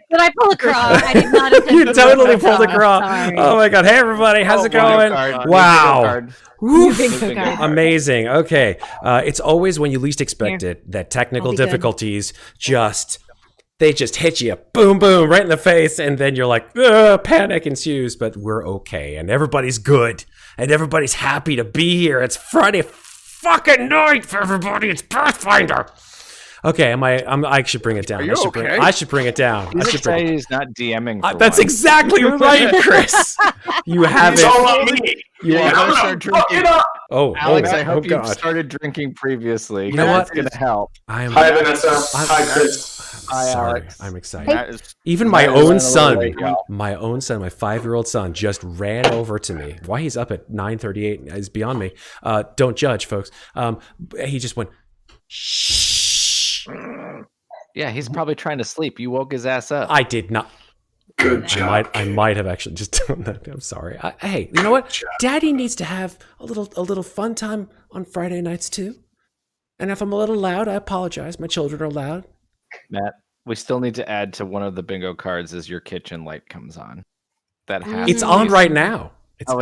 Did I pull a craw? I did not intend You to totally pulled a craw. Sorry. Oh my god! Hey everybody, how's it going? Wow. Amazing. Okay. It's always when you least expect it that technical difficulties just hit you, boom, boom, right in the face, and then you're like, panic ensues. But we're okay, and everybody's good, and everybody's happy to be here. It's Friday fucking night for everybody. It's Pathfinder. Okay, I should bring it down. I should bring it down. He's not DMing. That's exactly right, Chris. You haven't. It's all on me. Alex, I hope you started drinking previously. You know what? It's going to help. Hi, Vanessa. Hi, Chris. Hi, Alex. I'm excited. Even my own son, my 5-year-old son, just ran over to me. Why he's up at 9:38 is beyond me. Don't judge, folks. He just went, shh. Yeah, he's probably trying to sleep. You woke his ass up. I did not. Good job. I might have actually just done that. I'm sorry. Hey, you know what? Daddy needs to have a little fun time on Friday nights too. And if I'm a little loud, I apologize. My children are loud. Matt, we still need to add to one of the bingo cards as your kitchen light comes on. That has It's on right now. Now.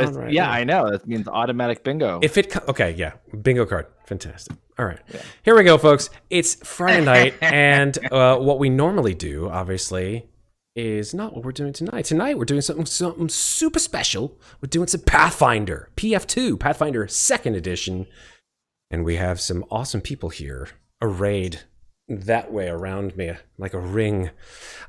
I know. That means automatic bingo. Bingo card. Fantastic. All right. Yeah. Here we go, folks. It's Friday night, and what we normally do, obviously, is not what we're doing tonight. Tonight, we're doing something super special. We're doing some Pathfinder, PF2, Pathfinder 2nd Edition, and we have some awesome people here arrayed that way around me like a ring.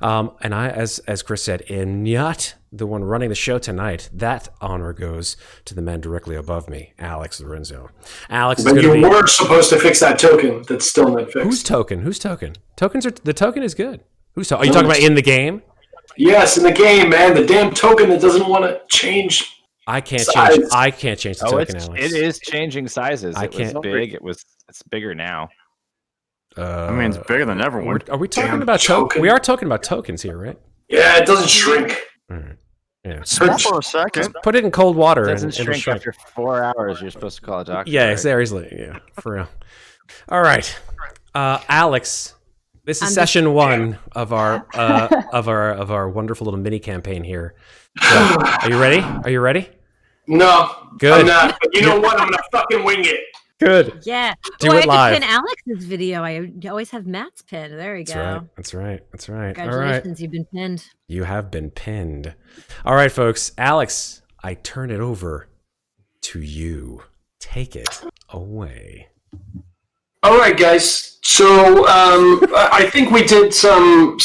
And I, as Chris said, am not the one running the show tonight. That honor goes to the man directly above me, Alex Lorenzo. Alex, but you were supposed to fix that token. That's still not fixed. Whose token? The token is good. Are you talking about in the game? Yes, in the game, man. The damn token that doesn't want to change. I can't change the token, Alex. It is changing sizes. It was big. It's bigger now. It's bigger than ever. Are we talking about tokens? We are talking about tokens here, right? Yeah, it doesn't shrink. Right. Yeah. Search for a second. Put it in cold water. It doesn't shrink after 4 hours. You're supposed to call a doctor. Yeah, right? seriously. Yeah, for real. All right, Alex. This is session 1 of our wonderful little mini campaign here. So, are you ready? No, good. I'm not. But you know what? I'm gonna fucking wing it. Good. Yeah. Do it live. I have to pin Alex's video. I always have Matt's pin. There you go. That's right. Congratulations, All right. You've been pinned. You have been pinned. All right, folks. Alex, I turn it over to you. Take it away. All right, guys. So I think we did some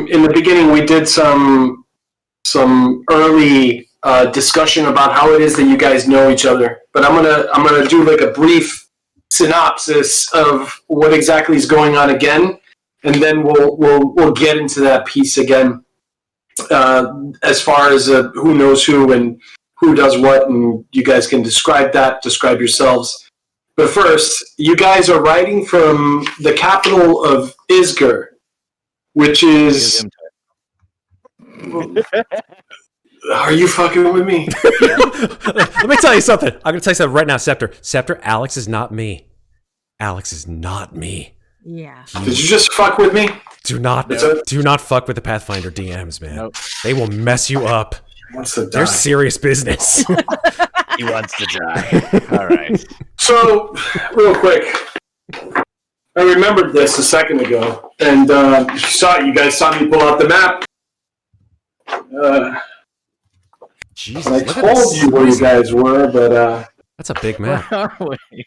in the beginning. We did some early discussion about how it is that you guys know each other. But I'm gonna do like a brief synopsis of what exactly is going on again, and then we'll get into that piece again. As far as who knows who and who does what, and you guys can describe yourselves. But first, you guys are writing from the capital of Isger, which is... Are you fucking with me? Let me tell you something. I'm going to tell you something right now, Septur. Septur, Alex is not me. Alex is not me. Yeah. Did you just fuck with me? Do not fuck with the Pathfinder DMs, man. Nope. They will mess you up. They're serious business. He wants to die. All right. So, real quick, I remembered this a second ago, and you guys saw me pull out the map. Jesus, I told you where you guys were, but that's a big map. Where are we?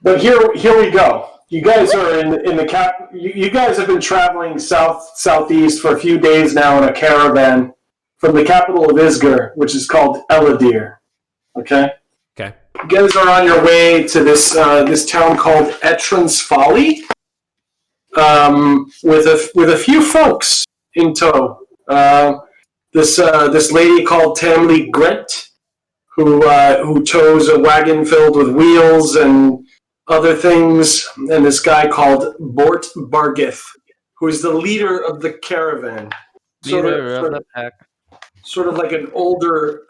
But here we go. You guys are in the cap. You guys have been traveling southeast for a few days now in a caravan from the capital of Isger, which is called Eladir. Okay. Okay. You guys are on your way to this town called Etron's Folly, with a few folks in tow. This lady called Tamli Grent, who tows a wagon filled with wheels and other things, and this guy called Bort Bargith, who is the leader of the caravan. Sort of like an older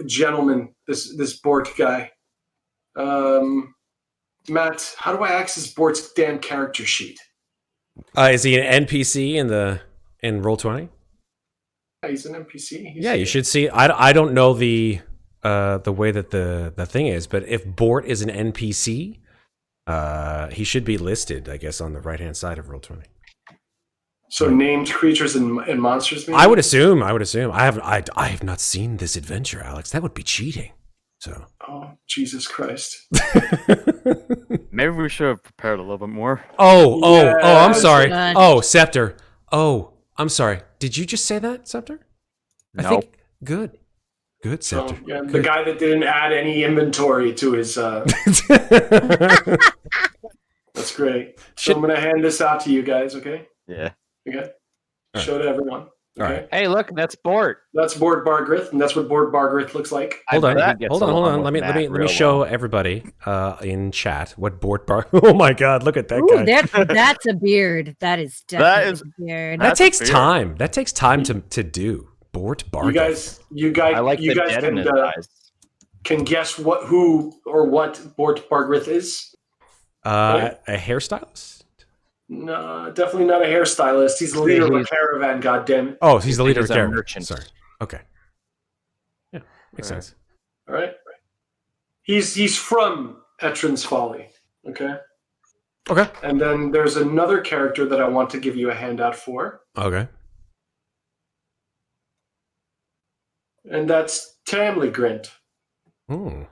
gentleman, this Bort guy. Matt, how do I access Bort's damn character sheet? Is he an NPC in Roll20? He's an NPC. Yeah, you should see. I don't know the way that the thing is, but if Bort is an NPC, he should be listed, I guess, on the right hand side of Roll20. So named creatures and monsters. Maybe? I would assume. I have not seen this adventure, Alex. That would be cheating. So. Oh, Jesus Christ. Maybe we should have prepared a little bit more. Oh, I'm sorry. Good. Oh, Septur. Oh, I'm sorry. Did you just say that, Septur? I No. think good, Septur. So, yeah, the Good. guy that didn't add any inventory to his. That's great. So I'm going to hand this out to you guys, okay? Yeah. Okay. All Show to everyone. All Okay. right. Hey, look, that's Bort. That's Board Bargrith, and that's what Board Bargrith looks like. Hold on. bet he gets Hold on. along Let with me Matt real show well. everybody in chat what Bort Bar. Oh my God! Look at that Ooh, guy. that's a beard. That is definitely a beard. That That's a takes beard. time. That takes time to do. Bort Bargrith. You guys I like you the guys dead in his eyes. can guess who or what Board Bargrith is? A hairstylist. No, definitely not a hairstylist. He's the leader of a He's- caravan. Goddammit! Oh, he's the leader of He's a caravan. merchant. Sorry. Okay. Yeah, makes All right. sense. All right. He's from Etrin's Folly. Okay. Okay. And then there's another character that I want to give you a handout for, Okay. and that's Tamley Grint, Hmm.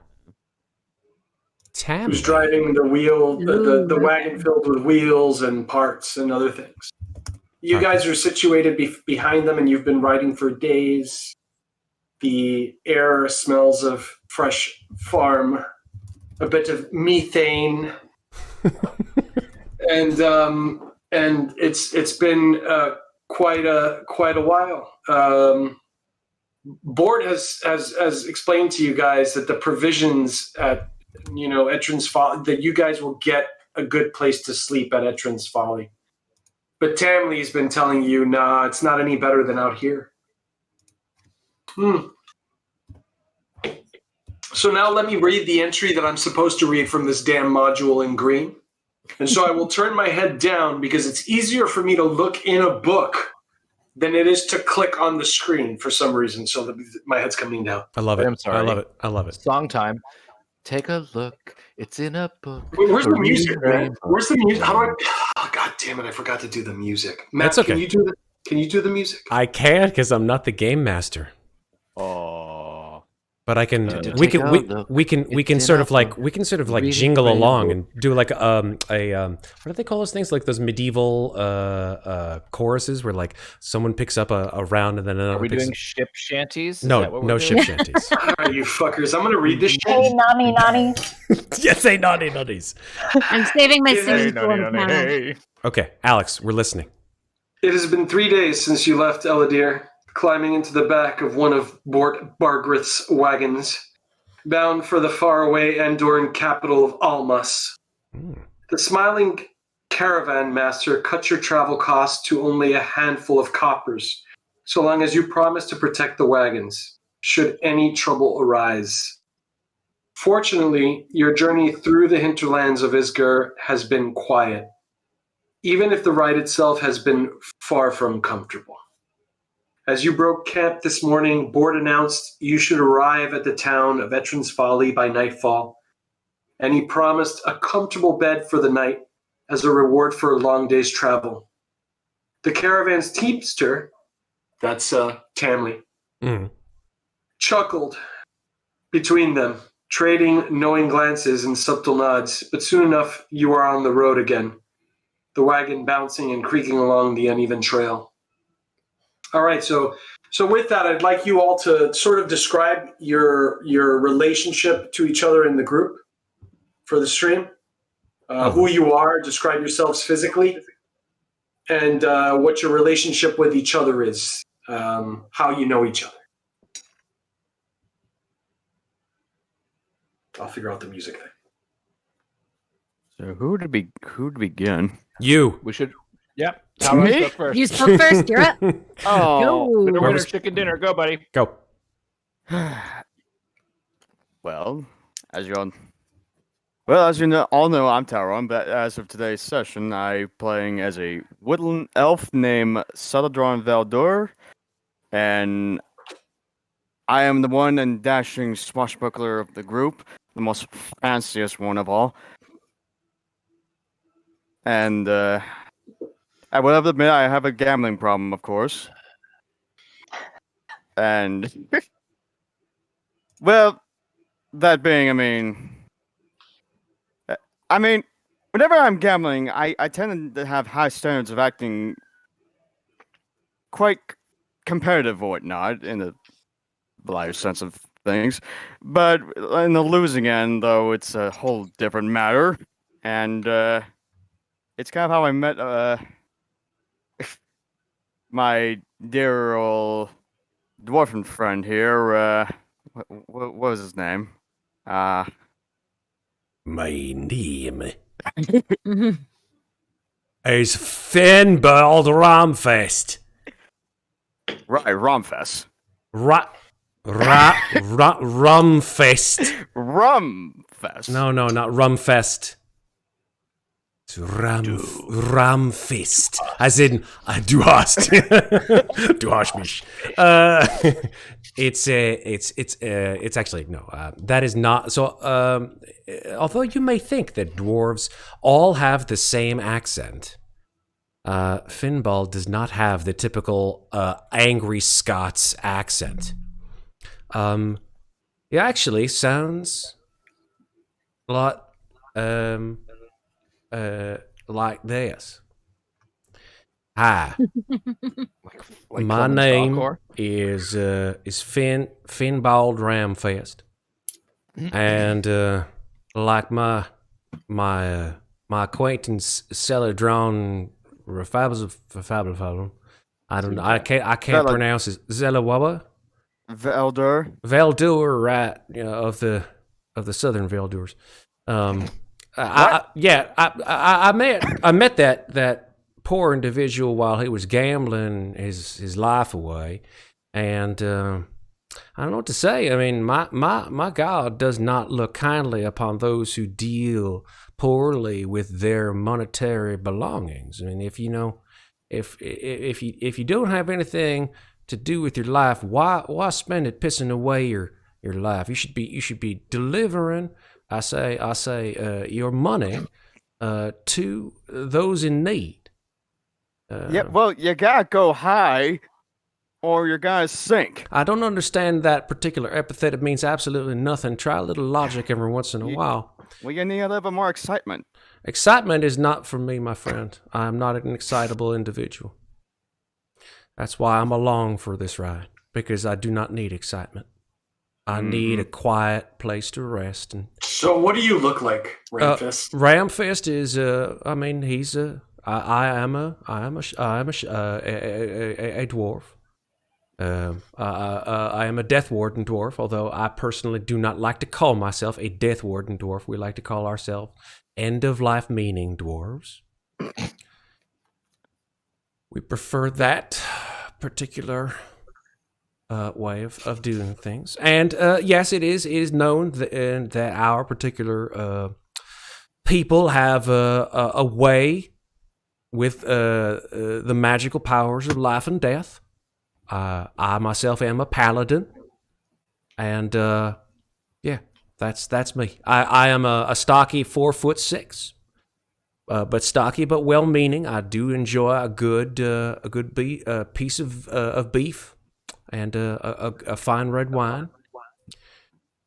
Tam. who's driving the wheel, the Ooh. wagon filled with wheels and parts and other things. You Okay. guys are situated behind them, and you've been riding for days. The air smells of fresh farm, a bit of methane, and it's been quite a while. Board has explained to you guys that the provisions at Etrin's Folly, that you guys will get a good place to sleep at Etrin's Folly. But Tamley's been telling you, nah, it's not any better than out here. So now let me read the entry that I'm supposed to read from this damn module in green. And so I will turn my head down because it's easier for me to look in a book than it is to click on the screen for some reason. So my head's coming down. I love it. I'm sorry. I love it. I love it. Song time. Take a look. It's in a book. Wait, where's the A music, man? rainbow. Where's the music? How do I? Oh, God damn it! I forgot to do the music. Matt, That's okay. Can you do the music? I can't because I'm not the game master. Oh. But I can. To We take can. a look, We can it's sort in of a like. book. We can sort of like Read it jingle right along in and do like what do they call those things? Like those medieval choruses where like someone picks up a round and then another. Are we picks doing ship shanties? Is that No, what no we're ship doing? shanties. All right, you fuckers. I'm gonna read this shit. Hey, Nani, Nani. Yes, say naughty nutties. I'm saving my Hey, singing Hey, for nani, the nani, panel. hey. Okay, Alex, we're listening. It has been 3 days since you left Eladir, climbing into the back of one of Bort Bargrith's wagons, bound for the faraway Andorran capital of Almas. The smiling caravan master cut your travel costs to only a handful of coppers, so long as you promise to protect the wagons, should any trouble arise. Fortunately, your journey through the hinterlands of Isgur has been quiet, even if the ride itself has been far from comfortable. As you broke camp this morning, Bort announced you should arrive at the town of Etrin's Folly by nightfall, and he promised a comfortable bed for the night as a reward for a long day's travel. The caravan's teamster, that's Tamley, Mm. chuckled between them, trading knowing glances and subtle nods, but soon enough you are on the road again, the wagon bouncing and creaking along the uneven trail. All right, so with that, I'd like you all to sort of describe your relationship to each other in the group for the stream. Who you are, describe yourselves physically, and what your relationship with each other is, how you know each other. I'll figure out the music thing. So who to begin? You. We should. Yep. Tom Me? go first. You spoke first. You're up. Oh. Winner, Go. winner, chicken dinner. Go, buddy. Go. Well, as you all know, I'm Taron, but as of today's session, I'm playing as a woodland elf named Celidron Valdur, and I am the one and dashing swashbuckler of the group, the most fanciest one of all. And I will have to admit I have a gambling problem, of course. And well, that being, whenever I'm gambling, I tend to have high standards of acting, quite competitive or whatnot, in the lighter sense of things. But in the losing end, though, it's a whole different matter. And it's kind of how I met my dear old dwarven friend here. What was his name? My name is Finbald Ramfist. Right, Ramfest. Rumfest. Rumfest. No, not Rumfest. It's Ramfist. As in, du hast. Du hast mich. It's actually, no, that is not. So, although you may think that dwarves all have the same accent, Finbald does not have the typical angry Scots accent. It actually sounds a lot like this. Hi, Like my Clemens name Falcor? is Finbald Ramfist, and like my acquaintance Celidron I don't know. I can't pronounce it. Zelawaba? Veldur, right? You know, of the southern Veldurs. I met that poor individual while he was gambling his life away, and I don't know what to say. I mean, my God does not look kindly upon those who deal poorly with their monetary belongings. I mean, if you don't have anything to do with your life, why spend it pissing away your life? You should be delivering, I say, your money to those in need. Yeah, well, you gotta go high, or you're gonna sink. I don't understand that particular epithet. It means absolutely nothing. Try a little logic every once in a while. Well, you need a little bit more excitement. Excitement is not for me, my friend. I am not an excitable individual. That's why I'm along for this ride, because I do not need excitement. I need a quiet place to rest. And So, what do you look like, Ramfist? Ramfist is, he's I am a dwarf. I am a Death Warden dwarf, although I personally do not like to call myself a Death Warden dwarf. We like to call ourselves end-of-life meaning dwarves. We prefer that particular way of doing things. And yes, it is known that our particular people have a way with the magical powers of life and death. I myself am a paladin, and yeah, that's me. I am a stocky 4'6", but stocky but well-meaning. I do enjoy a good piece of beef and a fine red wine.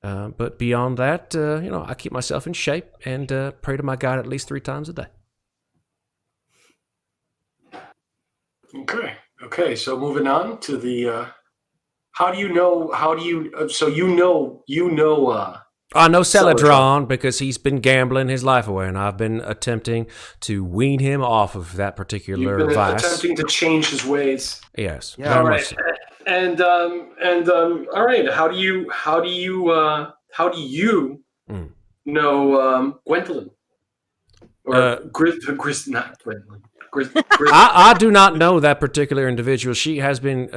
But beyond that, I keep myself in shape and pray to my God at least 3 times a day. Okay. So moving on to the, I know Celidron because he's been gambling his life away, and I've been attempting to wean him off of that particular You've been vice. attempting to change his ways. Yes. Yeah. All right. And all right. How do you know Gwendolyn? Or not Gwendolyn. I do not know that particular individual. She has been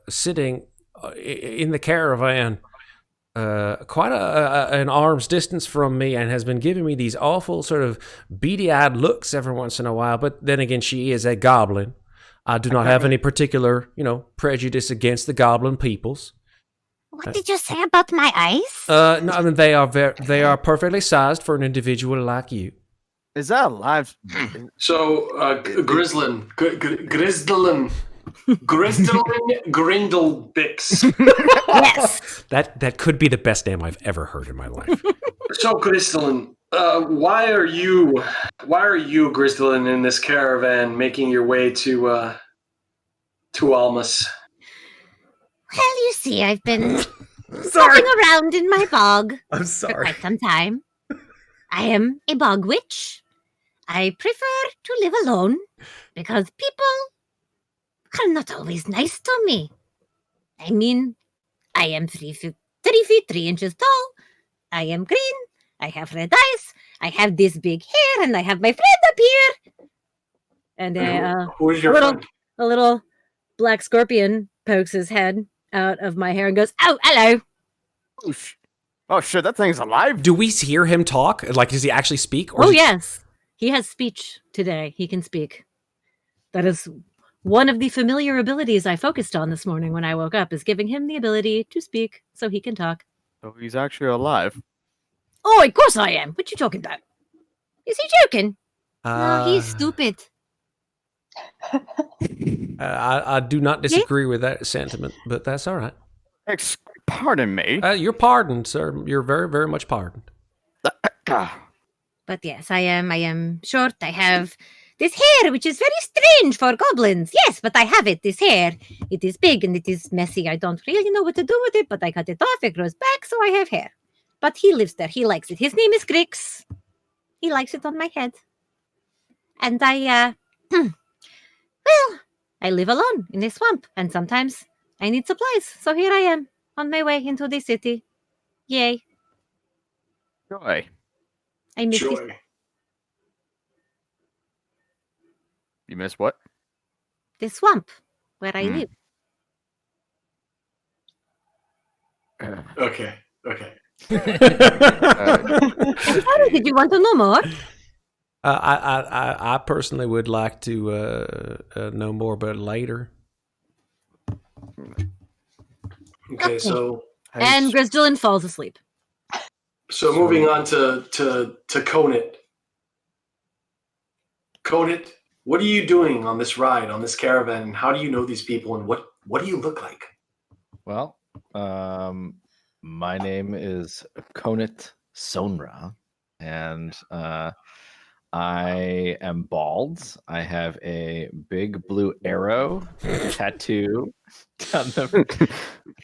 sitting in the caravan quite an arm's distance from me, and has been giving me these awful sort of beady-eyed looks every once in a while. But then again, she is a goblin. I do not have any particular, prejudice against the goblin peoples. What did you say about my eyes? No, I mean they are perfectly sized for an individual like you. Is that a live? So, Grzdylyn, Grzdylyn, Grindlebix. Yes. That could be the best name I've ever heard in my life. So, Grzdylyn, why are you, Grzdylyn, in this caravan making your way to Almas? Well, you see, I've been walking around in my bog I'm for sorry. quite some time. I am a bog witch. I prefer to live alone because people are not always nice to me. I mean, I am 3 feet 3 inches tall. I am green. I have red eyes. I have this big hair, and I have my friend up here. And Who is your friend? a little black scorpion pokes his head out of my hair and goes, "Oh, hello." Oh shit! That thing's alive. Do we hear him talk? Like, does he actually speak? Or Oh, is he- yes. He has speech today. He can speak. That is one of the familiar abilities I focused on this morning when I woke up, is giving him the ability to speak so he can talk. So he's actually alive. Oh, of course I am. What you talking about? Is he joking? No, he's stupid. I do not disagree with that sentiment, but that's all right. Pardon me. You're pardoned, sir. You're very, very much pardoned. But yes, I am short. I have this hair, which is very strange for goblins. Yes, but I have it, this hair. It is big and it is messy. I don't really know what to do with it, but I cut it off. It grows back, so I have hair. But he lives there. He likes it. His name is Grix. He likes it on my head. And I live alone in a swamp, and sometimes I need supplies. So here I am, on my way into the city. Yay. Joy. I miss this. Joy. You missed what? The swamp where I live. Okay. Sorry, did you want to know more? I personally would like to know more, but later. Okay, so And Grzdylyn falls asleep. moving on to Qonit. Qonit, what are you doing on this ride, on this caravan, and how do you know these people, and what do you look like? Well, my name is Qonit Sonra, and I am bald. I have a big blue arrow tattoo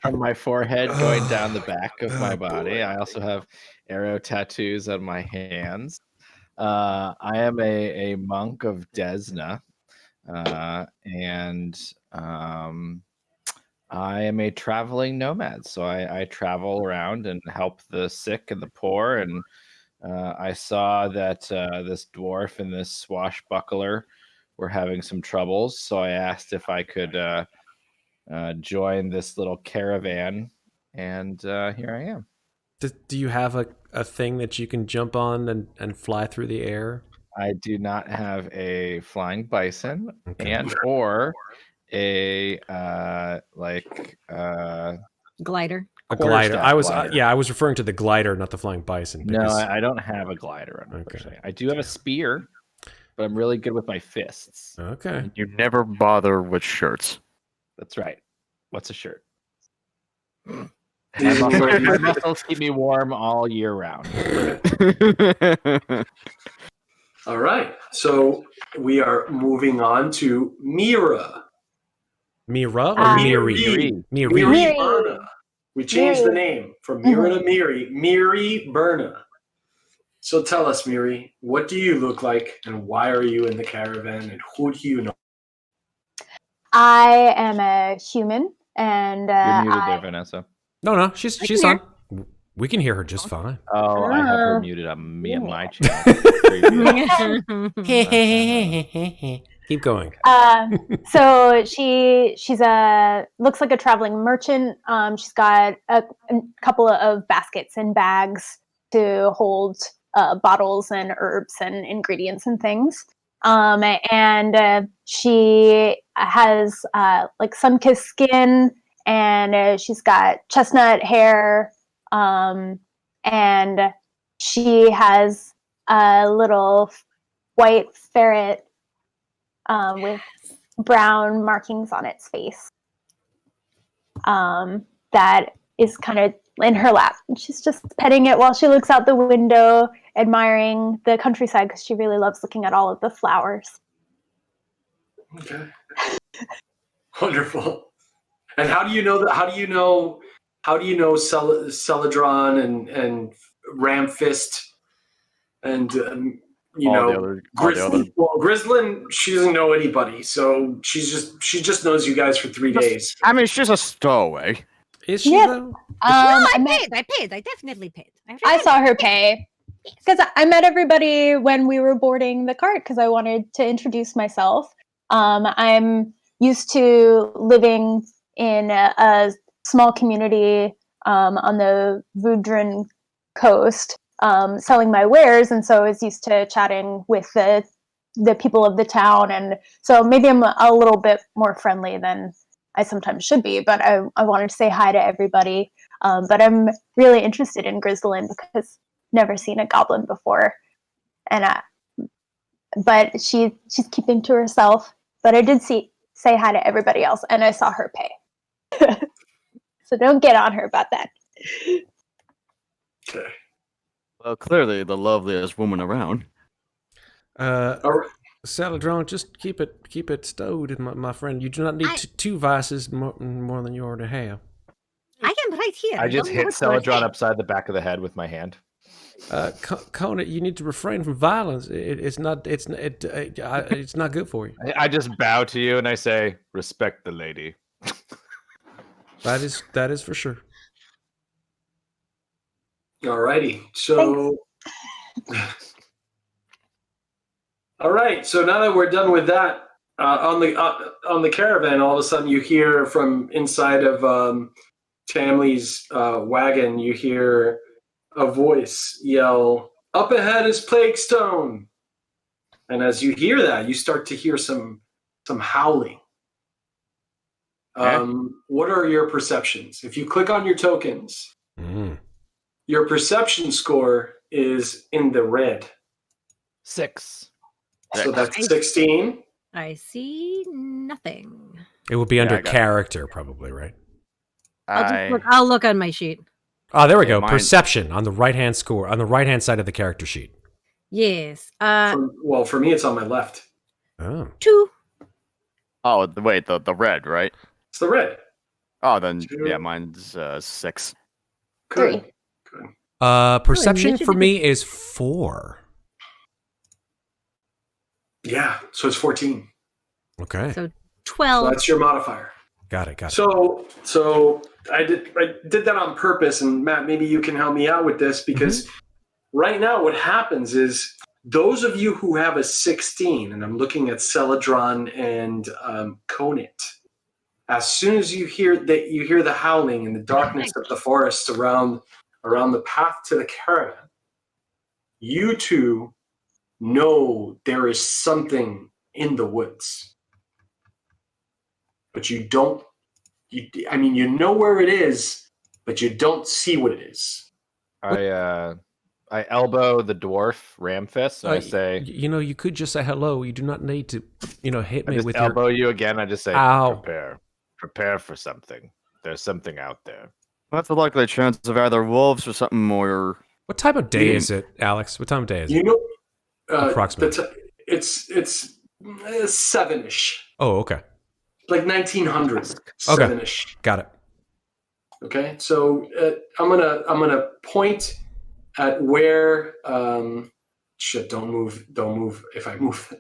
on my forehead going down the back of my body. I also have arrow tattoos on my hands. I am a monk of Desna, and I am a traveling nomad. So I travel around and help the sick and the poor. And I saw that this dwarf and this swashbuckler were having some troubles. So I asked if I could join this little caravan. And here I am. Do you have a thing that you can jump on and fly through the air? I do not have a flying bison and or a Glider. A glider. Quarterstaff glider. I was referring to the glider, not the flying bison. No, because- I don't have a glider, unfortunately. I do have a spear, but I'm really good with my fists. Okay. You never bother with shirts. That's right. What's a shirt? These are- My muscles keep me warm all year round. All right, so we are moving on to Mira. Mira or Miri? Miri Miri. Burna. We changed the name from Mira to Miri. Miri Burna. So tell us, Miri, what do you look like, and why are you in the caravan, and who do you know? I am a human, and You're muted there, Vanessa. No, she's on. We can hear her just fine. Oh, I have her muted on me and my channel. Keep going. so she's a looks like a traveling merchant. She's got a couple of baskets and bags to hold bottles and herbs and ingredients and things. And she has like sun-kissed skin, and she's got chestnut hair, and she has a little white ferret with brown markings on its face that is kind of in her lap. And she's just petting it while she looks out the window, admiring the countryside because she really loves looking at all of the flowers. Okay. Wonderful. And how do you know that? How do you know Celidron and Ramfist and Grzdylyn? Well, Grzdylyn, she doesn't know anybody, so she just knows you guys for 3 days. I mean, she's a stowaway. Is she though? No, I paid. I definitely paid. I saw her pay because I met everybody when we were boarding the cart because I wanted to introduce myself. I'm used to living in a small community on the Vudran coast, selling my wares, and so I was used to chatting with the people of the town, and so maybe I'm a little bit more friendly than I sometimes should be, but I wanted to say hi to everybody. But I'm really interested in Grzdylyn because never seen a goblin before, and but she's keeping to herself. But I did say hi to everybody else, and I saw her pay. So don't get on her about that. Okay. Well, clearly the loveliest woman around. Celidron, just keep it stowed, my friend. You do not need two vices more than you already have. I am right here. I just hit Celidron upside the back of the head with my hand. Qonit, you need to refrain from violence. It's not good for you. I just bow to you and I say, "Respect the lady." That is for sure. Alrighty. So, all right. So now that we're done with that, on the caravan, all of a sudden you hear from inside of Tamley's wagon, you hear a voice yell, "Up ahead is Plaguestone!" And as you hear that, you start to hear some howling. What are your perceptions? If you click on your tokens, your perception score is in the red. 6. So that's 16. I see nothing. It would be under character, probably, right? I'll look on my sheet. Oh, there we go. Perception on the right-hand score, on the right-hand side of the character sheet. Yes. For me, it's on my left. Oh. 2. Oh, wait, the red, right? It's the red. Oh, then 2. yeah, mine's 6. Good. 3. Perception for me is 4. Yeah, so it's 14. Okay. So 12. So that's your modifier. Got it. So I did that on purpose, and Matt, maybe you can help me out with this because right now what happens is those of you who have a 16, and I'm looking at Celidron and Qonit, as soon as you hear the howling in the darkness of the forest around the path to the caravan, you two know there is something in the woods. But you don't, you know where it is, but you don't see what it is. I elbow the dwarf Ramfist and I say, you could just say hello. You do not need to, hit me with elbow you again. I just say, ow. Prepare for something. There's something out there. What's the likely chance of either wolves or something more? What time of day is it, Alex? What time of day is it? Approximately. It's 7-ish. Oh, okay. Like 1900s. Okay. 7-ish. Got it. Okay, so I'm gonna point at where. Don't move. If I move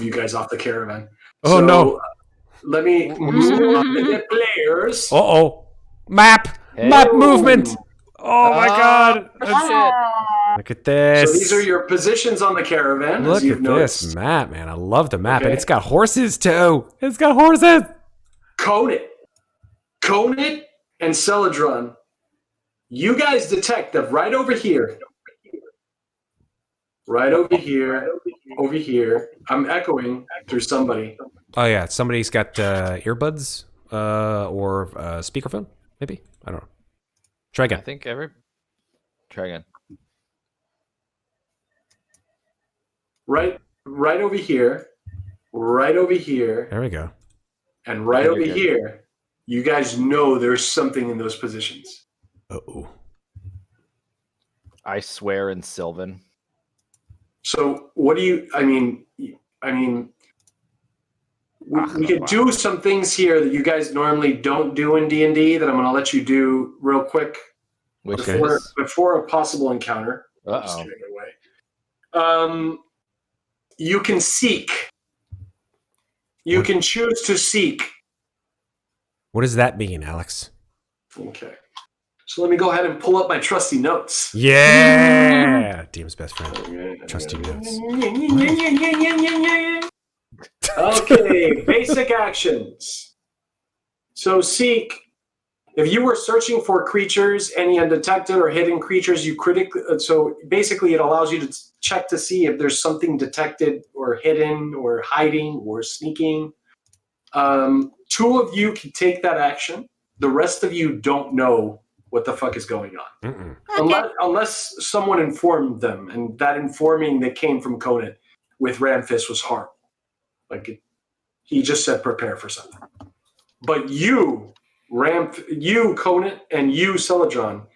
you guys off the caravan. Oh no! Let me move the players. Map movement. Oh my God! Look at this. So these are your positions on the caravan. Look at this map, man. I love the map, and it's got horses too. It's got horses. Qonit and Celidron, you guys detect that right over here. Over here. I'm echoing through somebody. Oh yeah, somebody's got earbuds or speakerphone, maybe. I don't know. Try I again. think try again. Right over here, right over here, There we go. and right You're over good. here. You guys know there's something in those positions. Uh-oh. I swear in Sylvan. So what do you? I mean, we could do some things here that you guys normally don't do in D&D that I'm going to let you do real quick Which before a possible encounter. Just Uh-oh. giving it away. You can seek. You can choose to seek. What does that mean, Alex? Okay. So let me go ahead and pull up my trusty notes. Yeah! DM's best friend. Trusty notes. Okay, basic actions. So seek. If you were searching for creatures, any undetected or hidden creatures, you critically. So basically, it allows you to check to see if there's something detected or hidden or hiding or sneaking. 2 of you can take that action. The rest of you don't know what the fuck is going on, unless someone informed them, and that informing that came from Qonit with Ramfist was hard. He just said prepare for something. But you, Qonit, and you, Celidron,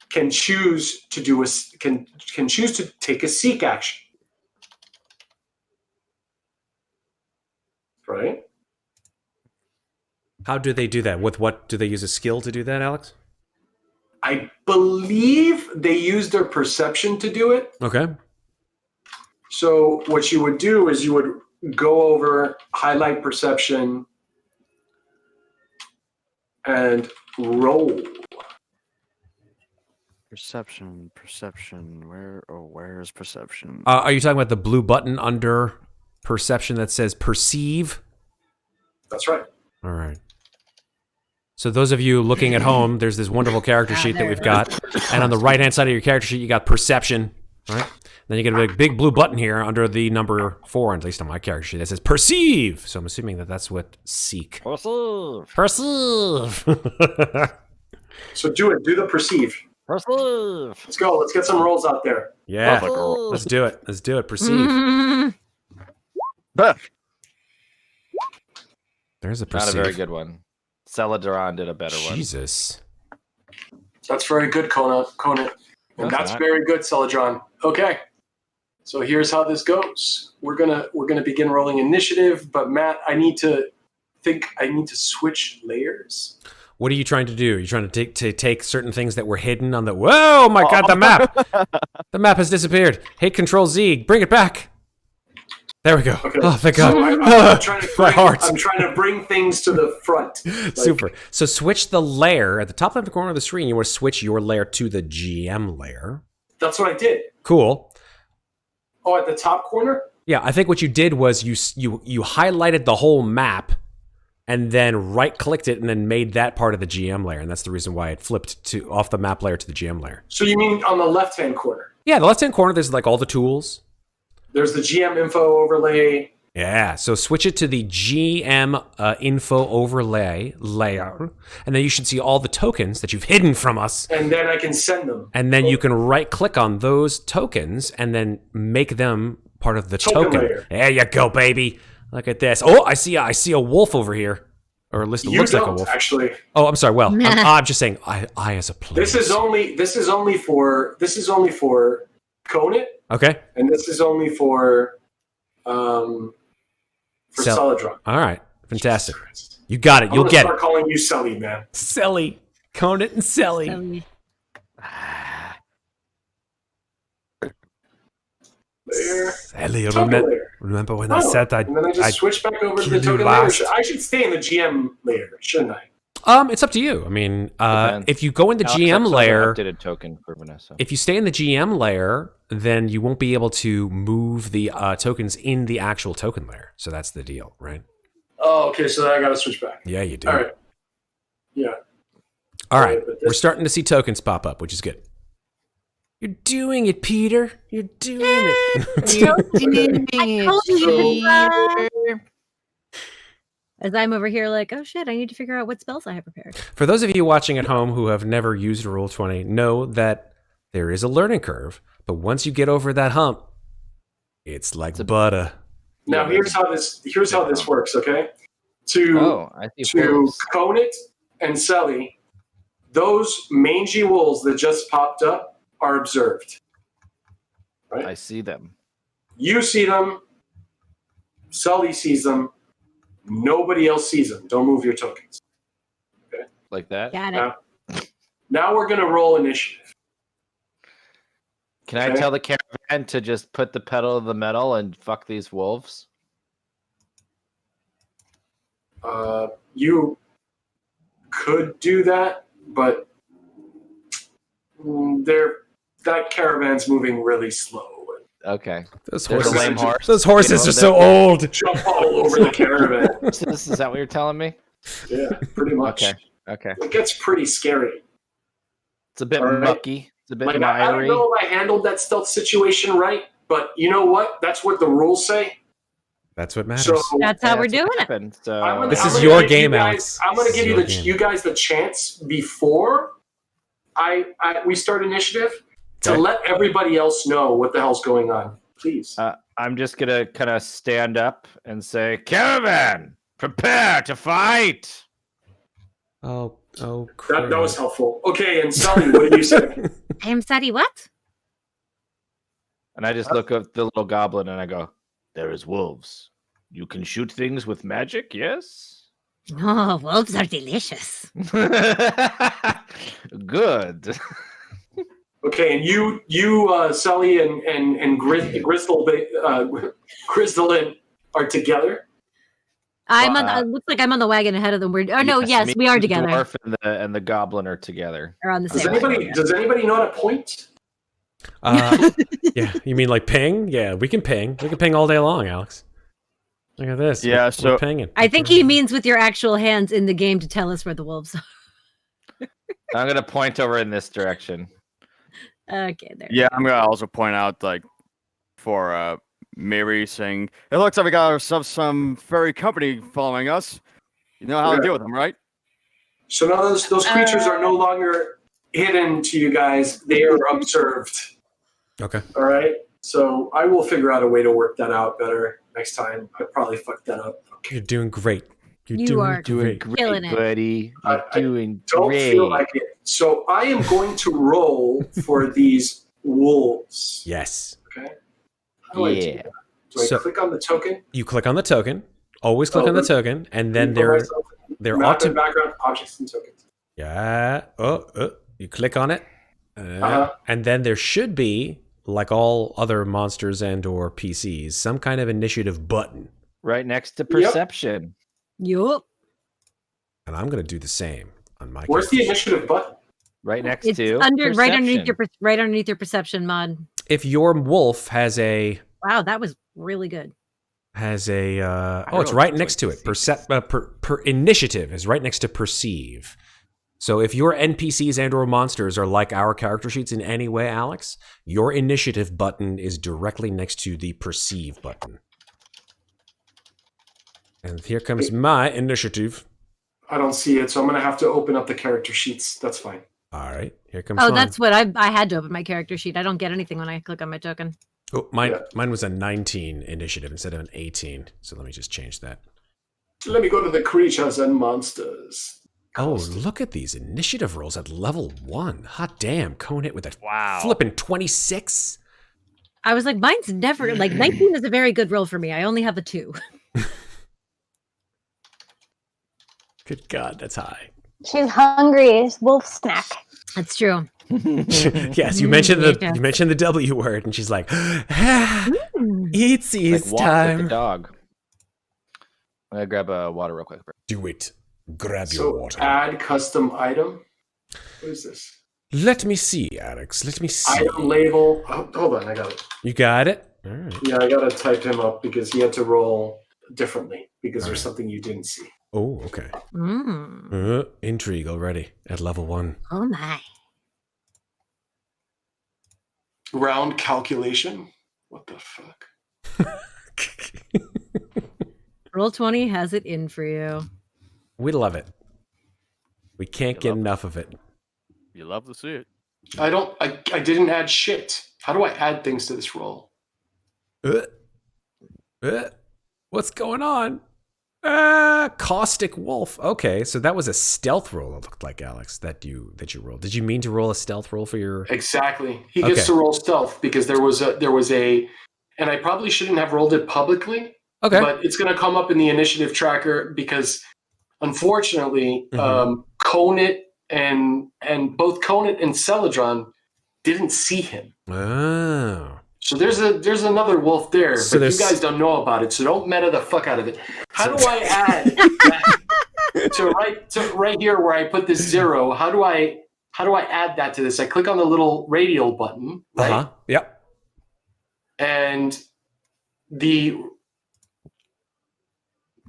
can choose to can choose to take a seek action. Right? How do they do that? With what do they use a skill to do that, Alex? I believe they use their perception to do it. Okay. So what you would do is you would go over, highlight perception, and roll. Perception. Where is perception? Are you talking about the blue button under perception that says perceive? That's right. All right. So those of you looking at home, there's this wonderful character sheet that we've got. And on the right-hand side of your character sheet, you got perception, right? Then you get a big blue button here under the number 4, at least on my character sheet, that says perceive. So I'm assuming that that's what seek. Perceive. Perceive. So do it. Do the perceive. Perceive. Let's go. Let's get some rolls out there. Yeah. Love a girl. Let's do it. Let's do it. Perceive. There's a perceive. Not a very good one. Celidron did a better one. Jesus. That's very good, Qonit. And that's very good, Celidron. Okay. So here's how this goes. We're gonna begin rolling initiative, but Matt, I need to switch layers. What are you trying to do? Are you trying to take certain things that were hidden on the... Whoa, my God, the map! The map has disappeared. Hit Control Z. Bring it back. There we go. Okay. Oh, thank God. So I'm trying to bring things to the front. Super. So switch the layer. At the top left corner of the screen, you want to switch your layer to the GM layer. That's what I did. Cool. Oh, at the top corner? Yeah, I think what you did was you highlighted the whole map and then right-clicked it and then made that part of the GM layer. And that's the reason why it flipped off the map layer to the GM layer. So you mean on the left-hand corner? Yeah, the left-hand corner, there's like all the tools. There's the GM info overlay. Yeah, so switch it to the GM info overlay layer, and then you should see all the tokens that you've hidden from us. And then I can send them. And then you can right-click on those tokens and then make them part of the token. Layer. There you go, baby. Look at this. Oh, I see a wolf over here. Or at least it looks like a wolf. Actually. Oh, I'm sorry. Well, I'm just saying, I as a player. This is only for Qonit. Okay. And this is only for Celidron. All right. Fantastic. You got it. You'll get it. I'm calling you Sully, man. Selly. Qonit and Selly. There. Selly, Layer. remember when I said and then I just switch back over to the token layer. I should stay in the GM layer, shouldn't I? It's up to you. I mean, if you go in the GM layer, updated token for Vanessa. If you stay in the GM layer, then you won't be able to move the tokens in the actual token layer. So that's the deal, right? Oh, okay. So then I got to switch back. Yeah, you do. All right. Yeah. All right. We're starting to see tokens pop up, which is good. You're doing it, Peter. You're doing it. I told you. As I'm over here like, oh shit, I need to figure out what spells I have prepared. For those of you watching at home who have never used Roll20, know that there is a learning curve, but once you get over that hump, it's like butter. Now here's how this works, okay? I see To wolves. Qonit and Selly, those mangy wolves that just popped up are observed. Right? I see them. You see them. Sully sees them. Nobody else sees them. Don't move your tokens. Like that? Got it. Now we're going to roll initiative. Can I tell the caravan to just put the pedal to the metal and fuck these wolves? You could do that, but that caravan's moving really slow. Okay. Those There's a horses, lame horse. those horses You know, are so old. Jump all over the caravan. Is that what you're telling me? Yeah, pretty much. Okay. It gets pretty scary. It's a bit All right. mucky. It's a bit Like, I don't miry. know if I handled that stealth situation right, but you know what? That's what the rules say. That's what matters. So That's how we're what doing it. happened, so This I'm is gonna your give game, you guys, Alex. I'm going to This give is you your game. you guys the chance before we start initiative to Okay. let everybody else know what the hell's going on. Please. I'm just gonna kind of stand up and say, "Caravan, prepare to fight." Oh, crap. that was helpful. Okay, and Sully, what do you say? I'm sorry, what? And I just look at the little goblin and I go, "There is wolves. You can shoot things with magic, yes?" Oh, wolves are delicious. Good. Okay, and you, Sully, and Grzdylyn are together. I'm on. Looks like I'm on the wagon ahead of them. Yes, me, we are the together. dwarf and the goblin are together. We're on the Does same wagon. does anybody know how to point? Yeah, you mean like ping? Yeah, we can ping. We can ping all day long, Alex. Look at this. Yeah, we're so- pinging. I think he means with your actual hands in the game to tell us where the wolves are. I'm gonna point over in this direction. Okay, there. Yeah, I'm gonna also point out, like, for Miri saying, it looks like we got ourselves some furry company following us. You know how to Yeah. deal with them, right? So now those creatures are no longer hidden to you guys; they are observed. Okay. All right. So I will figure out a way to work that out better next time. I probably fucked that up. You're doing great. You're You doing are great. Killing it. buddy. I You're doing Don't great. feel like it. So I am going to roll for these wolves. Yes. Okay. How do I do Yeah. that? Do I So- click on the token? You click on the token. Always click Oh, on the good. token, and then Info there myself, ought map and to. background objects and tokens. Yeah. You click on it, Uh-huh. and then there should be, like all other monsters and/or PCs, some kind of initiative button, Right next to perception. Yup. and I'm going to do the same on my. Where's the character. initiative button? Right next It's to right underneath perception. right underneath your perception mod. If your wolf has a Wow, that was really good. it's really right just next like to to it. see Initiative is right next to perceive. So if your NPCs and or monsters are like our character sheets in any way, Alex, your initiative button is directly next to the perceive button. And here comes my initiative. I don't see it, so I'm going to have to open up the character sheets. That's fine. All right, here comes Oh, mine. that's what I had to open my character sheet. I don't get anything when I click on my token. Oh, mine Yeah. was a 19 initiative instead of an 18. So let me just change that. Let me go to the creatures and monsters. Oh, look at these initiative rolls at level 1. Hot damn, Qonit with a Wow. flipping 26. I was like, mine's never 19 is a very good roll for me. I only have a 2. Good God, that's high. She's hungry. Wolf snack. That's true. Yes, you mentioned the W word, and she's like, "It's Like walk like a time." dog. I'm gonna grab a water real quick. Do it. Grab your So water. add custom item. What is this? Let me see, Alex. Let me see. Item label. Oh, hold on, I got it. You got it. All right. Yeah, I got to type him up because he had to roll differently because there's something you didn't see. Oh, okay. Intrigue already at level 1. Oh my. Round calculation. What the fuck? Roll20 has it in for you. We love it. We can't get enough of it. You love to see it. I didn't add shit. How do I add things to this roll? What's going on? Caustic Wolf. Okay, so that was a stealth roll, it looked like, Alex, that you rolled. Did you mean to roll a stealth roll for your... Exactly. He gets to roll stealth because there was a, and I probably shouldn't have rolled it publicly. Okay. But it's going to come up in the initiative tracker because, unfortunately, Qonit and both Qonit and Celidron didn't see him. Oh. So there's another wolf there, So but you guys don't know about it, so don't meta the fuck out of it. How do I add that to right here where I put this 0? How do I add that to this? I click on the little radial button, right? Yep. And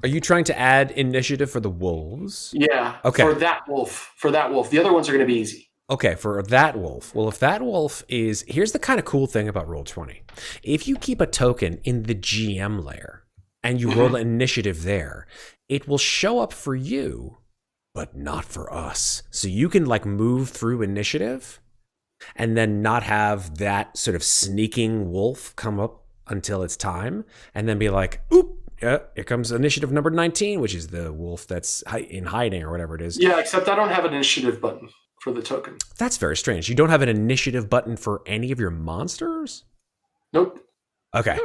Are you trying to add initiative for the wolves? Yeah. Okay. For that wolf. The other ones are going to be easy. Okay, for that wolf. Well, if that wolf is... Here's the kind of cool thing about Roll20. If you keep a token in the GM layer and you roll an initiative there, it will show up for you, but not for us. So you can like move through initiative and then not have that sort of sneaking wolf come up until it's time and then be like, oop, here comes initiative number 19, which is the wolf that's in hiding or whatever it is. Yeah, except I don't have an initiative button for the token. That's very strange. You don't have an initiative button for any of your monsters? Nope. Okay.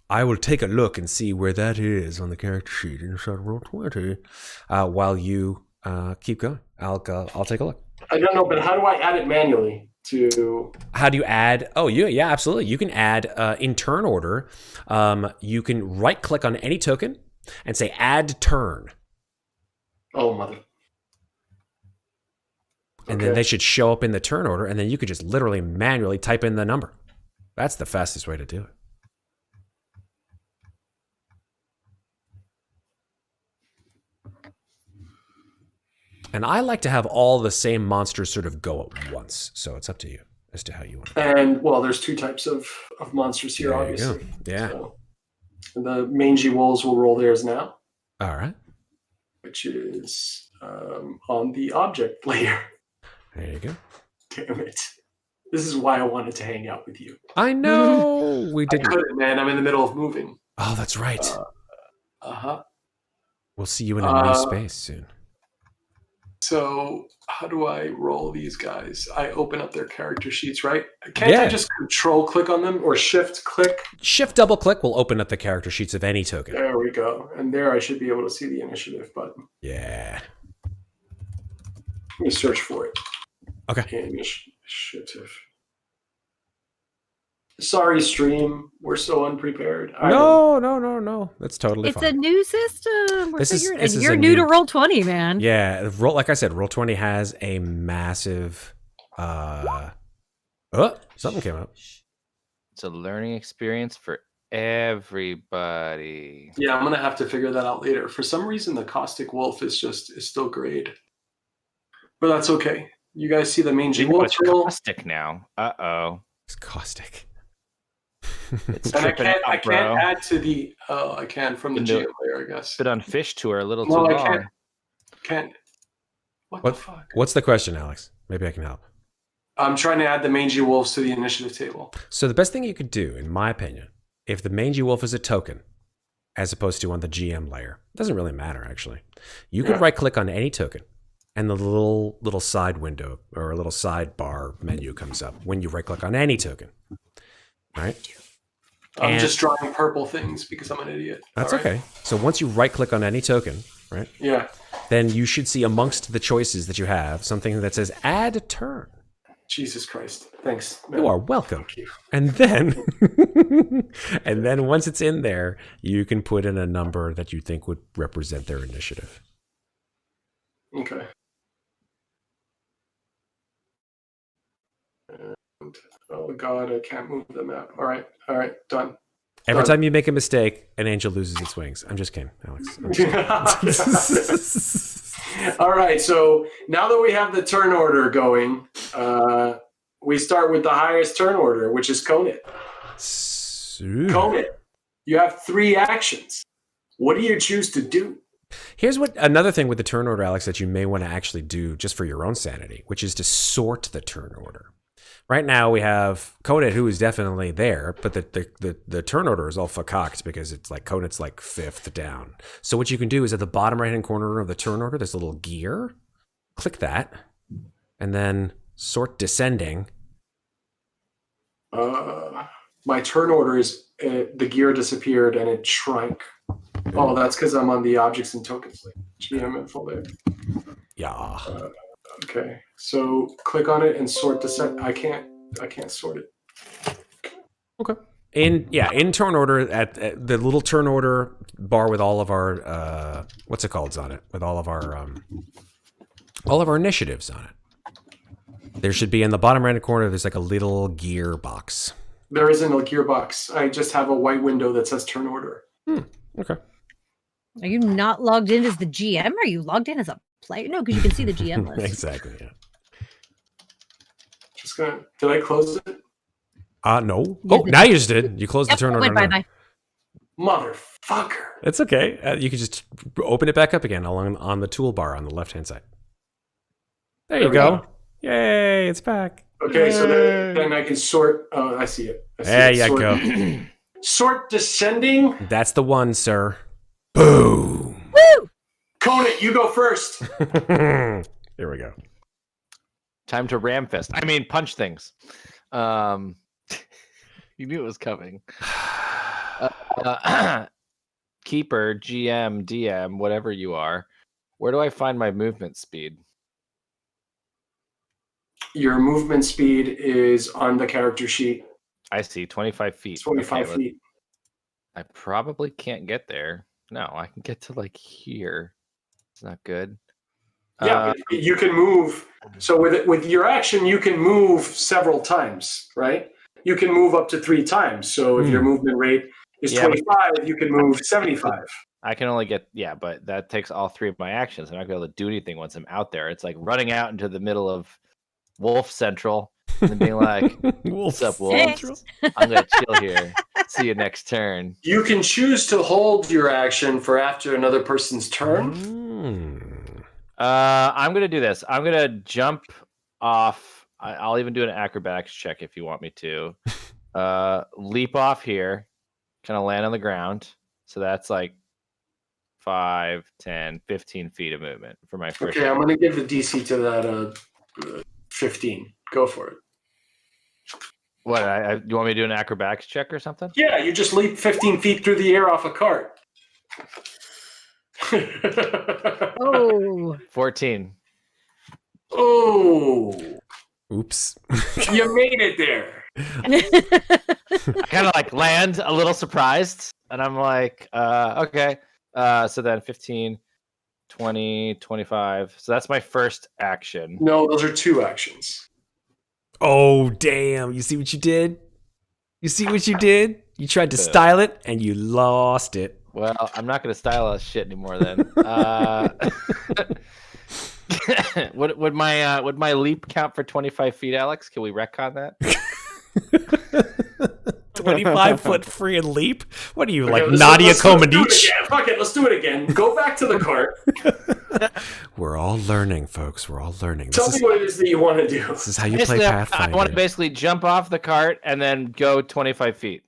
I will take a look and see where that is on the character sheet inside Roll20 while you keep going. I'll take a look. I don't know, but how do I add it manually to... How do you add... Oh, yeah, absolutely. You can add in turn order. You can right-click on any token and say add turn. Oh, mother. And then they should show up in the turn order, and then you could just literally manually type in the number. That's the fastest way to do it. And I like to have all the same monsters sort of go at once, so it's up to you as to how you want to. And, well, there's two types of monsters here, There you obviously. go. Yeah. So, the mangy wolves will roll theirs now. All right. Which is on the object layer. There you go. Damn it. This is why I wanted to hang out with you. I know. We did. I couldn't, man. I'm in the middle of moving. Oh, that's right. We'll see you in a new space soon. So how do I roll these guys? I open up their character sheets, right? Can't I just control click on them or shift click? Shift double click will open up the character sheets of any token. There we go. And there I should be able to see the initiative button. Yeah. Let me search for it. Okay. Initiative. Sorry, stream. We're so unprepared. No. That's totally fine. It's a new system. We're figuring this and is you're a new to new- Roll20, man. Yeah, like I said, Roll20 has a massive. Something came up. It's a learning experience for everybody. Yeah, I'm gonna have to figure that out later. For some reason, the caustic wolf is still grade, but that's okay. You guys see the mangy wolf It's roll? caustic now. Uh-oh. It's caustic. It's And I tripping can't out, bro. add to the. Oh, I can from the You can do GM layer, I guess. Been on fish tour a little too No, long. I can't. What the fuck? What's the question, Alex? Maybe I can help. I'm trying to add the mangy wolves to the initiative table. So the best thing you could do, in my opinion, if the mangy wolf is a token, as opposed to on the GM layer, it doesn't really matter actually. You could right click on any token, and the little side window or a little sidebar menu comes up when you right click on any token. Right? I'm just drawing purple things because I'm an idiot. That's All right? okay. So once you right click on any token, right? Yeah. Then you should see amongst the choices that you have something that says add turn. Jesus Christ. Thanks. Man. You are welcome. Thank you. And then and then once it's in there, you can put in a number that you think would represent their initiative. Okay. And, oh God, I can't move the map. All right, done. Every Done. time you make a mistake, an angel loses its wings. I'm just kidding, Alex. I'm just kidding. All right, so now that we have the turn order going, we start with the highest turn order, which is Qonit. Qonit, you have 3 actions. What do you choose to do? Here's another thing with the turn order, Alex, that you may want to actually do just for your own sanity, which is to sort the turn order. Right now we have Qonit, who is definitely there, but the turn order is all fucked because it's like Qonit's like 5th down. So what you can do is at the bottom right-hand corner of the turn order, there's a little gear. Click that, and then sort descending. My turn order is the gear disappeared and it shrank. Oh, that's because I'm on the objects and tokens link. GM info there. Yeah. Okay, so click on it and sort descent. I can't sort it. Okay. In turn order at the little turn order bar with all of our what's it called on it, with all of our initiatives on it. There should be in the bottom right corner. There's like a little gear box. There isn't a gearbox. I just have a white window that says turn order. Okay. Are you not logged in as the GM? Are you logged in as a player? No, because you can see the GM list. Exactly. Yeah. Just gonna. Did I close it? No. Oh, now you just did. You closed the turn order. Bye. Motherfucker. It's okay. You can just open it back up again on the toolbar on the left-hand side. There you go. Yay, it's back. Okay, so then I can sort. Oh, I see it. There you go. Sort descending. That's the one, sir. Boom. Woo! Qonit, you go first. Here we go. Time to Ramfist. I mean, punch things. You knew it was coming. Keeper, GM, DM, whatever you are. Where do I find my movement speed? Your movement speed is on the character sheet. I see, 25 feet. 25 feet. I probably can't get there. No, I can get to like here. It's not good. Yeah, but you can move. So with your action, you can move several times, right? You can move up to 3 times. So if your movement rate is 25, you can move 75. I can only get, but that takes all 3 of my actions. I'm not going to be able to do anything once I'm out there. It's like running out into the middle of Wolf Central and being like, what's up, Wolf? I'm going to chill here. See you next turn. You can choose to hold your action for after another person's turn. I'm going to do this. I'm going to jump off. I'll even do an acrobatics check if you want me to. Leap off here, kind of land on the ground. So that's like 5, 10, 15 feet of movement for my first. Okay, I'm going to give the DC to that 15. Go for it. What? You want me to do an acrobatics check or something? Yeah, you just leap 15 feet through the air off a cart. Oh. 14. Oh. Oops. You made it there. I kind of like land a little surprised, and I'm like, okay. So then 15, 20, 25. So that's my first action. No, those are 2 actions. Oh, damn. You see what you did? You see what you did? You tried to style it, and you lost it. Well, I'm not going to style that shit anymore then. Would my leap count for 25 feet, Alex? Can we retcon that? 25-foot free and leap? What are you, Okay, like Nadia Comaneci? Fuck it, let's do it again. Go back to the cart. We're all learning, folks. We're all learning. Tell me what it is that you want to do. This is how you play Pathfinder. I want to basically jump off the cart and then go 25 feet.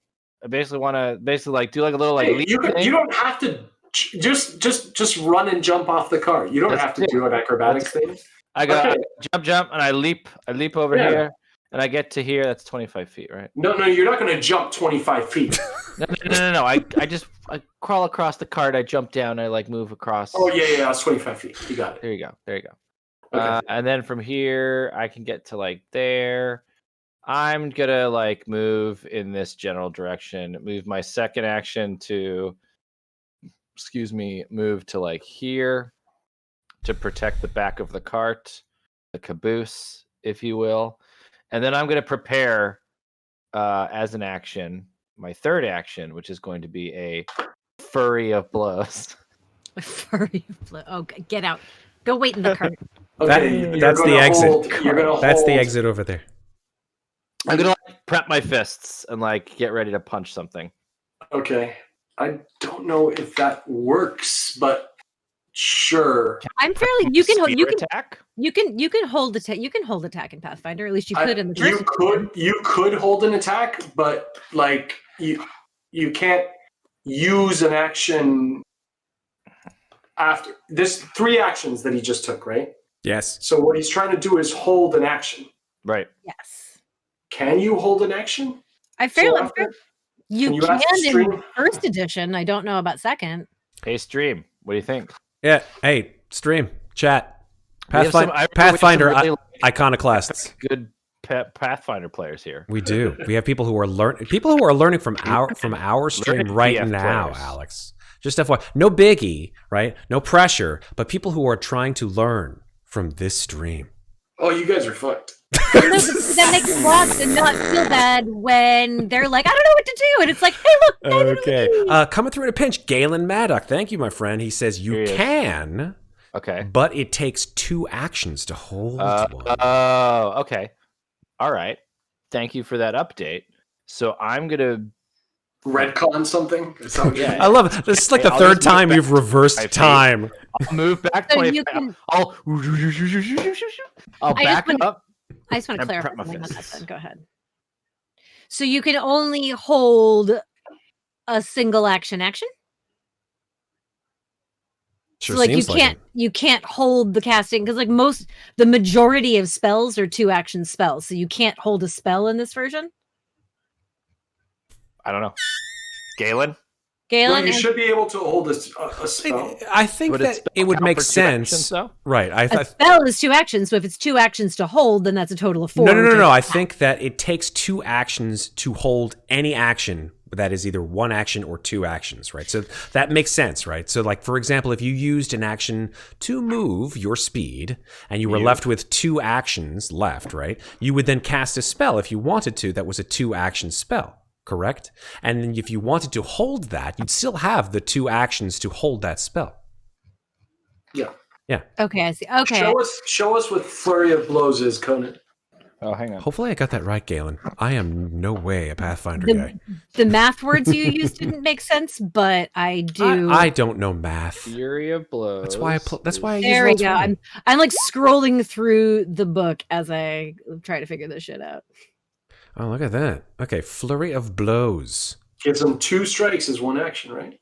I basically want to like do like a little like leap you don't have to just run and jump off the cart. You don't have to do an acrobatics thing. I go jump and I leap over here and I get to here. That's 25 feet, right? No, you're not going to jump 25 feet. No. I crawl across the cart. I jump down. I like move across. Oh yeah, that's 25 feet. You got it. There you go. Okay. And then from here, I can get to like there. I'm gonna like move in this general direction. Move my second action to, move to like here to protect the back of the cart, the caboose, if you will. And then I'm gonna prepare as an action, my third action, which is going to be a flurry of blows. A flurry of blows. Oh, get out. Go wait in the cart. Okay, that's the exit. That's the hold. exit over there. I'm gonna like prep my fists and like get ready to punch something. Okay. I don't know if that works, but sure. I'm fairly. You can Spear attack. you can hold attack. You can hold attack in Pathfinder. At least you could in the first. You could hold an attack, but like you can't use an action after. There's 3 actions that he just took, right? Yes. So what he's trying to do is hold an action. Right. Yes. Can you hold an action? I fairly. So after- You you can ask the in stream? first edition. I don't know about second. Hey, stream. What do you think? Yeah. Hey, stream, chat. We have some- I remember we have some Pathfinder really iconoclasts. good Pathfinder players here. We do. We have people who are learning from our stream Learning right PF now, players. Alex. Just FYI, no biggie, right? No pressure, but people who are trying to learn from this stream. Oh, you guys are fucked. That makes lots and not feel bad when they're like, I don't know what to do, and it's like, hey, look. Okay. Coming through in a pinch, Galen Maddock. Thank you, my friend. He says you Here he is. can, Okay. but it takes 2 actions to hold one. Oh, okay. All right. Thank you for that update. So I'm gonna. Retcon something? Is that what you Yeah. mean? I love it. This is like the I'll third just move time back you've reversed my feet. time. I'll move back So 25. you can- I'll I back just up. I just want to And clarify prep my something on that. fists. Then go ahead. So you can only hold a single action. Sure So like seems you can't hold the casting because like the majority of spells are 2 action spells. So you can't hold a spell in this version. I don't know. Galen? No, Galen, you should be able to hold a spell. I think Would that spell it would count make for 2 sense. actions, though? Right. a spell is 2 actions. So if it's 2 actions to hold, then that's a total of 4. No. I think that it takes 2 actions to hold any action that is either 1 action or 2 actions, right? So that makes sense, right? So like, for example, if you used an action to move your speed and you were left with 2 actions left, right? You would then cast a spell if you wanted to that was a 2 action spell, correct? And then if you wanted to hold that, you'd still have the 2 actions to hold that spell. Yeah. Okay, I see. Okay. Show us what Flurry of Blows is, Qonit. Oh, hang on. Hopefully I got that right, Galen. I am no way a Pathfinder guy. The math words you used didn't make sense, but I do. I don't know math. Fury of Blows. That's why I use There we go. Roll20. I'm like scrolling through the book as I try to figure this shit out. Oh, look at that. Okay, Flurry of Blows. Gives him 2 strikes as 1 action, right?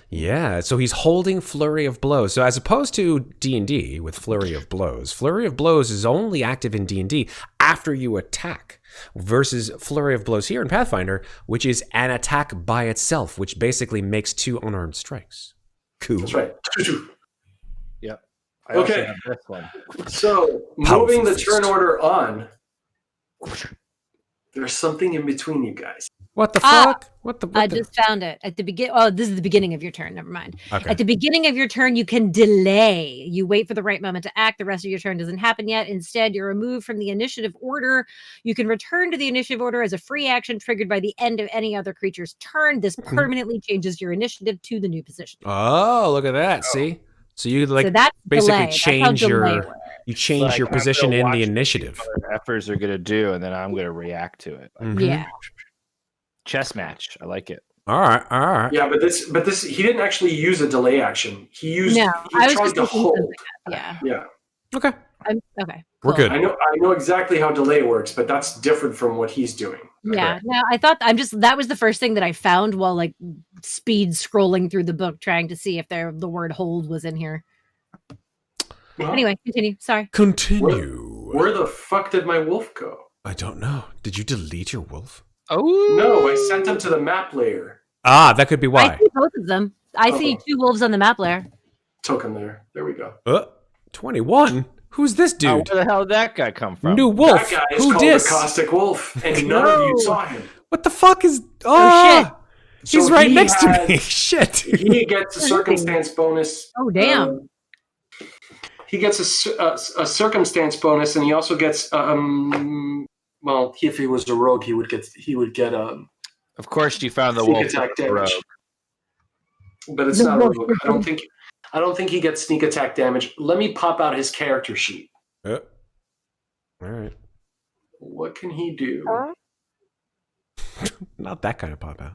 Yeah, so he's holding Flurry of Blows. So as opposed to D&D with Flurry of Blows is only active in D&D after you attack, versus Flurry of Blows here in Pathfinder, which is an attack by itself, which basically makes 2 unarmed strikes. Cool. That's right. Yep. I also Okay. have this one. So, Powerful moving the fist. turn order on, there's something in between you guys. What the Ah, fuck? What the? I just found it at the begin. Oh, this is the beginning of your turn. Never mind. Okay. At the beginning of your turn, you can delay. You wait for the right moment to act. The rest of your turn doesn't happen yet. Instead, you're removed from the initiative order. You can return to the initiative order as a free action triggered by the end of any other creature's turn. This permanently changes your initiative to the new position. Oh, look at that. See? So you like so that's basically delay. That's how change delay your works. you change Like, your I'm gonna position in watch the what initiative. these other Effers are gonna do, and then I'm gonna react to it. Like, Mhm. Yeah. chess match. I like it. All right. Yeah, but this he didn't actually use a delay action. He No, I was tried just to looking hold. something up. Yeah. Yeah. Okay. Okay. We're cool. good. I know exactly how delay works, but that's different from what he's doing. Yeah, no, I thought that was the first thing that I found while like speed scrolling through the book trying to see if the word hold was in here. Well, Anyway, continue. Sorry. Continue. where the fuck did my wolf go? I don't know. Did you delete your wolf? Oh No, I sent him to the map layer. Ah, that could be I why. see both of them. I see Oh. 2 wolves on the map layer. Took him there. There we go. 21? Who's this Oh, dude? where the hell did that guy come from? New wolf. That guy is Who called dis? the Caustic Wolf, and none of you No. saw him. What the fuck is? Oh, Oh, he's So right he next to has- me. Shit. He gets a circumstance bonus. Oh, damn. He gets a circumstance bonus, and he also gets well, if he was a rogue, he would get Of course, you found the sneak wolf. attack rogue. damage. But it's The not a wolf. rogue. I don't think he gets sneak attack damage. Let me pop out his character sheet. All right. What can he do? Not that kind of pop out.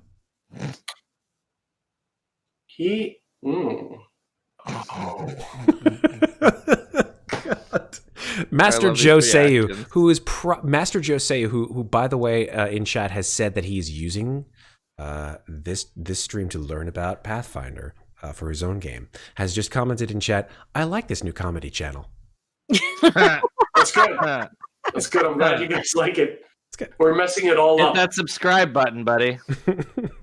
He. God. Master love these Joseu, reactions. who is Master Joseu, who by the way in chat has said that he is using this stream to learn about Pathfinder for his own game, has just commented in chat, "I like this new comedy channel." That's good. That's good. I'm glad you guys like it. Good. We're messing it all Hit up. that subscribe button, buddy.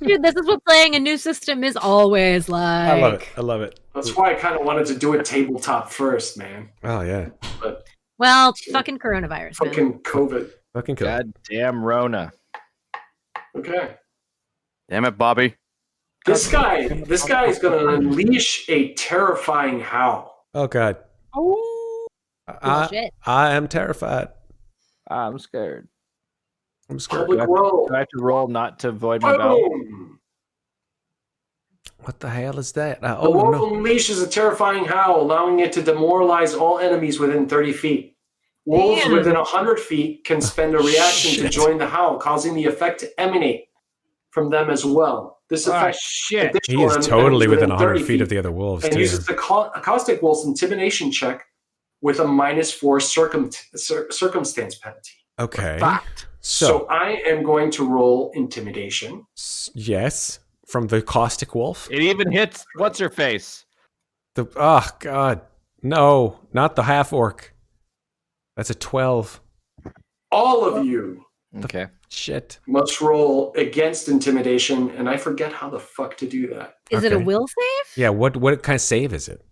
Dude, this is what playing a new system is always like. I love it. I love it. That's why I kind of wanted to do it tabletop first, man. Oh yeah. But Well, fucking coronavirus, man. fucking COVID. Fucking cool. God damn Rona. Okay. Damn it, Bobby. This guy is going to unleash a terrifying howl. Oh god. Bullshit. I am terrified. I'm scared. I'm scared. Public roll. Do I have to roll not to void my bell? Boom! What the hell is that? The Oh wolf no. unleashes a terrifying howl, allowing it to demoralize all enemies within 30 feet. Wolves Damn. within 100 feet can spend a reaction to Shit. join the howl, causing the effect to emanate from them as well. This Ah, effect shit. He additional is totally enemies within 100 30 feet of the other wolves and too. uses the caustic wolf's intimidation check with a -4 circumstance penalty. Okay. Fucked. So, I am going to roll intimidation. yes, from the caustic wolf. It even hits what's her face. Oh god. No, not the half orc. That's a 12. All of you Okay. Shit. must roll against intimidation, and I forget how the fuck to do that. Is it a Okay. will save? Yeah, what kind of save is it?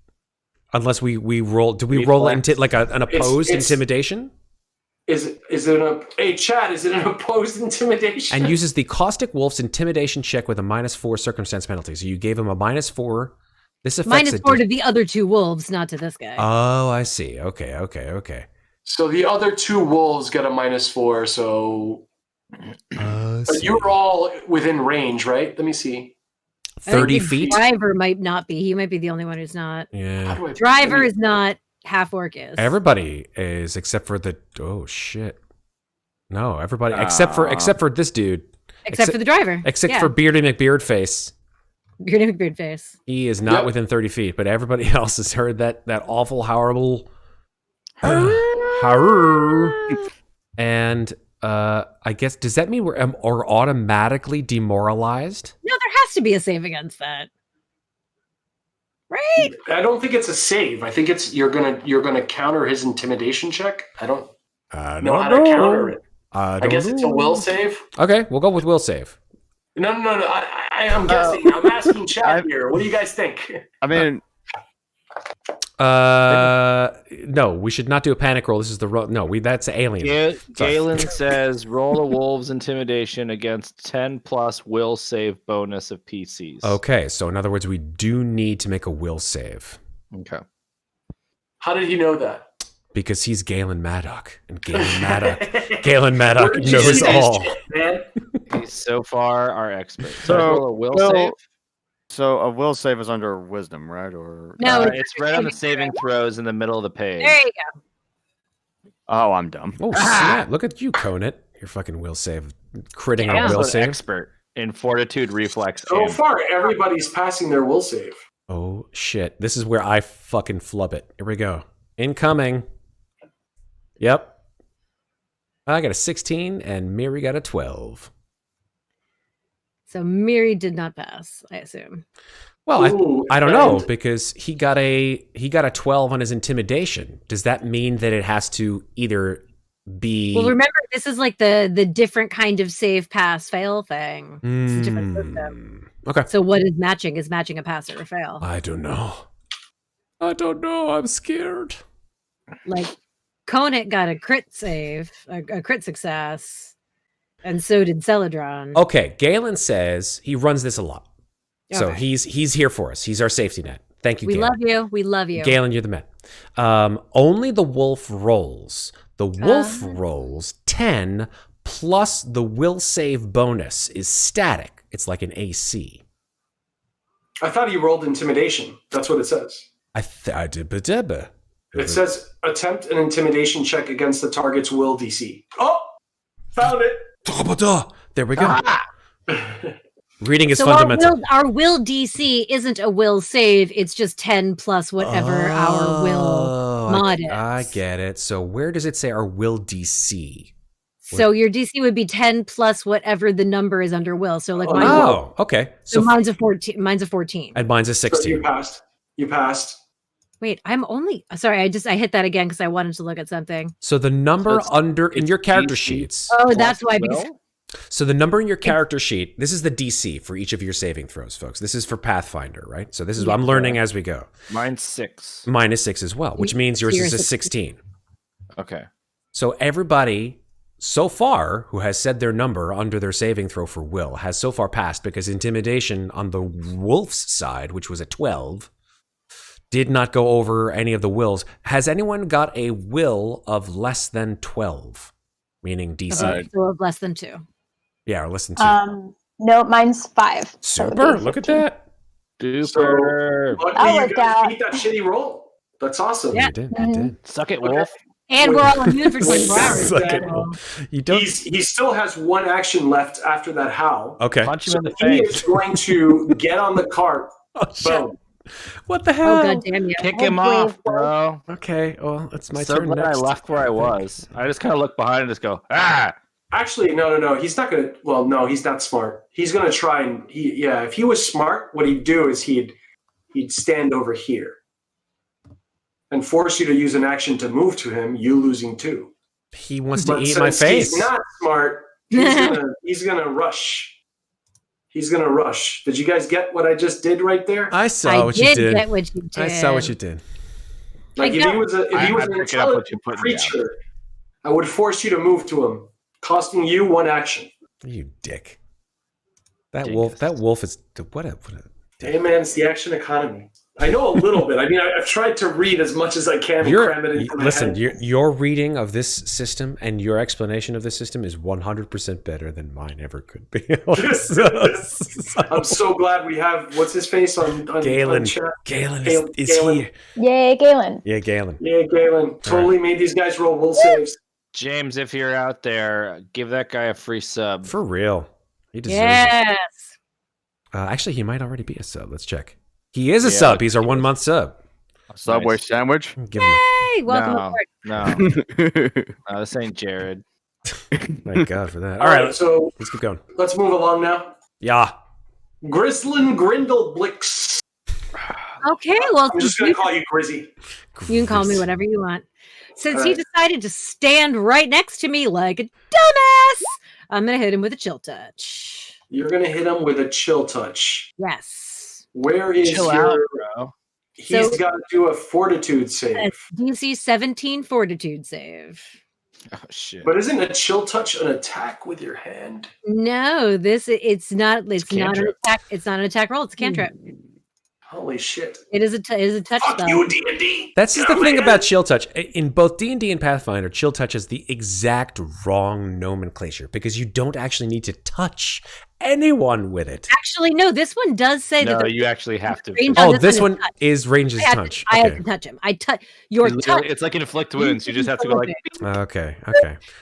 Unless we roll, do we roll Reflex. into like an opposed It's- intimidation? Is it hey Chad, is it an opposed intimidation? And uses the caustic wolf's intimidation check with a -4 circumstance penalty. So you gave him a -4. This affects -4 to the other two wolves, not to this guy. Oh, I see. Okay. So the other two wolves get a -4, so but you're all within range, right? Let me see. I think 30 the feet? Driver might not be. He might be the only one who's not. How Yeah. do I Driver is not. Half orc is. Everybody is except for the shit. No, everybody except for this dude. except for the driver. Except for Beardy McBeardface. Beardy McBeardface. He is not Yep. within 30 feet, but everybody else has heard that awful, horrible. And I guess, does that mean we're automatically demoralized? No, there has to be a save against that. Right? I don't think it's a save. I think it's you're gonna counter his intimidation check. I don't know how to counter it. I guess it's a will save. Okay, we'll go with will save. No. I am guessing. I'm asking Chad here. What do you guys think? I mean, No, we should not do a panic roll. This is the that's alien. Galen says roll a wolves intimidation against 10+ will save bonus of PCs. Okay, so in other words, we do need to make a will save Okay. How did he know that? because he's Galen Maddock, and Galen Maddock Where did you knows see this all. shit, man? He's so far our expert. So, roll a will well, save. so a will save is under wisdom, right? Or No, It's right on the saving throws in the middle of the page. There you go. oh, I'm dumb. Oh snap! Look at you, Qonit. Your fucking will save, critting Yeah. on a will Also an save. expert in fortitude, reflex. So and- far, everybody's passing their will save. Oh shit! This is where I fucking flub it. Here we go. Incoming. Yep. I got a 16 and Miri got a 12. So Miri did not pass, I assume. Well, Ooh, I don't know and- because he got a 12 on his intimidation. Does that mean that it has to either be? Well, remember, this is like the different kind of save, pass, fail thing. It's a different system. Okay. So what is matching? Is matching a pass or a fail? I don't know. I'm scared. Like, Qonit got a crit save, a crit success, and so did Celidron. Okay, Galen says he runs this a lot. So Okay. he's here for us. He's our safety net. Thank you, We Galen. love you. We love you. Galen, you're the man. Only the wolf rolls. The wolf rolls 10 plus the will save bonus is static. It's like an AC. I thought he rolled intimidation. That's what it says. I did. It says attempt an intimidation check against the target's will DC. Oh, found it. There we go. Reading is So fundamental. our will DC isn't a will save. It's just 10 plus whatever our will mod is. I get it. So where does it say our will DC? So your DC would be 10 plus whatever the number is under will. So like mine. Oh, okay. So mine's a 14. Mine's a 14. And mine's a So 16. you passed. Wait, I'm only sorry. I hit that again because I wanted to look at something. So the number So under in your character DC. sheets. Oh, that's why. Because So the number in your character sheet, this is the DC for each of your saving throws, folks. This is for Pathfinder, right? So this is what I'm learning as we go. Mine's 6. Mine is 6 as well, which means yours is a 16. Okay. So everybody so far who has said their number under their saving throw for will has so far passed because intimidation on the wolf's side, which was a 12, did not go over any of the wills. Has anyone got a will of less than 12? Meaning DC. so of less than 2. Yeah, or less than 2. No, mine's 5. Super. Look at that. Super. Luckily, That you worked guys out. beat that shitty roll. That's awesome. Yeah. You did. You did. Suck it, Wolf. And we're all immune for 24 hours. Suck it. so- You don't. He still has one action left after that howl. Okay. Punch him So in the he face. is going to get on the cart. Oh, shit. Boom. What the hell? Oh, god damn you. Kick him Oh, off, please. bro. Okay. Well, it's my So turn glad next. I left where I was. I just kind of look behind and just go, ah! Actually, no. He's not going to. Well, no, he's not smart. He's going to try and. If he was smart, what he'd do is he'd stand over here and force you to use an action to move to him. You losing 2. He wants to But eat my since face. He's not smart. He's gonna rush. He's gonna rush. Did you guys get what I just did right there? I saw what you did. Get what you did. I saw what you did. Like if he was an I pick intelligent it up what you put down. creature, I would force you to move to him, costing you 1 action. You dick. That wolf is what a Hey man, it's the action economy. I know a little bit. I mean, I've tried to read as much as I can and cram it into my listen, head. your reading of this system and your explanation of this system is 100% better than mine ever could be. I'm so glad we have what's his face on Galen. chat. Galen is Galen. here. Yay, Galen. Yeah, Galen. Yeah, Galen totally made these guys roll will saves. James, if you're out there, give that guy a free sub. For real. He deserves it. Yes. Actually, he might already be a sub. Let's check. He is a sub. He's our 1 month sub. Subway Nice. sandwich. Give him Hey, welcome aboard. No, this ain't Jared. thank God for that. All right, so let's keep going. let's move along now. Yeah. Grzdylyn Grindleblix. Okay, well, I'm just going to call you Grizzy. you can call me whatever you want. Since he Alright. decided to stand right next to me like a dumbass, I'm going to hit him with a chill touch. You're going to hit him with a chill touch. Yes. Where is Chill your... out, bro. He's So- got to do a fortitude save. A DC 17 fortitude save. Oh, shit. But isn't a chill touch an attack with your hand? No, it's not an cantrip. attack. It's not an attack roll. It's a cantrip. Holy shit. It is a touch Fuck spell. you, D&D. That's just the Get thing on my about head. Chill Touch. In both D&D and Pathfinder, Chill Touch is the exact wrong nomenclature because you don't actually need to touch anyone with it. Actually, no, this one does say No, that the you actually have to. range Oh, on this one one is ranges I have touch. I have Okay. to touch him. I touch your touch. It's like inflict wounds. You just have to go like Okay.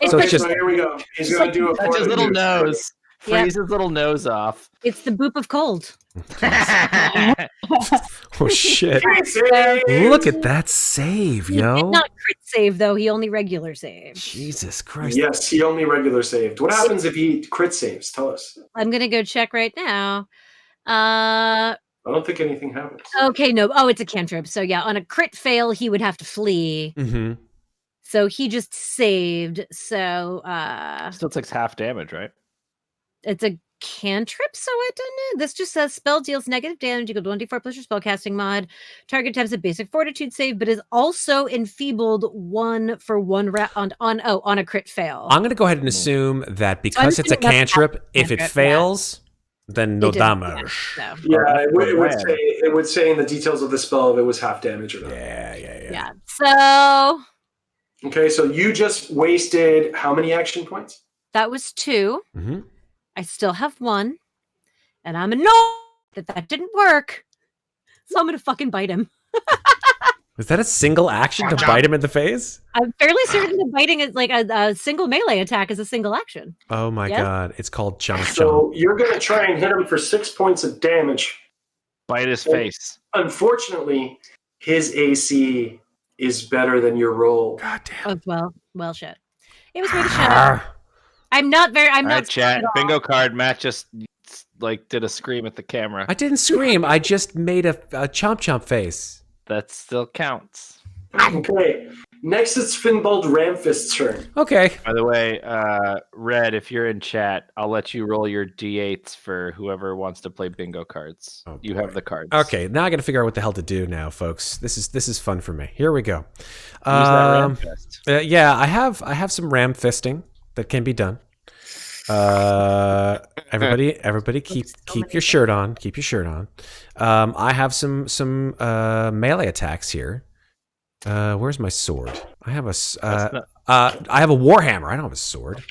It's So Okay, it's just so here we go. He's going to do a touch his little fortitude. nose, Yeah. freeze his little nose off. It's the boop of cold. oh shit. Save. Look at that save, He yo. did not crit save though. He only regular saved. Jesus Christ. Yes, he only regular saved. What happens if he crit saves? Tell us. I'm gonna go check right now. I don't think anything happens. Okay, no. Oh, it's a cantrip. So yeah, on a crit fail, he would have to flee. Mm-hmm. So he just saved. So Still takes half damage, right? it's a cantrip, so I don't know. This just says spell deals negative damage equal to 1d4 plus your spellcasting mod. Target attempts a basic fortitude save, but is also enfeebled 1 for 1 round on a crit fail. I'm going to go ahead and assume that because it's a assuming that's cantrip, if it cantrip, yeah. fails, then no It didn't- damage. So, Yeah, it would man. say in the details of the spell if it was half damage or not. Yeah. yeah. So Okay, so you just wasted how many action points? that was 2. Mm-hmm. I still have 1, and I'm annoyed that didn't work. So I'm gonna fucking bite him. Is that a single action to bite him in the face? I'm fairly certain that biting is like a single melee attack is a single action. Oh my Yes? god. It's called chomp chomp. So you're going to try and hit him for 6 points of damage. Bite his face. Unfortunately, his AC is better than your roll. God damn. Oh, well, shit. It was worth a shot. I'm not All right, not chat. at all. Bingo card. Matt just did a scream at the camera. I didn't scream. I just made a chomp chomp face. That still counts. Okay. Next, it's Finbald Ramfist's turn. Okay. By the way, Red, if you're in chat, I'll let you roll your d8s for whoever wants to play bingo cards. Oh, you boy. have the cards. Okay, now I got to figure out what the hell to do now, folks. This is fun for me. Here we go. Use that ram fist. Yeah, I have some ram fisting that can be done. Everybody, keep your shirt on. Keep your shirt on. I have some melee attacks here. Where's my sword? I have a I have a warhammer. I don't have a sword.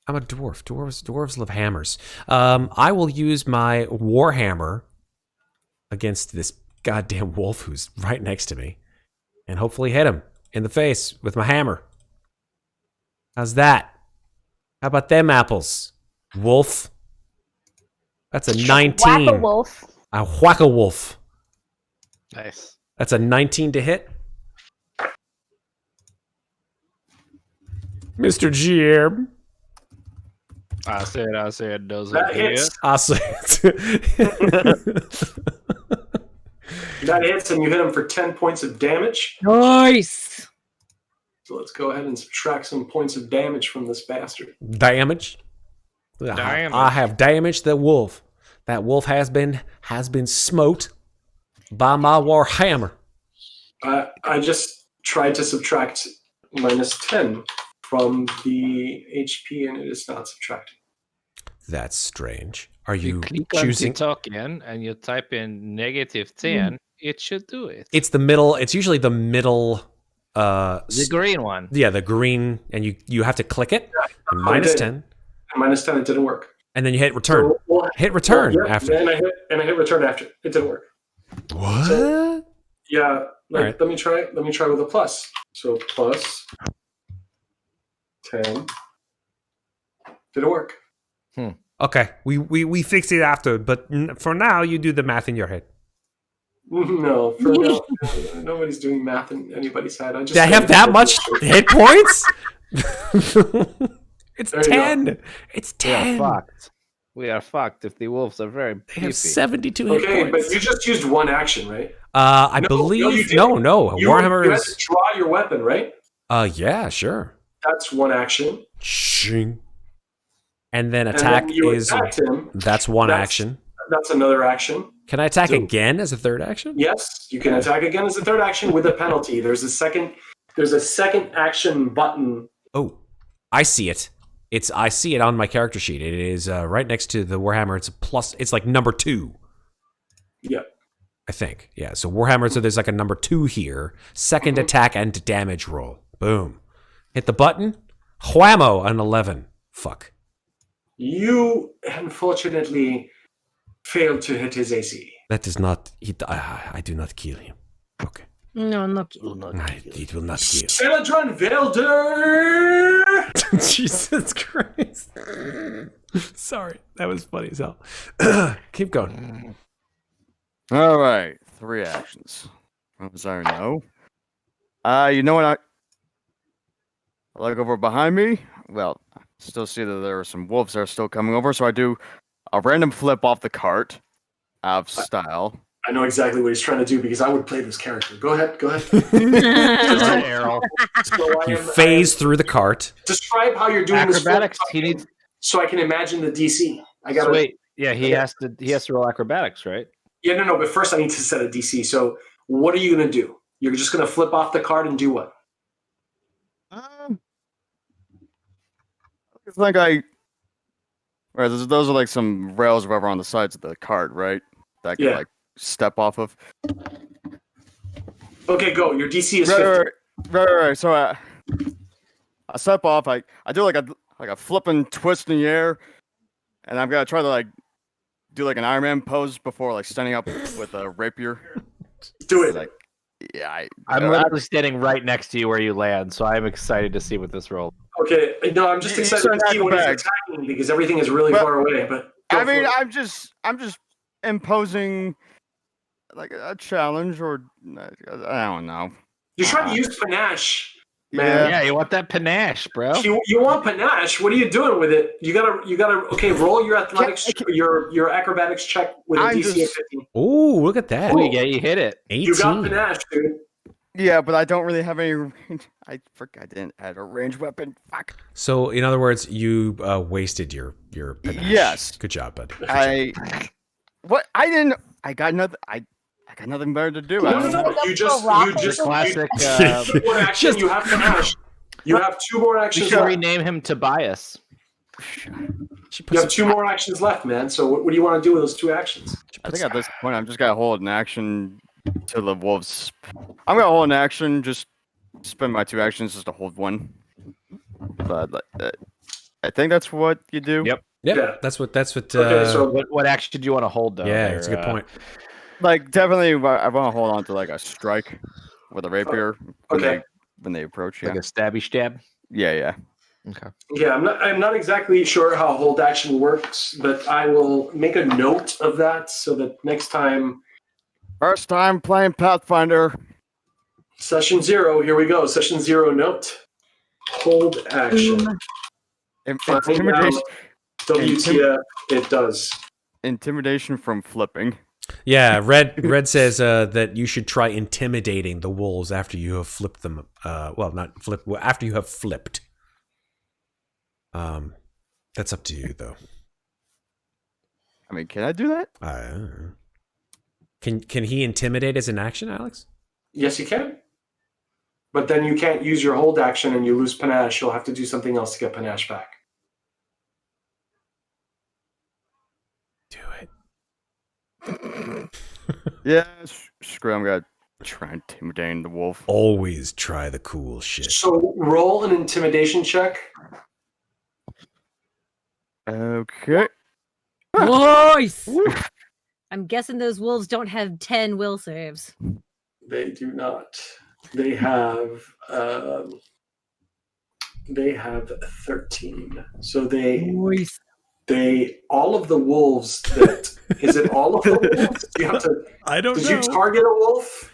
I'm a dwarf. Dwarves love hammers. I will use my warhammer against this goddamn wolf who's right next to me, and hopefully hit him in the face with my hammer. How's that? How about them apples, wolf? That's a 19. Whack a wolf. I whack a wolf. Nice. That's a 19 to hit. Mr. GM. I said, those That are here. hits. Awesome. That hits, and you hit him for 10 points of damage. Nice. So let's go ahead and subtract some points of damage from this bastard. Damage. Damage. I have damaged the wolf. That wolf has been smote by my warhammer. I just tried to subtract minus 10 from the HP, and it is not subtracting. That's strange. Are If you you click choosing? on token and you type in -10, it should do it. It's the middle. It's usually the middle. The green one. Yeah, the green, and you have to click it. And minus did. 10, And minus 10, it didn't work. and then you hit return. So we'll- Hit return yeah, after. And I hit return after. It didn't work. What? Yeah, Alright. let me try with a plus. So plus 10. Didn't work. Okay, we fix it after, but for now you do the math in your head. No, for now, nobody's doing math in anybody's head. Did I have that much hit points? It's There you 10. It's We are 10. fucked. We are fucked if the wolves are very They have beefy. 72 hit Okay, points. but you just used one action, right? I No, believe no, you didn't. no. You Warhammer had is. to draw your weapon, right? Yeah, sure. That's one action. Shing. And then And attack then you is attacked him. that's one That's- action. That's another action. Can I attack So- again as a third action? Yes, you can attack again as a third action with a penalty. There's a second action button. Oh, I see it. I see it on my character sheet. It is right next to the Warhammer. It's a plus. It's like number 2. Yeah. I think. Yeah. So Warhammer. So there's like a number 2 here. Second attack and damage roll. Boom. Hit the button. Whammo, an 11. Fuck. You unfortunately failed to hit his AC. That does not. I do not kill him. Okay. No, no. It will not kill. Celidron Velder! Jesus Christ. Sorry. That was funny as hell. Keep going. All right, 3 actions. What was I know? You know what? I look over behind me. Well, I still see that there are some wolves that are still coming over, so I do a random flip off the cart out of style. I know exactly what he's trying to do because I would play this character. Go ahead. Alright, Errol. So You phase through the cart. Describe how you're doing Acrobatics. this. He needs. So I can imagine the DC. I got So to wait. Yeah, he has to roll acrobatics, right? Yeah, no. But first, I need to set a DC. So what are you going to do? You're just going to flip off the card and do what? It's like right, those are like some rails or whatever on the sides of the cart, right? That I can Yeah. like step off of. Okay, go. Your DC is 50. Right. So I step off. I do like a flipping twist in the air, and I'm gonna try to like do like an Iron Man pose before like standing up with a rapier. Do it. Like, Yeah, I'm literally standing right next to you where you land, so I'm excited to see what this roll. Okay, no, I'm just You excited start to see what he's acrobatics. attacking because everything is really But- far away. But go I mean, for it. I'm just imposing like a challenge, or I don't know. You're trying to use panache, man. Yeah, you want that panache, bro. You want panache? What are you doing with it? You gotta. Okay, roll your athletics, your acrobatics check with a I'm DC of just- 15. Ooh, look at that. Oh, you hit it. 18. You got panache, dude. Yeah, but I don't really have any range. I forgot I didn't add a ranged weapon. Fuck. So, in other words, you wasted your panache. Yes. Good job, bud. Good job. What? I didn't. I got nothing. I got nothing better to do. I don't know. You just Classic. One more action. You have panache. You have 2 more We actions should left. rename him Tobias. You have 2 more actions left, man. So what do you want to do with those 2 actions? I think at this point I'm just gonna hold an action till the wolves. I'm gonna hold an action. Just spend my 2 actions just to hold one. But I think that's what you do. Yep. Yeah, that's what. Okay, so What action do you want to hold, though? yeah, there, it's a good point. Like definitely, I want to hold on to like a strike with a rapier. okay. When they approach, yeah, Like a stabby stab. yeah. Okay. Yeah, I'm not exactly sure how hold action works, but I will make a note of that so that next time, First time playing Pathfinder. session 0, here we go. Session 0 note. Hold action. Intimidation. WTF, it does. Intimidation from flipping. Yeah, Red says that you should try intimidating the wolves after you have flipped them. Well, not flip. After you have flipped. That's up to you, though. I mean, can I do that? Can he intimidate as an action, Alex? Yes, you can. But then you can't use your hold action and you lose panache. You'll have to do something else to get panache back. Do it. Yeah, screw it, I'm gonna try intimidating the wolf. Always try the cool shit. So roll an intimidation check. Okay. Nice. I'm guessing those wolves don't have 10 will saves. They do not. They have 13. So they all of the wolves that is it all of the wolves? Do you have to I don't Did you target a wolf?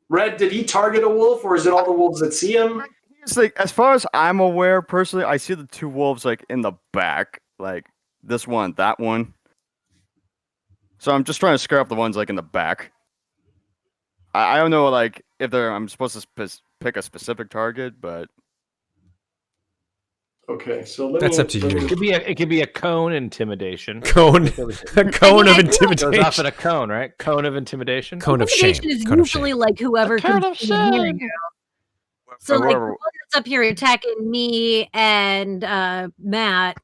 Red, did he target a wolf or is it all the wolves that see him? It's like, as far as I'm aware, personally, I see the 2 wolves like in the back, like this one, that one. So I'm just trying to scare up the ones like in the back. I don't know, like if I'm supposed to pick a specific target, but Okay, so That's up to you. It could be a cone intimidation. Cone, a cone of I know. intimidation. Goes off in a cone, right? Cone of intimidation. Cone of shame. Intimidation is Cone of usually shame. like whoever Cone can of see and hear shame. you. So like the whoever- one that's up here attacking me and Matt,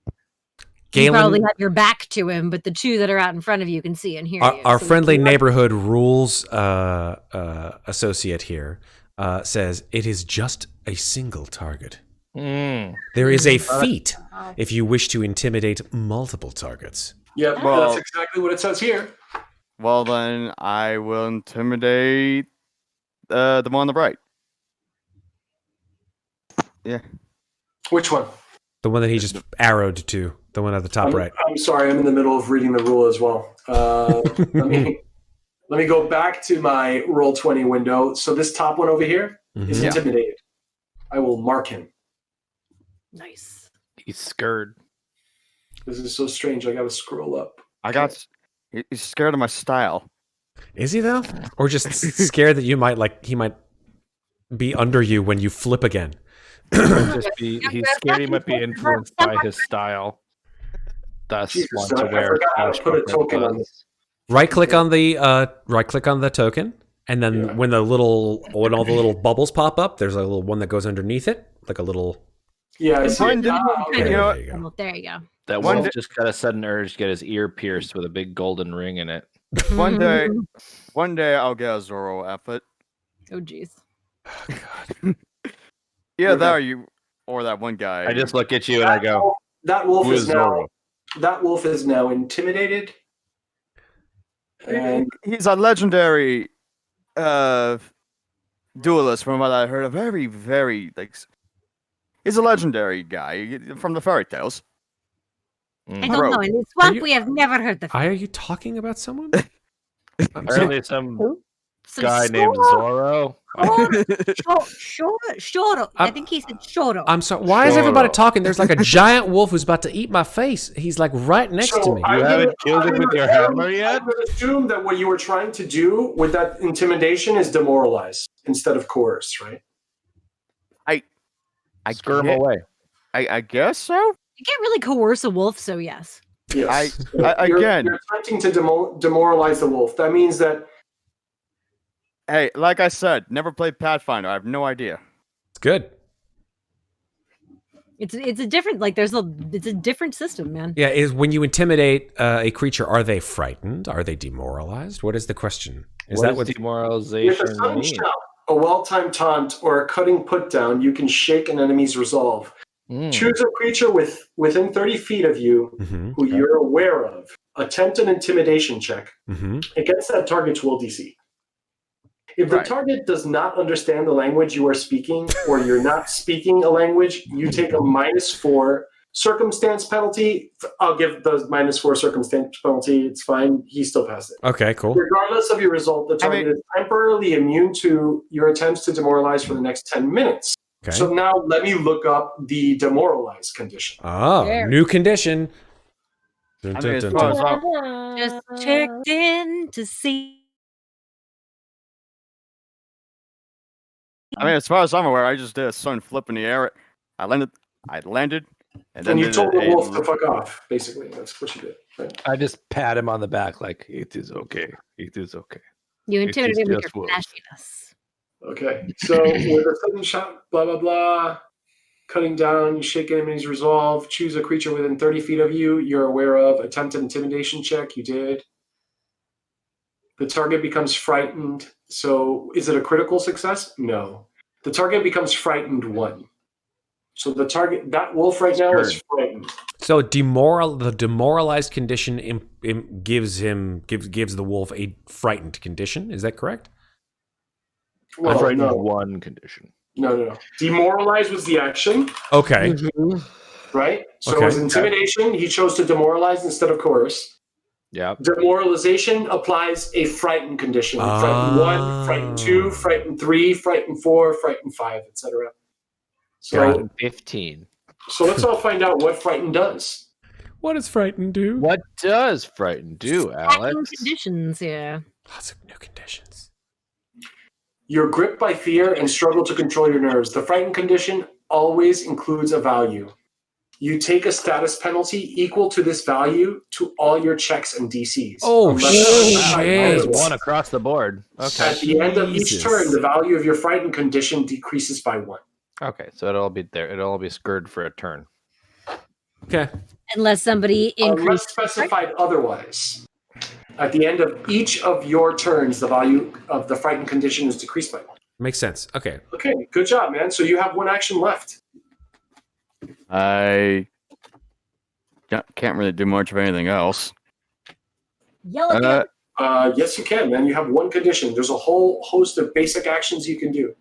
you Galen, probably have your back to him, but the 2 that are out in front of you can see and hear you. our So friendly if you- neighborhood rules associate here says it is just a single target. Mm. There is a feat if you wish to intimidate multiple targets. Yeah, Well- that's exactly what it says here. well then I will intimidate the one on the right. Yeah. Which one? The one that he just arrowed to, the one at the top right. I'm sorry, I'm in the middle of reading the rule as well. Let me go back to my Roll20 window. So this top one over here is Mhm. intimidated. I will mark him. Nice. He's scared. This is so strange. I got to scroll up. He's scared of my style. Is he though, or just scared that he might be under you when you flip again? He's scared he might be influenced by his style. Thus, Jesus, want I to wear forgot how to put a swashbuckler token on clothes. this. Right click on the token, and then Yeah. when all the little bubbles pop up, there's a little one that goes underneath it, like a little. Yeah, I see. One it. day- Okay. you know what? There you go. Well, there you go. That One wolf day- just got a sudden urge to get his ear pierced with a big golden ring in it. One day I'll get a Zoro outfit. Oh, jeez. Yeah, Okay. that or you, or that one guy. I just look at you and I go, That wolf "Who is is now. Zoro?" That wolf is now intimidated. And He's a legendary duelist, from what I heard, a very, very he's a legendary guy from the fairy tales. I don't know. In the swamp, we have never heard of Are you talking about someone? Apparently, some some guy named Sonra. Zorro. Shoro. I think he said Shoro. I'm sorry. Why is everybody talking? There's like a giant wolf who's about to eat my face. He's like right next to me. You haven't killed him with your hammer yet? I would assume that what you were trying to do with that intimidation is demoralize instead of coerce, right? I Scare him away. I guess so. You can't really coerce a wolf, so yes. Yes. Again, you're attempting to demoralize the wolf. That means that. Hey, like I said, never played Pathfinder. I have no idea. It's good. It's a different it's a different system, man. Yeah, is when you intimidate a creature, are they frightened? Are they demoralized? What is the question? Is What that does what With demoralization a sudden mean? shout, a well-timed taunt, or a cutting put down, you can shake an enemy's resolve. Choose a creature within 30 feet of you who you're aware of. Attempt an intimidation check against that target's will DC. If the target does not understand the language you are speaking, or you're not speaking a language, you take a -4 circumstance penalty. I'll give the -4 circumstance penalty. It's fine. He still passed it. Okay, cool. Regardless of your result, the target is temporarily immune to your attempts to demoralize for the next 10 minutes. Okay. So now let me look up the demoralize condition. Oh, new condition. Dun, I dun, mean, as dun, far dun. as I'm, Just checked in to see. as far as I'm aware, I just did a sudden flip in the air. I landed, and then And you did told the a- wolf to fuck off, basically. That's what you did. Right? I just pat him on the back like, it is okay. It is okay. You It intimidate is him with just your wolves. flashiness. Okay. So with a sudden shot, blah, blah, blah, cutting down, you shake enemy's resolve, choose a creature within 30 feet of you you're aware of, attempt an intimidation check, you did. The target becomes frightened. So is it a critical success? No. The target becomes frightened 1. So the target, that wolf right now is frightened. So the demoralized condition gives the wolf a frightened condition. Is that correct? Well, Frightened no. one condition. No. Demoralize was the action, Okay. right? So Okay. it was intimidation. He chose to demoralize instead of coerce. Yeah. Demoralization applies a frightened condition. Frightened 1, frightened 2, frightened 3, frightened 4, frightened 5, etc. So, 15. so let's all find out what frightened does. What does frighten do? What does frighten do, Stacking Alex? conditions, yeah. Lots of new conditions. You're gripped by fear and struggle to control your nerves. The frightened condition always includes a value. You take a status penalty equal to this value to all your checks and DCs. Oh, Unless- shit. One across the board. Okay. At the end of each Jesus. turn, the value of your frightened condition decreases by 1. Okay, so it'll all be there. It'll all be scurred for a turn. Okay. Unless somebody Unless increases. specified otherwise. At the end of each of your turns, the value of the frightened condition is decreased by 1. Makes sense. Okay. Okay, good job, man. So you have 1 action left. I can't really do much of anything else. Yell at them. Yes, you can, man. You have 1 condition. There's a whole host of basic actions you can do.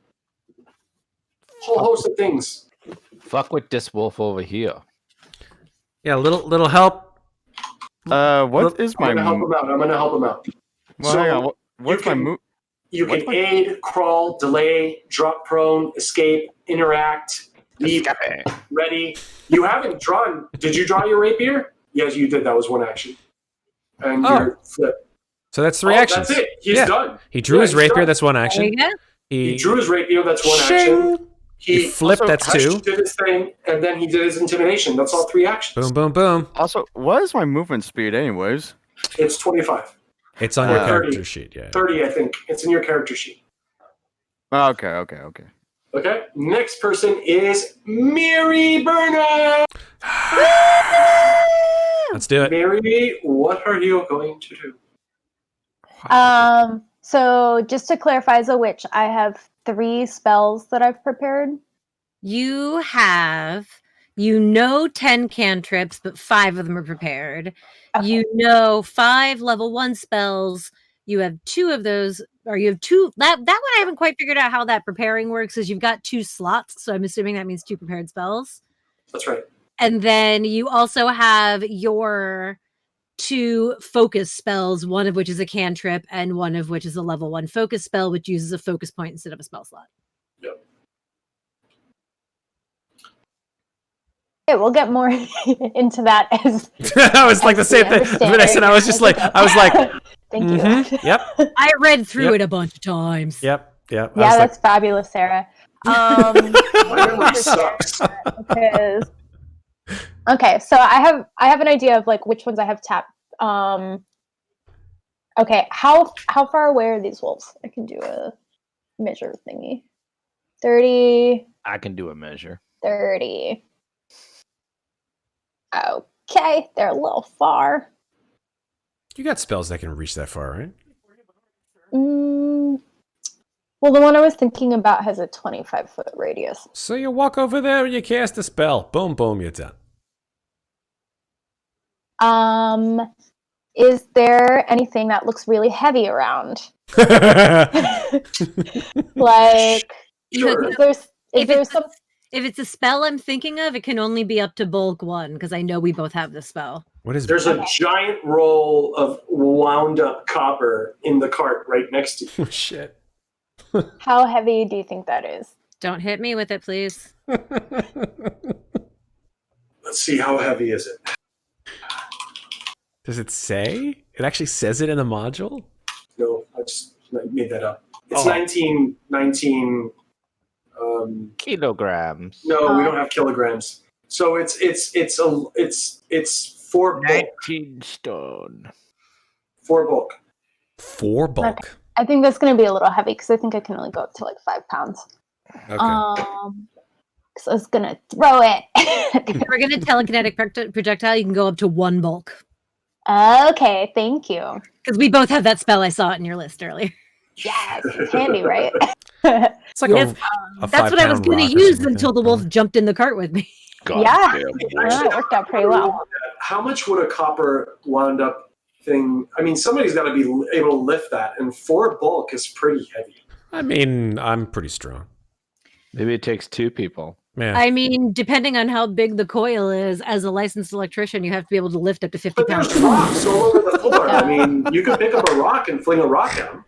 Whole host of things. Fuck with this wolf over here. Yeah, little help. What is I'm my? gonna help him out. Well, So, hang on. What's my can- move? You What's can my- aid, crawl, delay, drop prone, escape, interact, leap, ready. You haven't drawn. Did you draw your rapier? Yes, you did. That was 1 action. And your flip. So that's 3 Oh, actions. That's it. He's Yeah. done. He drew his he's rapier. done. That's 1 There action. you go. He drew his rapier. That's 1 Shing. action. He flipped. also- That's 2. did his thing, and then he did his intimidation. That's all 3 actions. Boom, boom, boom. Also, what is my movement speed, anyways? It's 25. It's on your 30. character sheet. Yeah. 30, I think. It's in your character sheet. Okay. Okay. Next person is Miri Burna. Let's do it. Miri, what are you going to do? So just to clarify, as a witch, I have 3 spells that I've prepared. You have, 10 cantrips, but 5 of them are prepared. Okay. You know 5 level 1 spells. You have 2 of those, or you have 2. That one I haven't quite figured out how that preparing works. Is you've got 2 slots, so I'm assuming that means 2 prepared spells. That's right. And then you also have your 2 focus spells, one of which is a cantrip, and one of which is a level 1 focus spell, which uses a focus point instead of a spell slot. Yep. Okay, we'll get more into that as I was like the same thing. Vanessa, and I was just like, thank you. Yep. I read through it a bunch of times. Yep. Yeah, that's fabulous, Sarah. My memory sucks. Because okay, so I have an idea of like which ones I have tapped. Okay, how far away are these wolves? I can do a measure thingy. 30. I can do a measure. 30. Okay, they're a little far. You got spells that can reach that far, right? Well, the one I was thinking about has a 25-foot radius. So you walk over there and you cast a spell. Boom, boom, you're done. Is there anything that looks really heavy around? Like, Sure. is there some? If it's a spell I'm thinking of, it can only be up to bulk 1, because I know we both have the spell. What is There's a giant roll of wound up copper in the cart right next to you. Oh, shit. How heavy do you think that is? Don't hit me with it, please. Let's see, how heavy is it? Does it say? It actually says it in the module? No, I just made that up. It's Oh. 19 Kilograms. no, we don't have kilograms. So it's 4 bulk. 19 stone. 4 bulk. 4 bulk. Okay. I think that's going to be a little heavy because I think I can only go up to like 5 pounds. Okay. So I was going to throw it. If we're going to telekinetic projectile, you can go up to 1 bulk. Okay, thank you. Because we both have that spell. I saw it in your list earlier. Yeah, it's handy, right? It's like Yes, a That's what I was 5-pound going rock to or use something like until that. the wolf jumped in the cart with me. God Yeah. damn. Yeah, it worked out pretty well. How much would a copper wound up thing? I mean, somebody's got to be able to lift that, and 4 bulk is pretty heavy. I mean, I'm pretty strong. Maybe it takes 2 people. Yeah. I mean, depending on how big the coil is, as a licensed electrician, you have to be able to lift up to 50 But pounds. there's rocks all over the floor. I mean, you could pick up a rock and fling a rock at them.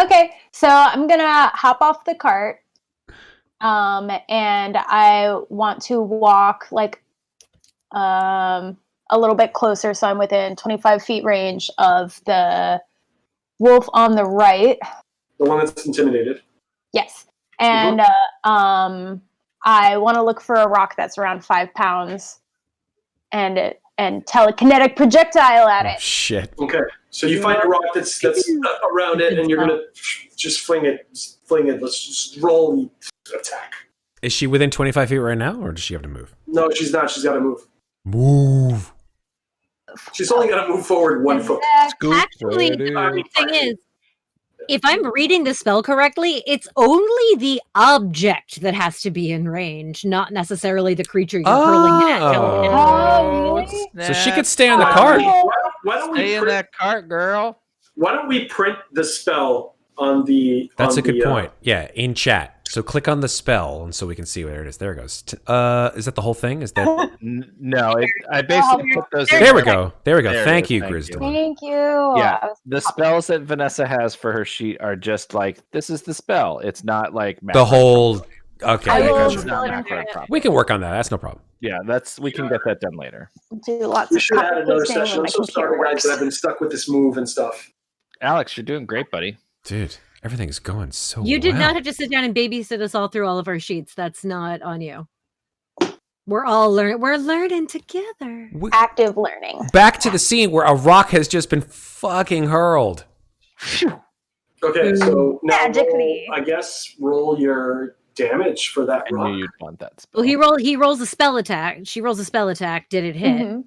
Okay, so I'm gonna hop off the cart, and I want to walk like a little bit closer, so I'm within 25 feet range of the wolf on the right. The one that's intimidated. Yes, and I want to look for a rock that's around 5 pounds, and telekinetic projectile at Oh, it. shit. Okay, so you find a rock that's around it, and you're gonna just fling it. Let's just roll the attack. Is she within 25 feet right now, or does she have to move? No, she's not. She's got to move. Move. She's only got to move forward 1 foot. Actually, the thing is, if I'm reading the spell correctly, it's only the object that has to be in range, not necessarily the creature you're hurling it at. Oh, really? So she could stay on the cart. Why don't we Stay in print, that cart, girl. Why don't we print the spell on the? That's on a good the, point. Yeah, in chat. So click on the spell, and so we can see where it is. There it goes. Is that the whole thing? Is that? No, I basically put those in There we go. There we go. There it Thank is. you, Thank you. Grzdylyn. Thank you. Yeah, I was- the spells that Vanessa has for her sheet are just like, this is the spell. It's not like The whole. Okay, I I will gotcha. It's not fill it in macro there. problem. We can work on that. That's no problem. Yeah, we can get that done later. do lots We of should have had another copy-pasting session. when I'm my so computer sorry, guys, works. that I've been stuck with this move and stuff. Alex, you're doing great, buddy. Dude, everything's going so You did well. not have to sit down and babysit us all through all of our sheets. That's not on you. We're all learning. We're learning together. Active learning. Back to the scene where a rock has just been fucking hurled. Okay, so now Magically. roll, I guess roll your damage for that I rock. knew you'd want that spell. Well, he rolls a spell attack. She rolls a spell attack. Did it hit? Mhm.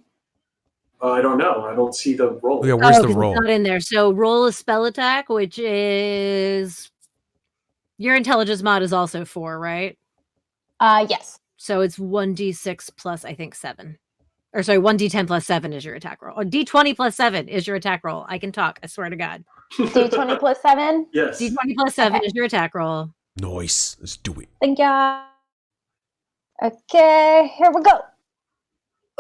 I don't know. I don't see the roll. Yeah, where's Oh, the 'cause roll? It's not in there. So roll a spell attack, which is your intelligence mod is also 4, right? Yes. So it's 1d6 plus I think 7. Or sorry, 1d10 plus 7 is your attack roll. Or d20 plus 7 is your attack roll. I can talk. I swear to God. D20 plus 7. Yes. D20 plus 7 is your attack roll. Nice. Let's do it. Thank ya. Okay, here we go.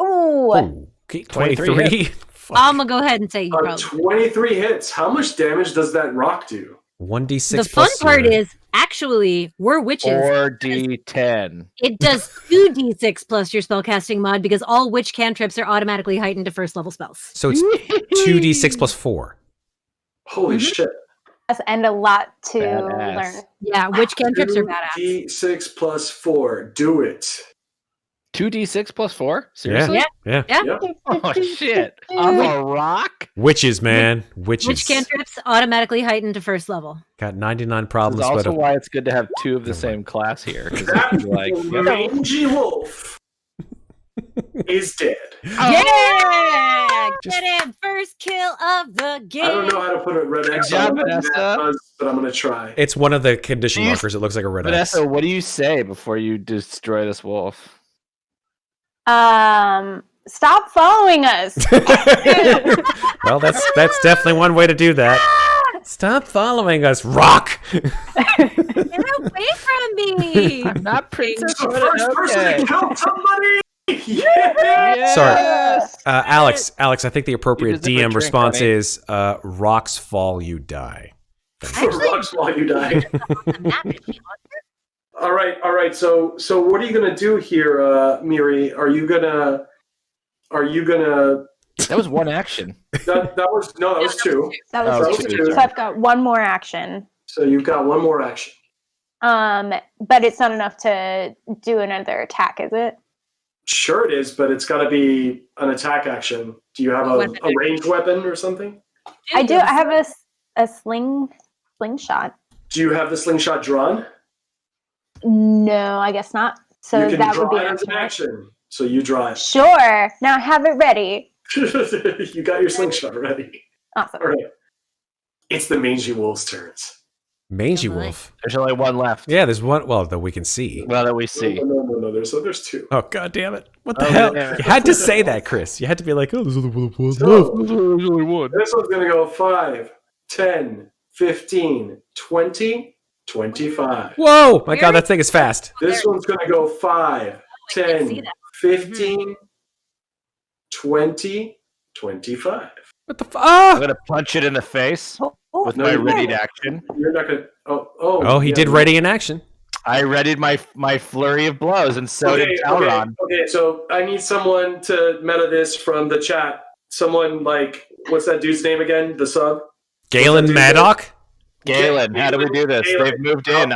Ooh. Okay, 23 23. Fuck. I'm going to go ahead and say you probably. 23 hits. How much damage does that rock do? 1d6 The fun plus part zero. is, actually, we're witches. 4d10. It does 2d6 plus your spellcasting mod because all witch cantrips are automatically heightened to first level spells. So it's 2d6 plus 4. Holy shit. And a lot to Badass. learn. Yeah, witch cantrips are badass. 2d6 plus 4. Do it. 2d6 plus 4? Seriously? Yeah. Yeah. Yeah. Yep. Oh, shit. Off a rock? Witches, man. Witches. Witch cantrips automatically heightened to first level. Got 99 That's problems, also but why it's good to have two of the same class here. 'Cause That it's like, mangy wolf is dead. Yeah! Get him! First kill of the game. I don't know how to put a red X job, on it, Vanessa. but I'm going to try. it's one of the condition Jeez. markers. It looks like a red Vanessa, X. what do you say before you destroy this wolf? Stop following us. Well, that's definitely one way to do that. Stop following us, rock. Get away from me! I'm not Princess The first person to kill somebody! Yeah! Yeah. Sorry. Alex, I think the appropriate You deserve a DM drink, response honey. is rocks fall, you die. Rocks while you die. All right. So what are you gonna do here, Miri? Are you gonna? That was one action. That was two. That Oh, was two. two. So I've got one more action. So you've got one more action. But it's not enough to do another attack, is it? Sure, it is, but it's got to be an attack action. Do you have a ranged weapon or something? I do. I have a slingshot. Do you have the slingshot drawn? No, I guess not. So you can that draw would be it as an action. So you draw it. Sure. Now I have it ready. You got your slingshot ready. Awesome. All right. It's the mangy wolf's turns. Mangy Oh, boy. wolf. There's only one left. Yeah, there's one. Well, that we can see. Well, that we see. No. There's two. Oh, god damn it. What the Oh, hell? damn it. You had to say that, Chris. You had to be like, oh, there's only one left. So, There's only one. this one's going to go 5, 10, 15, 20, 25. Whoa! My god, that thing is fast. This one's going to go 5, see 10, that. 15, 20, 25. What the I'm ah! going to punch it in the face with No, my you readied won't. action. You're not going to... Oh, he yeah. did ready in action. I readied my flurry of blows, and so did Talron. Okay, so I need someone to meta this from the chat. Someone like, what's that dude's name again? The sub? Galen Maddock? Galen, how do we do this? Galen. They've moved in.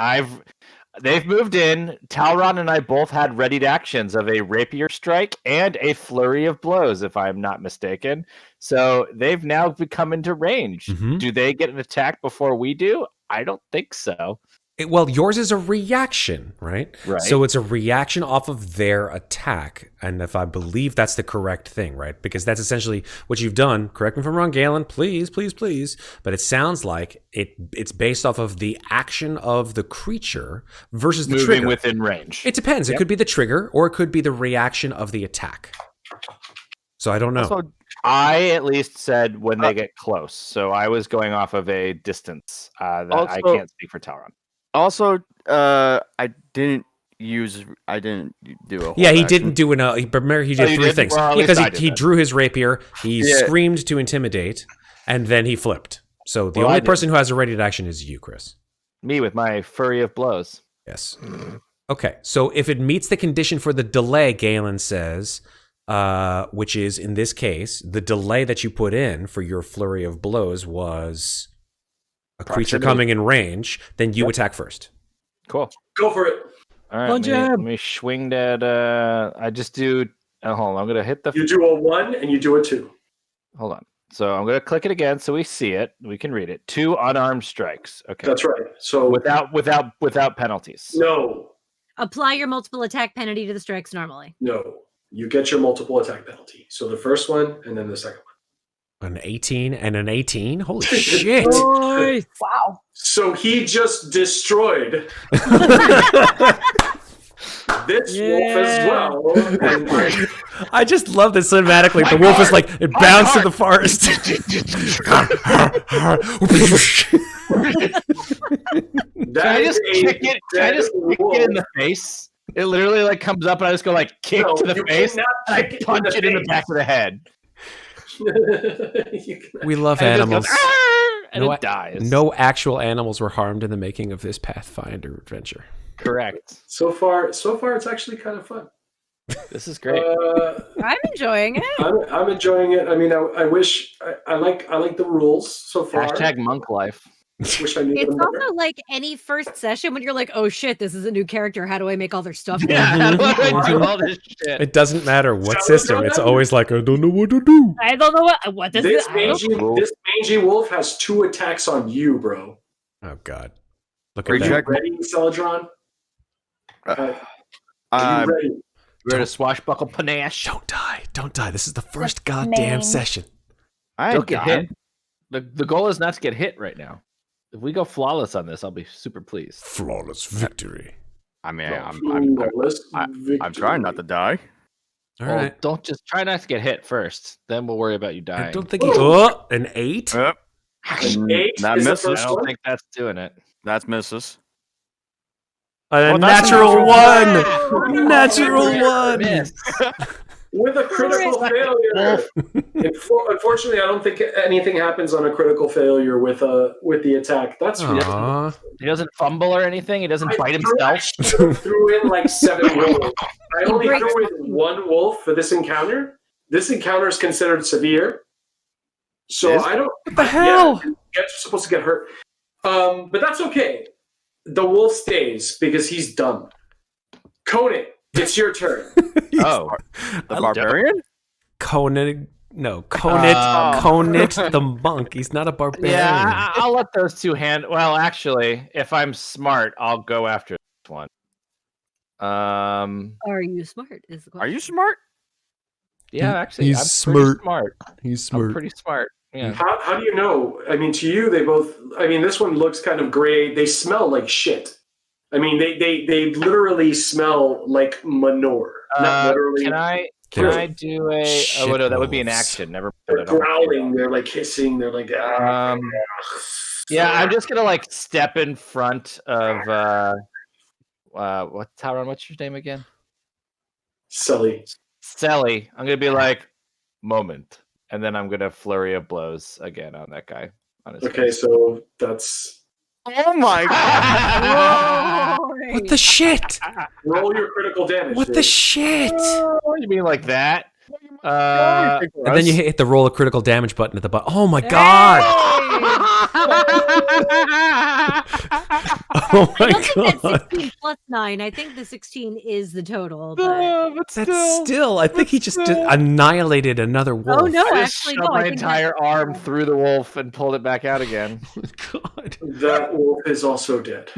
They've moved in. Talron and I both had readied actions of a rapier strike and a flurry of blows, if I'm not mistaken. So they've now become into range. Mhm. Do they get an attack before we do? I don't think so. Well, yours is a reaction, right? Right. So it's a reaction off of their attack. And if I believe that's the correct thing, right? Because that's essentially what you've done. Correct me if I'm wrong, Galen. Please. But it sounds like it's based off of the action of the creature versus the Moving trigger. within range. It depends. It could be the trigger or it could be the reaction of the attack. So I don't know. Also, I at least said when they get close. So I was going off of a distance that I Also- can't speak for Talron. Also, I didn't do a whole Yeah, he action. didn't do enough. Remember, he Oh, did you three didn't? things. Well, at Because least I did he then. drew his rapier, he Yeah. screamed to intimidate, and then he flipped. So the Well, I only didn't. person who has a ready action is you, Chris. Me with my flurry of blows. Yes. Okay, so if it meets the condition for the delay, Galen says, which is, in this case, the delay that you put in for your flurry of blows was a creature Proximity. coming in range, then you attack first. Cool. Go for it. All right, Punch let him. me swing that. I just do. Hold on, I'm gonna hit the. You do a 1 and you do a 2. Hold on. So I'm gonna click it again, so we see it. We can read it. 2 unarmed strikes. Okay. That's right. So Without penalties. no. Apply your multiple attack penalty to the strikes normally. You get your multiple attack penalty. So the first one and then the second one. An 18 and an 18? Holy shit! Wow. So he just destroyed this wolf as well. And like, I just love this cinematically. The wolf is like, it bounced in the forest. Can I just kick it? Can I just kick it in the face? It literally like comes up and I just go like kick to the face. And I punch it in the back of the head. We love And it just animals. goes, "Arr!" and No, it dies. no actual animals were harmed in the making of this Pathfinder adventure. Correct. so far, it's actually kind of fun. This is great. I'm enjoying it. I'm enjoying it. I mean, I wish I like the rules so far. Hashtag monk life. Wish I knew It's them better. also like any first session when you're like, oh shit, this is a new character. How do I make all their stuff? Yeah, how do I do all this shit? It doesn't matter what Sounds system. like It's that. always like, I don't know what to do. I don't know what is This this. mangy wolf has 2 attacks on you, bro. Oh, God. Look Are at you that. ready, Celidron? Are you I'm ready? We're to swashbuckle panache. Don't die. Don't die. This is the first goddamn name. session. I Don't get got hit. The goal is not to get hit right now. If we go flawless on this, I'll be super pleased. Flawless victory. I mean, Flawless I'm victory. trying not to die. All Well, right. don't just try not to get hit first. Then we'll worry about you dying. I don't think he. Oh, an 8? Yep. An 8 That is the misses. I first don't one. think that's doing it. That's misses. A Well, that's natural a one. Natural one. Miss. With a critical failure. Unfortunately, I don't think anything happens on a critical failure with the attack. That's Aw. He doesn't fumble or anything. He doesn't bite I himself. threw in like 7 wolves. I only breaks threw in 1 wolf for this encounter. This encounter is considered severe. So Is? I don't. What the hell? Yeah, you guys are supposed to get hurt. But that's okay. The wolf stays because he's dumb. Qonit, it's your turn. Oh, The barbarian? Qonit. No, Qonit the monk. He's not a barbarian. yeah. I'll let those two hand. Well, actually, if I'm smart, I'll go after this one. Are you smart? Is the question. Are you smart? Yeah, actually, He's I'm smart. pretty smart. He's I'm smart. pretty smart. Yeah. How do you know? I mean, to you, they both. I mean, this one looks kind of gray. They smell like shit. I mean, they literally smell like manure. Not literally. Can I do a? Shit Oh no, that would be an wolves. action. Never They're mind. I don't want to do growling. They're like hissing. They're like. that. Yeah, I'm just gonna like step in front of Tyron, what's your name again? Silly. Sally. I'm gonna be like, moment. And then I'm gonna flurry of blows again on that guy. On his Okay, face. so that's Oh my god! What the shit? roll your critical damage. What the dude. shit? Oh, you mean like that? And then you hit the roll a critical damage button at the bottom. Oh my god! Oh I my don't think that's god! 16 plus 9. I think the 16 is the total. But... That's still. I think he just annihilated another wolf. Oh no, I just actually, shoved no. my I think entire arm through the wolf and pulled it back out again. God. That wolf is also dead.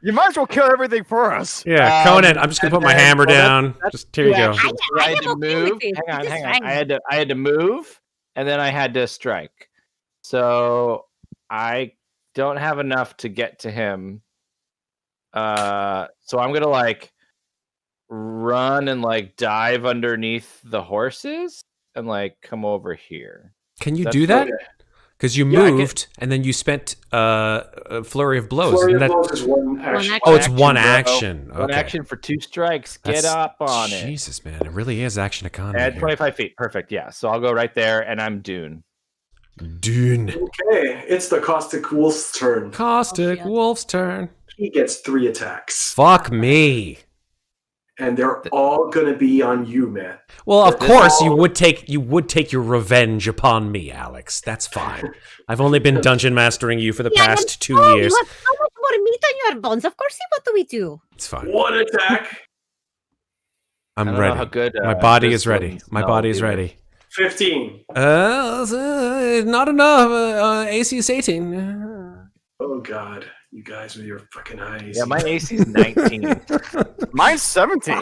You might as well kill everything for us. Yeah, Qonit. I'm just gonna put my and then- hammer well, down. Just here you go. So I had am to okay with move. this. Hang on, This is hang on. fine. I had to move, and then I had to strike. So I don't have enough to get to him. So I'm gonna like run and like dive underneath the horses and like come over here. Can you That's do that? okay. Because you Yeah, I can- moved and then you spent a flurry of blows. Flurry and of that- blows is one action. action. Oh, it's one bro. action. One Okay. action for 2 strikes. Get That's- up on it. Jesus, man, it really is action economy. At here. 25 feet. Perfect. Yeah. So I'll go right there, and I'm Dune. Dune. Okay, it's the Caustic Wolf's turn. Caustic shit. Wolf's turn. He gets 3 attacks, Fuck me. and they're all gonna be on you, man. Well, of This course all- you would take your revenge upon me, Alex. That's fine. I've only been dungeon mastering you for the Yeah, past 2 oh, years. you have so much more meat on your bones. Of course, what do we do? It's fine. 1 attack, I'm I don't know how ready. good. My body this is ready. one My smells body is either. ready. 15. Not enough. AC is 18. Oh god, you guys with your fucking eyes. Yeah, my AC is 19. Mine's 17.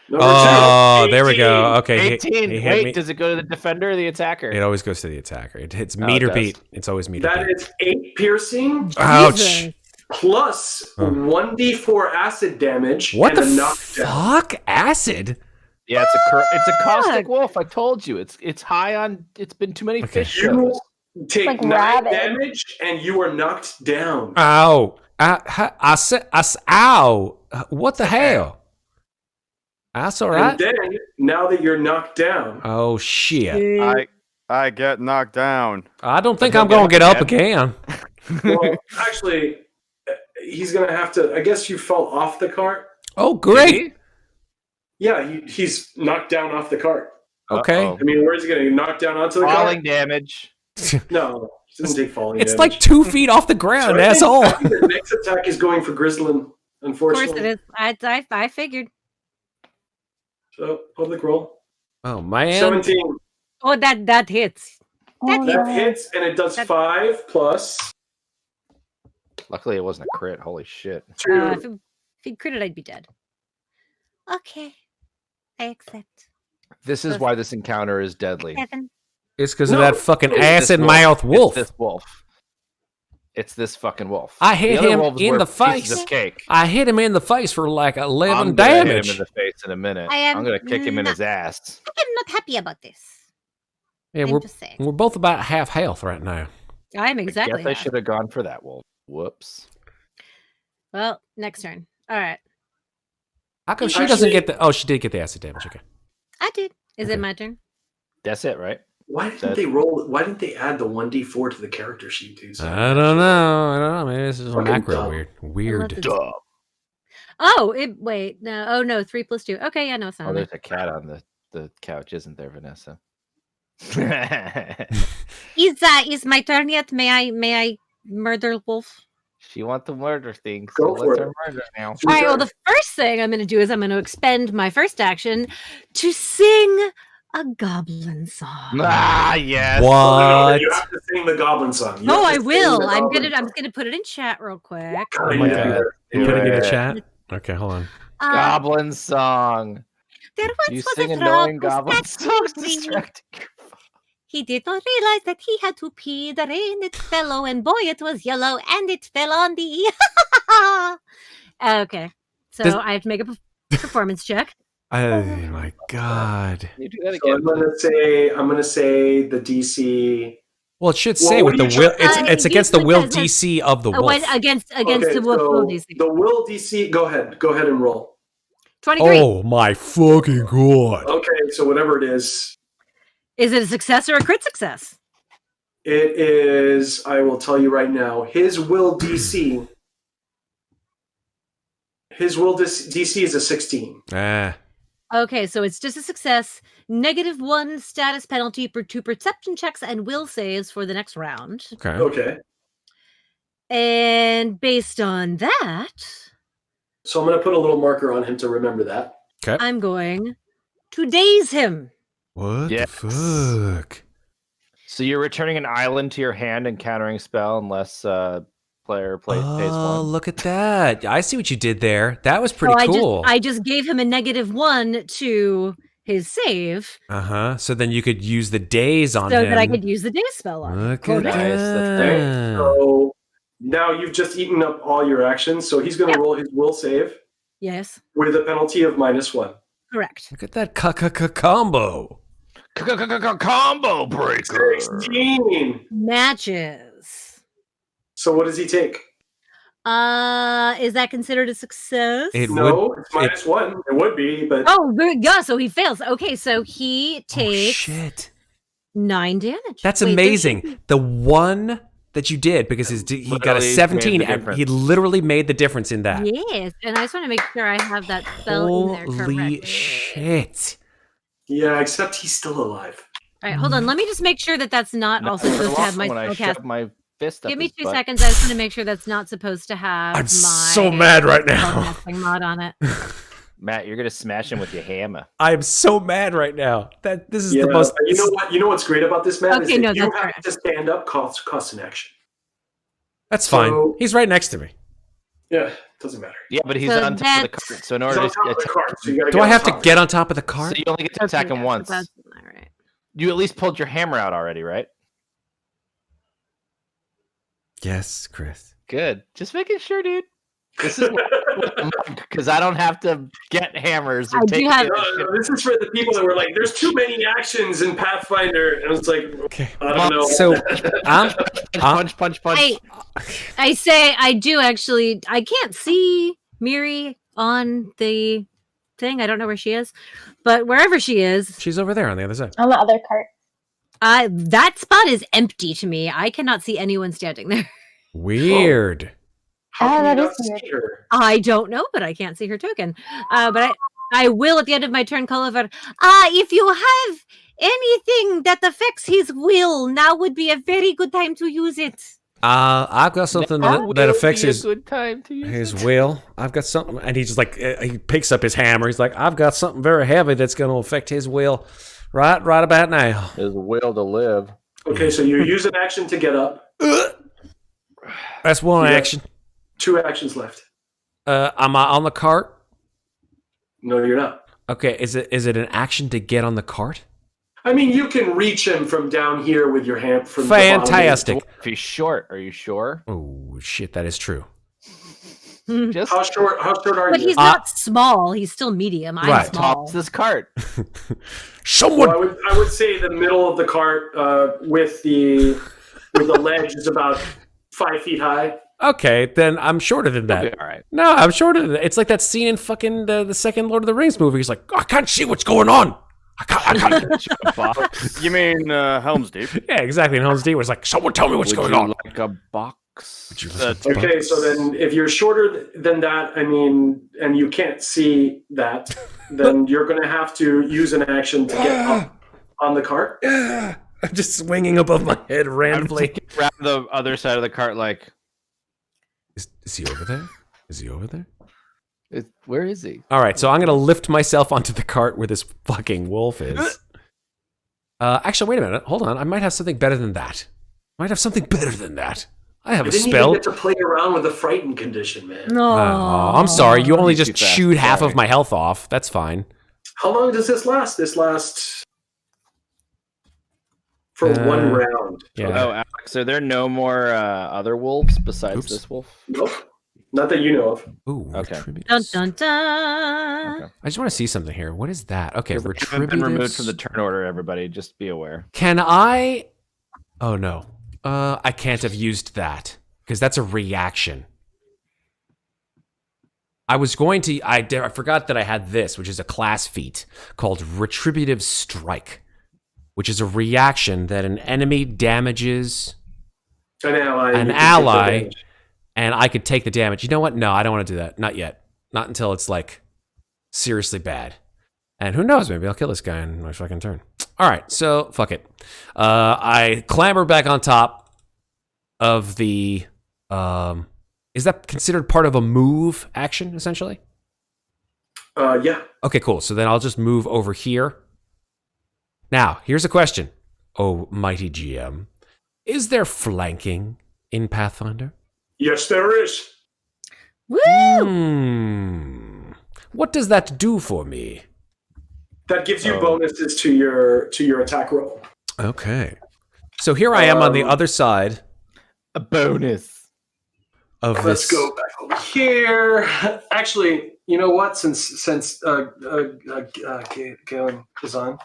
Number Oh, 2, there we 18. go. Okay, he 18. hit Wait, me. does it go to the defender or the attacker? It always goes to the attacker. It's Oh, meter it does. beat. It's always meter That beat. is 8 piercing, Ouch. Jesus. plus 1d4 acid damage. What and the a knockdown. fuck? Acid? Yeah, it's a caustic wolf. I told you, it's high on. It's been too many fish You shows. take Like 9 rabid. damage, and you are knocked down. Ow. I said, ow. What the hell? That's all right. And then, now that you're knocked down, Oh, shit. I get knocked down. I don't think I'm going to get up again. well, actually, he's going to have to. I guess you fell off the cart. Oh, great. Yeah, he's knocked down off the cart. Okay. Uh-oh. I mean, where's he going to knock down onto the Falling cart? damage. No, he doesn't take falling It's damage. like 2 feet off the ground, asshole. I think the next attack is going for Grzdylyn, Of unfortunately. course it is. I figured. So, public roll. Oh, man. 17. Oh, that hits. Oh, That no. hits, and it does That- 5 plus Luckily, it wasn't a crit. Holy shit! 2. If he critted, I'd be dead. Okay. I accept. This is why this encounter is deadly. 7. It's because of No, that fucking It's this acid mouth wolf. It's this wolf. It's this fucking wolf. I hit The other him wolves in were the pieces face. of cake. I hit him in the face for like 11 I'm gonna hit damage. him in the face in a minute. I am I'm gonna kick him in not- his ass. I'm not happy about this. Yeah, I'm we're just saying. we're both about half health right now. I'm exactly. I guess I half. should have gone for that wolf. Whoops. Well, next turn. All right. How come she Actually- doesn't get the? Oh, she did get the acid damage. Okay. I did. Is Okay. it my turn? That's it, right? Why didn't they roll? Why didn't they add the 1d4 to the character sheet, dude? I don't know. Maybe this is Fucking macro dumb. weird. Unless Weird. it's- Duh. Oh, wait. No. Oh, no. 3 plus 2. Okay. Yeah, no, it's not. Oh, on there's there. a cat on the couch, isn't there, Vanessa? Is my turn yet? May I murder wolf? She wants to murder things. Go So for let it. her murder now. All right. Well, the first thing I'm going to do is I'm going to expend my first action to sing a goblin song. Ah, yes. No, What? you have to sing the goblin song. You No, have to I sing will. the I'm goblin gonna song. put it in chat real quick. God, Oh my yeah. God. Do You put it in the it. chat. Okay, hold on. Goblin song. There You once was sing a annoying frog who goblin sat in songs the tree. distracting. He did not realize that he had to pee. The rain it fell, oh, and boy, it was yellow, and it fell on the. Okay, so Does- I have to make a performance check. Oh my god. You do that So again. I'm gonna say the DC. Well, it should Well, say what with are the you will. trying- It's against the will usually says- DC of the wolf. When, against Okay, the wolf so will DC. the will DC. Go ahead and roll. 23. Oh my fucking god. Okay, so whatever it is, Is it a success or a crit success? it is. I will tell you right now. His will DC. His will DC is a 16. Ah. Okay, so it's just a success. -1 status penalty for 2 perception checks and will saves for the next round. Okay. Okay, And based on that, so I'm gonna put a little marker on him to remember that. Okay. I'm going to daze him. What Yes. the fuck? So you're returning an island to your hand and countering spell unless player pays Oh, one. look at that. I see what you did there. That was pretty So cool. I just gave him a -1 to his save Uh-huh. So then you could use the days on so him. that I could use the daze spell on him. Look at Correct. Nice, that's Okay, that. so now you've just eaten up all your actions. So he's gonna roll his will save Yes, with a penalty of -1. correct. Look at that combo. Combo breaker. 16. Matches. So what does he take? Is that considered a success? It No, would. it's -1. It would be, but Oh, good. Yeah, so he fails. Okay, so he Oh, takes shit. 9 damage. That's Wait, amazing. The one that you did because he got a Literally 17 made the and he difference. literally made the difference in that. Yes, and I just want to make sure I have that spell in there Holy correctly. shit. yeah, except he's still alive. All right, hold on. Let me just make sure that that's not also supposed to have my when I spellcast. shoved my fist up Give me his 2 butt. seconds. I just want to make sure that's not supposed to have I'm my so mad right now. spellcasting mod on it. Matt, you're gonna smash him with your hammer. I'm so mad right now. That this is Yeah, the most. you know what? You know what's great about this, man? Okay, is no, that you that's have correct. to stand up, cost an action. That's fine. So- He's right next to me. Yeah, doesn't matter. Yeah, but he's So on top of the that's- cart. So in He's order on to top of the attack, cart, so you gotta Do get I on have to top. get on top of the so cart? you only get to attack him Okay, once. so that's all right. You at least pulled your hammer out already, right? Yes, Chris. Good. Just making sure, dude. This is because I don't have to get hammers or I do take have- This is for the people that were like, "There's too many actions in Pathfinder," and it's like, Okay. I don't know. So, punch. I say I do actually. I can't see Miri on the thing. I don't know where she is, but wherever she is, she's over there on the other side. On the other cart. that spot is empty to me. I cannot see anyone standing there. Weird. How can that you is not see weird. her? I don't know, but I can't see her token. But I will at the end of my turn call over. If you have anything that affects his will, now would be a very good time to use it. I've got something that affects his good time to use his will. I've got something, and he's just like he picks up his hammer. He's like, I've got something very heavy that's going to affect his will, right about now. his will to live. Okay, so you use an action to get up. That's one Yeah. action. 2 actions left. Am I on the cart? No, you're not. Okay, is it an action to get on the cart? I mean, you can reach him from down here with your hand. From the bottom. Fantastic. If he's short, are you sure? Oh shit, that is true. Just How short are But you? he's not small. He's still medium. I'm Right. small. tops this cart. Someone. Well, I would say the middle of the cart with the ledge is about 5 feet high. Okay, then I'm shorter than That'll that. be all right. No, I'm shorter than that. It's like that scene in fucking the second Lord of the Rings movie. He's like, I can't see what's going on. I can't. You mean Helm's Deep? Yeah, exactly. And Helm's Deep was like, someone tell me what's Would going you on. like a box? Would you like a Okay, box? so then if you're shorter than that, I mean, and you can't see that, then you're going to have to use an action to get up on the cart. I'm just swinging above my head randomly. Around the other side of the cart, like, Is he over there? Is he over there? where is he? All right, so I'm going to lift myself onto the cart where this fucking wolf is. Actually, wait a minute. Hold on. I might have something better than that. I might have something better than that. I have I a didn't spell. even get to play around with the frightened condition, man. No. Oh, I'm sorry. You only Too just fast, chewed half sorry. of my health off. That's fine. How long does this last? This lasts for 1 round. Yeah. Oh, Alex, are there no more other wolves besides Oops. this wolf? Nope. Not that you know of. Ooh, Okay. retributive. Dun dun dun. Okay. I just want to see something here. What is that? Okay, Because they haven't been removed from the turn order, everybody. Just be aware. Can I? Oh no. I can't have used that because that's a reaction. I was going to. I forgot that I had this, which is a class feat called Retributive Strike, which is a reaction that an enemy damages An ally. an you can take ally, advantage. and I could take the damage. You know what? No, I don't want to do that. Not yet. Not until it's like seriously bad. And who knows? Maybe I'll kill this guy in my fucking turn. All right, so fuck it. I clamber back on top of the. Is that considered part of a move action, essentially? Yeah. Okay, cool. So then I'll just move over here. Now, here's a question. Oh, mighty GM. Is there flanking in Pathfinder? Yes, there is. Woo! What does that do for me? That gives you bonuses to your attack roll. Okay. So here I am on the other side A bonus. of Let's this. go back over here. Actually, you know what? Since Galen is on.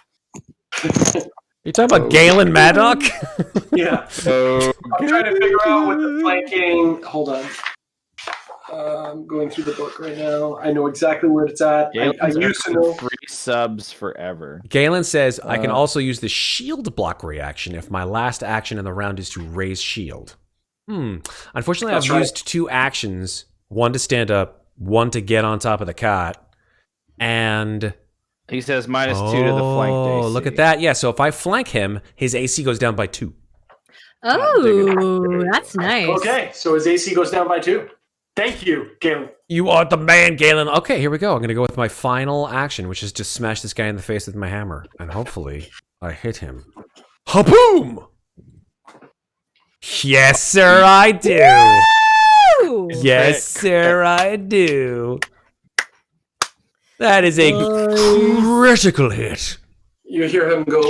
You talking about Galen Maddock? Yeah. Oh, I'm trying to figure out what the flanking. Hold on. I'm going through the book right now. I know exactly where it's at. I used to know. free subs forever. Galen says, I can also use the shield block reaction if my last action in the round is to raise shield. Unfortunately, That's I've right. used 2 actions, one to stand up, one to get on top of the cot, and... He says -2 to the flank Oh, AC. look at that. Yeah, so if I flank him, his AC goes down by 2. Oh, that's nice. Okay, so his AC goes down by 2. Thank you, Galen. You are the man, Galen. Okay, here we go. I'm going to go with my final action, which is to smash this guy in the face with my hammer. And hopefully, I hit him. Haboom! Yes, sir, I do. Woo! Yes, sir, I do. That is a critical hit. You hear him go,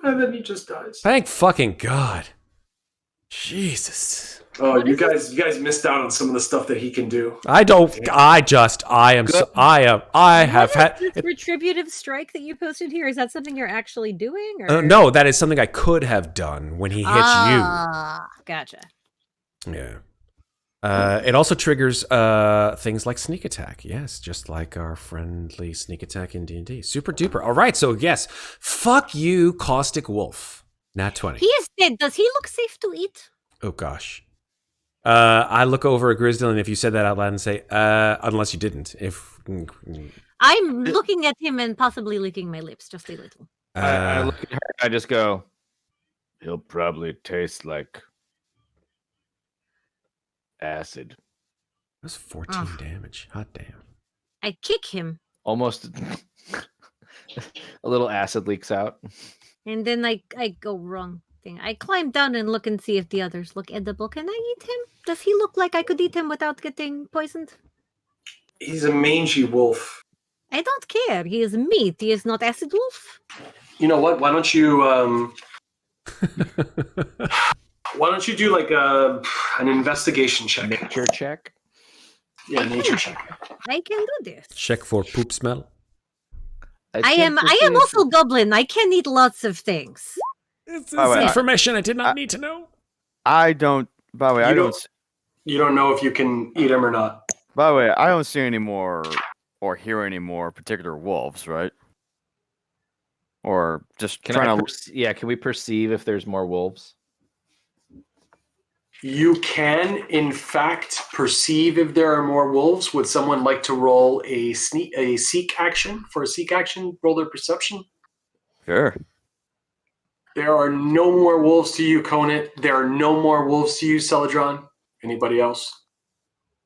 and and then he just dies. Thank fucking God. Jesus. Oh, you guys missed out on some of the stuff that he can do. I have had. This retributive strike that you posted here, is that something you're actually doing? Or? No, that is something I could have done when he hits Gotcha. you. Yeah. It also triggers things like sneak attack. Yes, just like our friendly sneak attack in D&D. Super duper. All right, so yes, fuck you, Caustic Wolf. Nat 20. He is dead. Does he look safe to eat? Oh gosh. I look over at Grzdylyn if you said that out loud and say, unless you didn't. If I'm looking at him and possibly licking my lips just a little. I look at her. I just go. He'll probably taste like acid. That's 14 damage. Hot damn. I kick him. Almost a little acid leaks out. And then I go wrong thing. I climb down and look and see if the others look edible. Can I eat him? Does he look like I could eat him without getting poisoned? He's a mangy wolf. I don't care. He is meat. He is not acid wolf. You know what? Why don't you do like an investigation check? Nature check. Yeah, nature check. I can do this. Check for poop smell. I am also goblin. I can eat lots of things. This is information I did not need to know. I don't. By the way, You don't know if you can eat him or not. By the way, I don't see any more or hear any more particular wolves, right? Or just Can we perceive if there's more wolves? You can, in fact, perceive if there are more wolves. Would someone like to roll a seek action? For a seek action, roll their perception. Sure. There are no more wolves to you, Qonit. There are no more wolves to you, Celidron. Anybody else?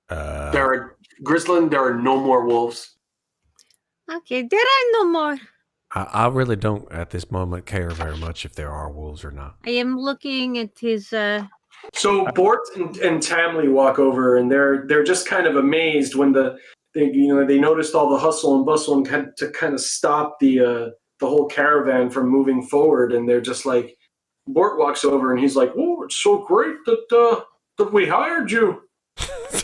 Grzdylyn, there are no more wolves. Okay, there are no more. I really don't, at this moment, care very much if there are wolves or not. I am looking at his... So Bort and Tamley walk over, and they're just kind of amazed when they noticed all the hustle and bustle and had to kind of stop the whole caravan from moving forward, and they're just like, Bort walks over and he's like, "Oh, it's so great that we hired you. These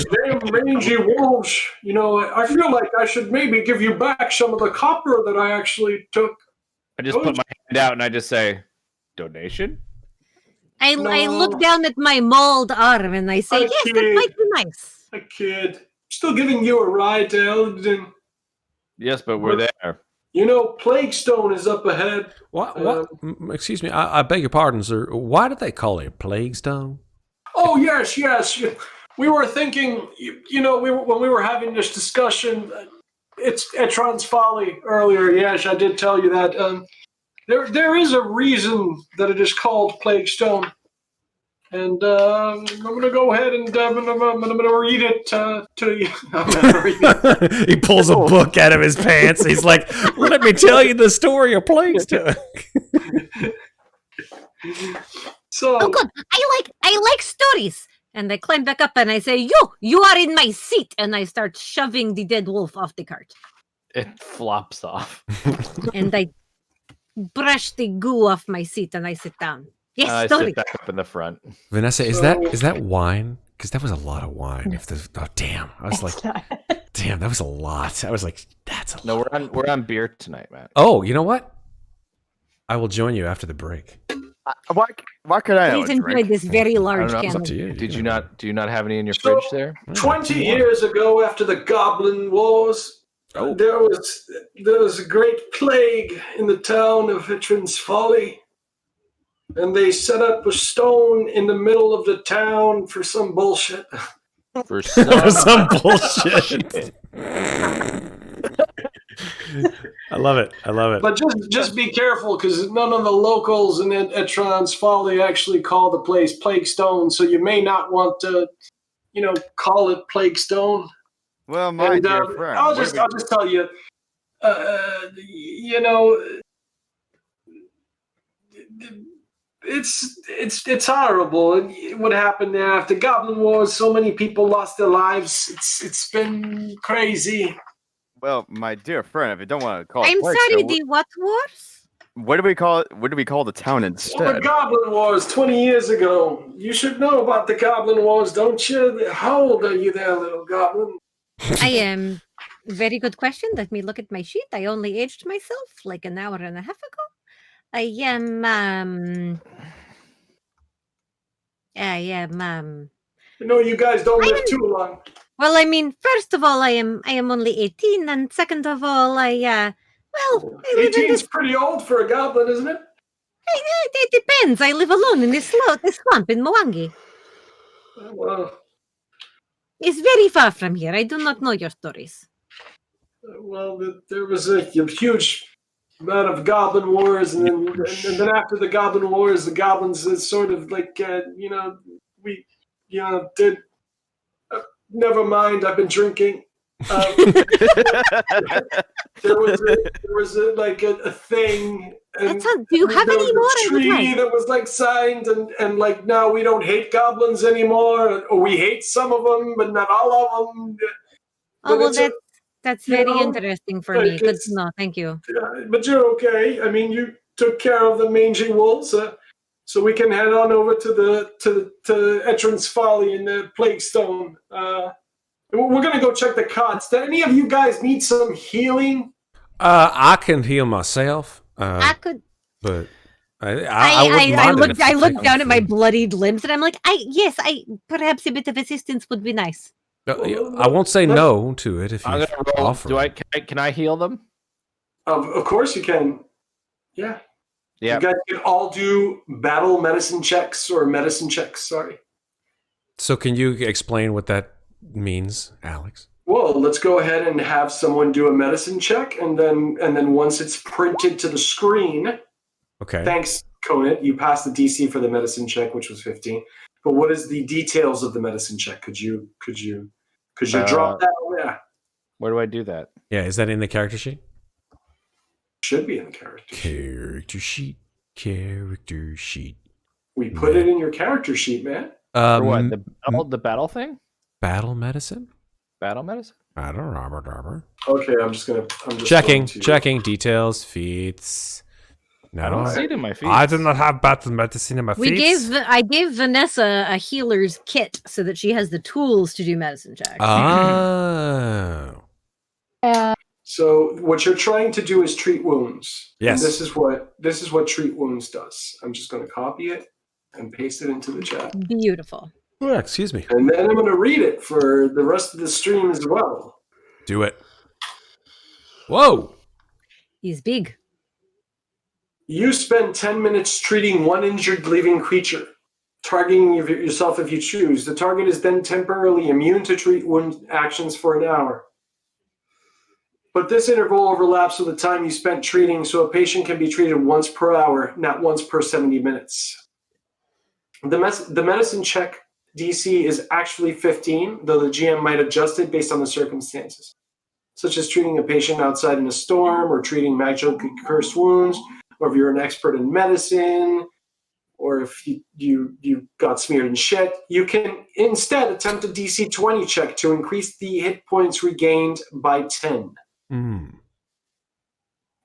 damn mangy wolves. You know, I feel like I should maybe give you back some of the copper that I actually took." I just put my hand out and I just say, "Donation." I look down at my mauled arm and I say, "Yes, that might be nice." A kid. Still giving you a ride to Elgin. Yes, but we're there. You know, Plaguestone is up ahead. What? Excuse me, I beg your pardon, sir. Why did they call it Plaguestone? Oh, yes. We were thinking, when we were having this discussion, it's Etron's Folly earlier. Yes, I did tell you that. There is a reason that it is called Plaguestone. And I'm going to go ahead and I'm going to read it to you. I'm gonna read it. He pulls a book out of his pants. He's like, "Let me tell you the story of Plaguestone." So, Oh, good. I like stories. And I climb back up and I say, you are in my seat. And I start shoving the dead wolf off the cart. It flops off. And I brush the goo off my seat and I sit down. Yes, I story. sit back up in the front. Vanessa, is that wine? Because that was a lot of wine. Damn! I was like, damn, that was a lot. I was like, that's a lot. No, we're on beer tonight, Matt. Oh, you know what? I will join you after the break. Why could I? Please enjoy this very large I don't know. It's can. up to you. Do you not have any in your fridge there? 20 years ago, after the Goblin Wars, there was a great plague in the town of Etron's Folly. And they set up a stone in the middle of the town for some bullshit. For some bullshit. I love it. But just be careful, because none of the locals in Etron's Folly actually call the place Plaguestone, so you may not want to, call it Plaguestone. Well, my dear friend, I'll just tell you, it's horrible. What happened there after Goblin Wars? So many people lost their lives. It's been crazy. Well, my dear friend, if you don't want to call it I'm Plaguestone, sorry, the what wars? what do we call it? What do we call the town Well, the instead? Goblin Wars 20 years ago. You should know about the Goblin Wars, don't you? How old are you there, little goblin? I am. Very good question. Let me look at my sheet. I only aged myself like an hour and a half ago. I am. You know you guys don't live too long. Well, I mean, first of all, I am only 18, and second of all, I live in 18's this. pretty old for a goblin, isn't it? It depends. I live alone in this swamp in Mwangi. Well, It's very far from here. I do not know your stories. There was a huge amount of Goblin Wars, and then after the Goblin Wars, the goblins sort of like, we, did. Never mind, I've been drinking. There was a thing. And Do you have there any was more? a tree that was like signed, and like now we don't hate goblins anymore, or we hate some of them, but not all of them. Oh, well, that's very know, interesting for like me. Good to know. Thank you. But you're okay. I mean, you took care of the mangy wolves, so we can head on over to the entrance folly in the Plaguestone. We're gonna go check the cots. Do any of you guys need some healing? I can heal myself. I could. But I look down at my bloodied limbs, and I'm like, perhaps a bit of assistance would be nice. I won't say no to it if you offer. Can I heal them? Of course you can. Yeah. Yeah. You guys can all do battle medicine checks or medicine checks. Sorry. So can you explain what that means, Alex? Well, let's go ahead and have someone do a medicine check, and then once it's printed to the screen. Okay. Thanks, Qonit. You passed the DC for the medicine check, which was 15. But what is the details of the medicine check? Could you drop that on there? Where do I do that? Yeah, is that in the character sheet? Should be in the character sheet. Character sheet. We put it in your character sheet, man. For what? The battle thing? Battle medicine? Battle medicine? I don't know. Okay, I'm just checking details, feats. No, I don't see it in my feet. I do not have battle medicine in my feet. I gave Vanessa a healer's kit so that she has the tools to do medicine checks. Oh. So what you're trying to do is treat wounds. Yes. And this is what treat wounds does. I'm just going to copy it and paste it into the chat. Beautiful. Oh, excuse me. And then I'm going to read it for the rest of the stream as well. Do it. Whoa. He's big. You spend 10 minutes treating one injured living creature, targeting yourself if you choose. The target is then temporarily immune to treat wound actions for an hour. But this interval overlaps with the time you spent treating, so a patient can be treated once per hour, not once per 70 minutes. The medicine check DC is actually 15, though the GM might adjust it based on the circumstances, such as treating a patient outside in a storm, or treating magically cursed wounds, or if you're an expert in medicine, or if you got smeared in shit. You can instead attempt a DC 20 check to increase the hit points regained by 10.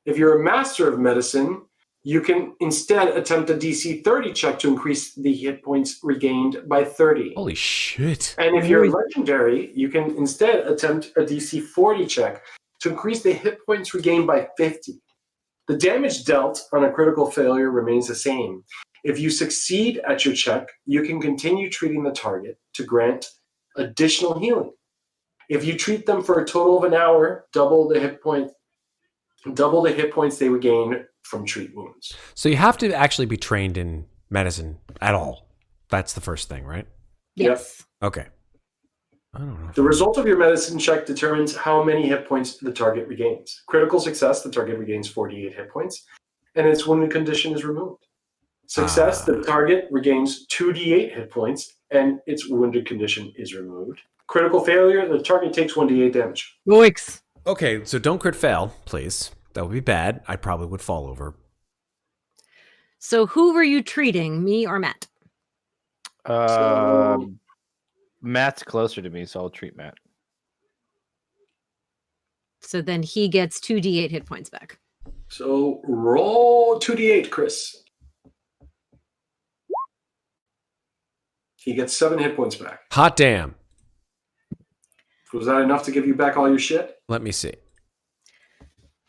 If you're a master of medicine, you can instead attempt a DC 30 check to increase the hit points regained by 30. Holy shit. And if you're legendary, you can instead attempt a DC 40 check to increase the hit points regained by 50. The damage dealt on a critical failure remains the same. If you succeed at your check, you can continue treating the target to grant additional healing. If you treat them for a total of an hour, double the hit points they regain from treat wounds. So you have to actually be trained in medicine at all. That's the first thing, right? Yes. Yep. Okay. I don't know. The result of your medicine check determines how many hit points the target regains. Critical success, the target regains 48 hit points, and its wounded condition is removed. Success, the target regains 2d8 hit points, and its wounded condition is removed. Critical failure, the target takes 1d8 damage. Yikes. Okay, so don't crit fail, please. That would be bad. I probably would fall over. So who were you treating, me or Matt? Matt's closer to me, so I'll treat Matt. So then he gets 2d8 hit points back. So roll 2d8, Chris. He gets 7 hit points back. Hot damn. Was that enough to give you back all your shit? Let me see.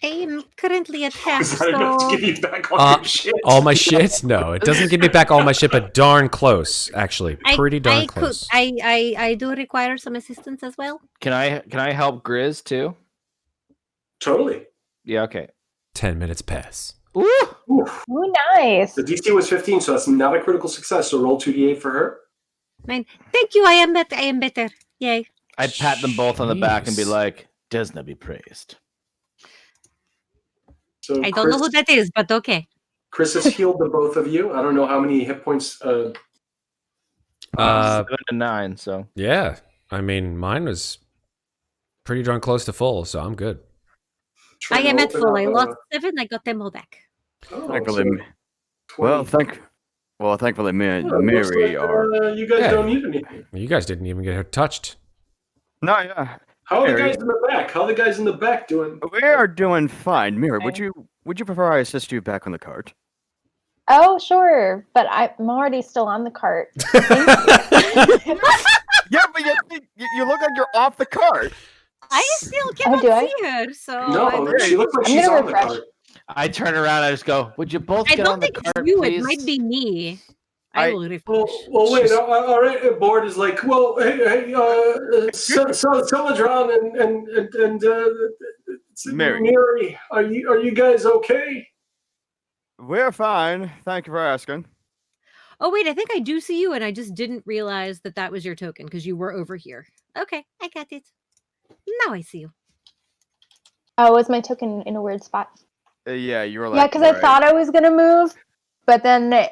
I am currently at half, Was that enough to so... give you back all your shit? All my shit? No, it doesn't give me back all my shit, but darn close, actually. Pretty darn close. I do require some assistance as well. Can I help Grizz too? Totally. Yeah, okay. 10 minutes pass. Ooh! Oof. Ooh, nice. The DC was 15, so that's not a critical success. So roll 2d8 for her. Thank you, I am better. Yay. I'd pat them both on the back and be Jeez. like, Desna be praised. So I don't know who that is, but okay. Chris has healed the both of you. I don't know how many hit points. 7 and 9, so. Yeah. I mean, mine was pretty darn close to full, so I'm good. I am at full. I lost up, 7. I got them all back. Thankfully, so 20. thankfully, me and Well, it looks Miri like, are. you guys Yeah. don't need anything. You guys didn't even get her touched. No, yeah, How are the Miri. guys in the back? How are the guys in the back doing? we are doing fine. Miri, would you prefer I assist you back on the cart? Oh, sure, but I'm already still on the cart. Yeah, but you look like you're off the cart. I still cannot do I? see her, so... No, I she looks like I'm she's gonna on the refresh. cart. I turn around and I just go, would you both get don't on the think cart, it's you. please? It might be me. I will refresh. Well, wait. All right. Board is like, well, hey, Celidron and Miri. Miri, are you guys okay? We're fine. Thank you for asking. Oh, wait, I think I do see you, and I just didn't realize that was your token, because you were over here. Okay, I got it. Now I see you. Oh, was my token in a weird spot? Yeah, you were like. Yeah, because I thought I was gonna move, but then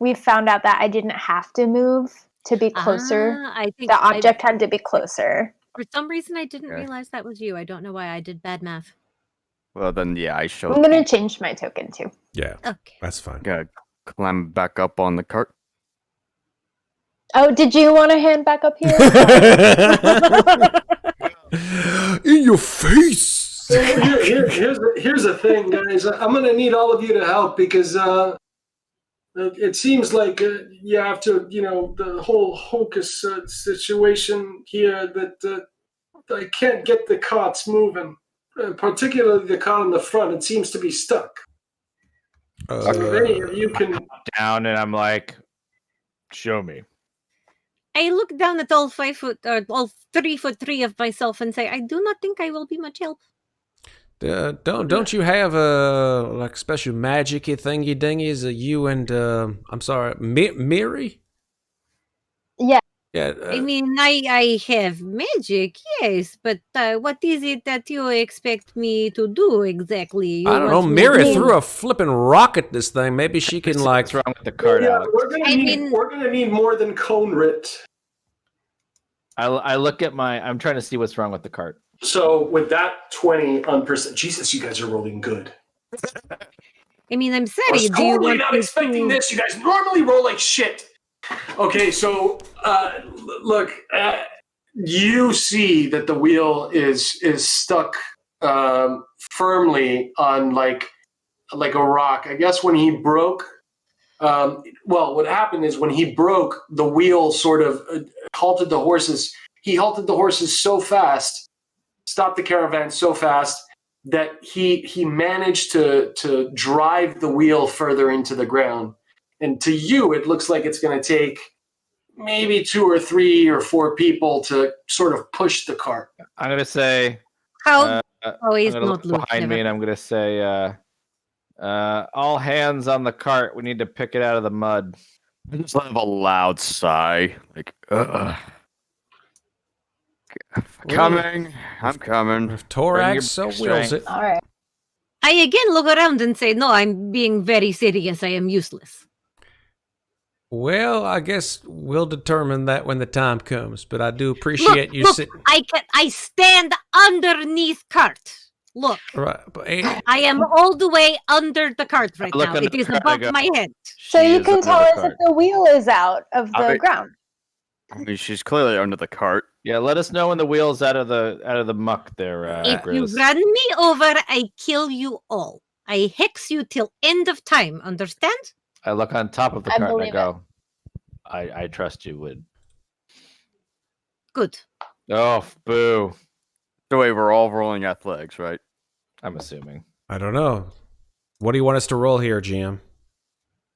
we found out that I didn't have to move to be closer. I think The object had to be closer. for some reason, I didn't Okay. realize that was you. I don't know why. I did bad math. Well, then, yeah, I showed. I'm gonna change my token too. Yeah, Okay. that's fine. Gotta climb back up on the cart. Oh, did you want to hand back up here? In your face! Here's the thing, guys. I'm gonna need all of you to help because it seems like you have to, the whole hocus situation here that I can't get the carts moving, particularly the cart in the front. It seems to be stuck. So if any of you can. Down and I'm like, show me. I look down at all 5 foot, or all 3'3" of myself and say, I do not think I will be much help. Don't you have a like special magic-y thingy dingies? You and I'm sorry, Miri? Yeah. Yeah. I mean, I have magic, yes, but what is it that you expect me to do exactly? You I don't know. want me Miri to- threw a flipping rock at this thing. Maybe she can like. What's wrong with the cart, Yeah, Alex? we're gonna need more than Qonit. I look at I'm trying to see what's wrong with the cart. So with that 20 on percent, Jesus, you guys are rolling good. I mean, I'm I sorry. was Do you totally want not me expecting to- this. You guys normally roll like shit. Okay, so look, you see that the wheel is stuck firmly on like a rock. I guess when he broke, what happened is when he broke, the wheel sort of halted the horses. He halted the horses so fast, stopped the caravan so fast that he managed to drive the wheel further into the ground. And to you, it looks like it's going to take maybe 2 or 3 or 4 people to sort of push the cart. I'm gonna say. How? I'm He's gonna not look behind me and I'm gonna say, all hands on the cart. We need to pick it out of the mud. I just let a loud sigh. Like, ugh. Coming. I'm coming. If Torax so Bring your wills strength. it. All right. I again look around and say, no, I'm being very serious. I am useless. Well, I guess we'll determine that when the time comes. But I do appreciate you Look, sitting. I stand underneath cart. Look, Right, but I am all the way under the cart right look now. under It is the cart, I above go, my head. So She you is can under tell the us cart. if the wheel is out of the I- ground. I mean, she's clearly under the cart. Yeah, let us know when the wheel's out of the muck there, If you Grizz. run me over, I kill you all. I hex you till end of time. Understand? I look on top of the I cart and I believe go, I trust you, Wood. Good. Oh, boo. The way we're all rolling athletics, right? I'm assuming. I don't know. What do you want us to roll here, GM?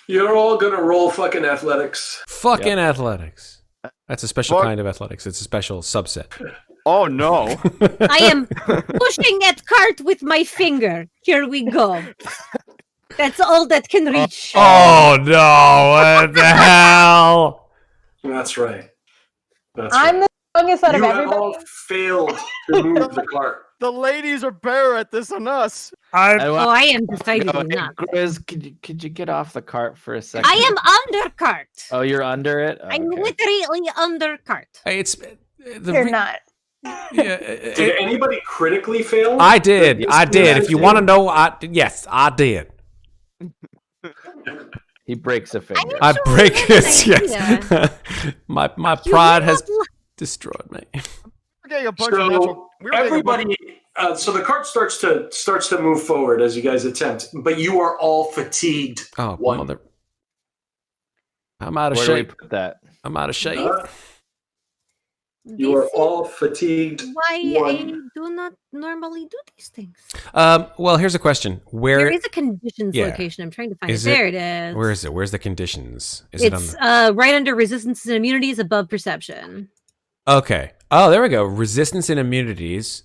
You're all gonna roll fucking athletics. Fucking athletics. That's a special What? kind of athletics. It's a special subset. Oh no! I am pushing at cart with my finger. Here we go. That's all that can reach. Oh no! What the hell? That's right. That's I'm right. the strongest out of You have everybody. all failed to move the cart. The ladies are better at this than us. I Oh, I am Go, decidedly hey, not. Grizz, could you get off the cart for a second? I am under cart. Oh, you're under it? Oh, I'm okay. literally under cart. It's the You're not. Yeah, Did anybody critically fail? I did. This I did. If you want to thing? know, yes, I did. He breaks a finger. I sure break that's it. an Yes. my You pride will has not li- destroyed me. We're getting a bunch of natural. So We're getting a bunch everybody, so the cart starts to move forward as you guys attempt, but you are all fatigued. Oh, One. mother! I'm out of Where do we shape. put that? I'm out of shape. You are This is all fatigued. why One. I do not normally do these things. Well, here's a question. Where There is a conditions yeah. location. I'm trying to find Is it. it- There it is. where is it? Where's the conditions? Is it on It's the... right under resistances and immunities above perception. Okay. Oh, there we go. Resistance and immunities.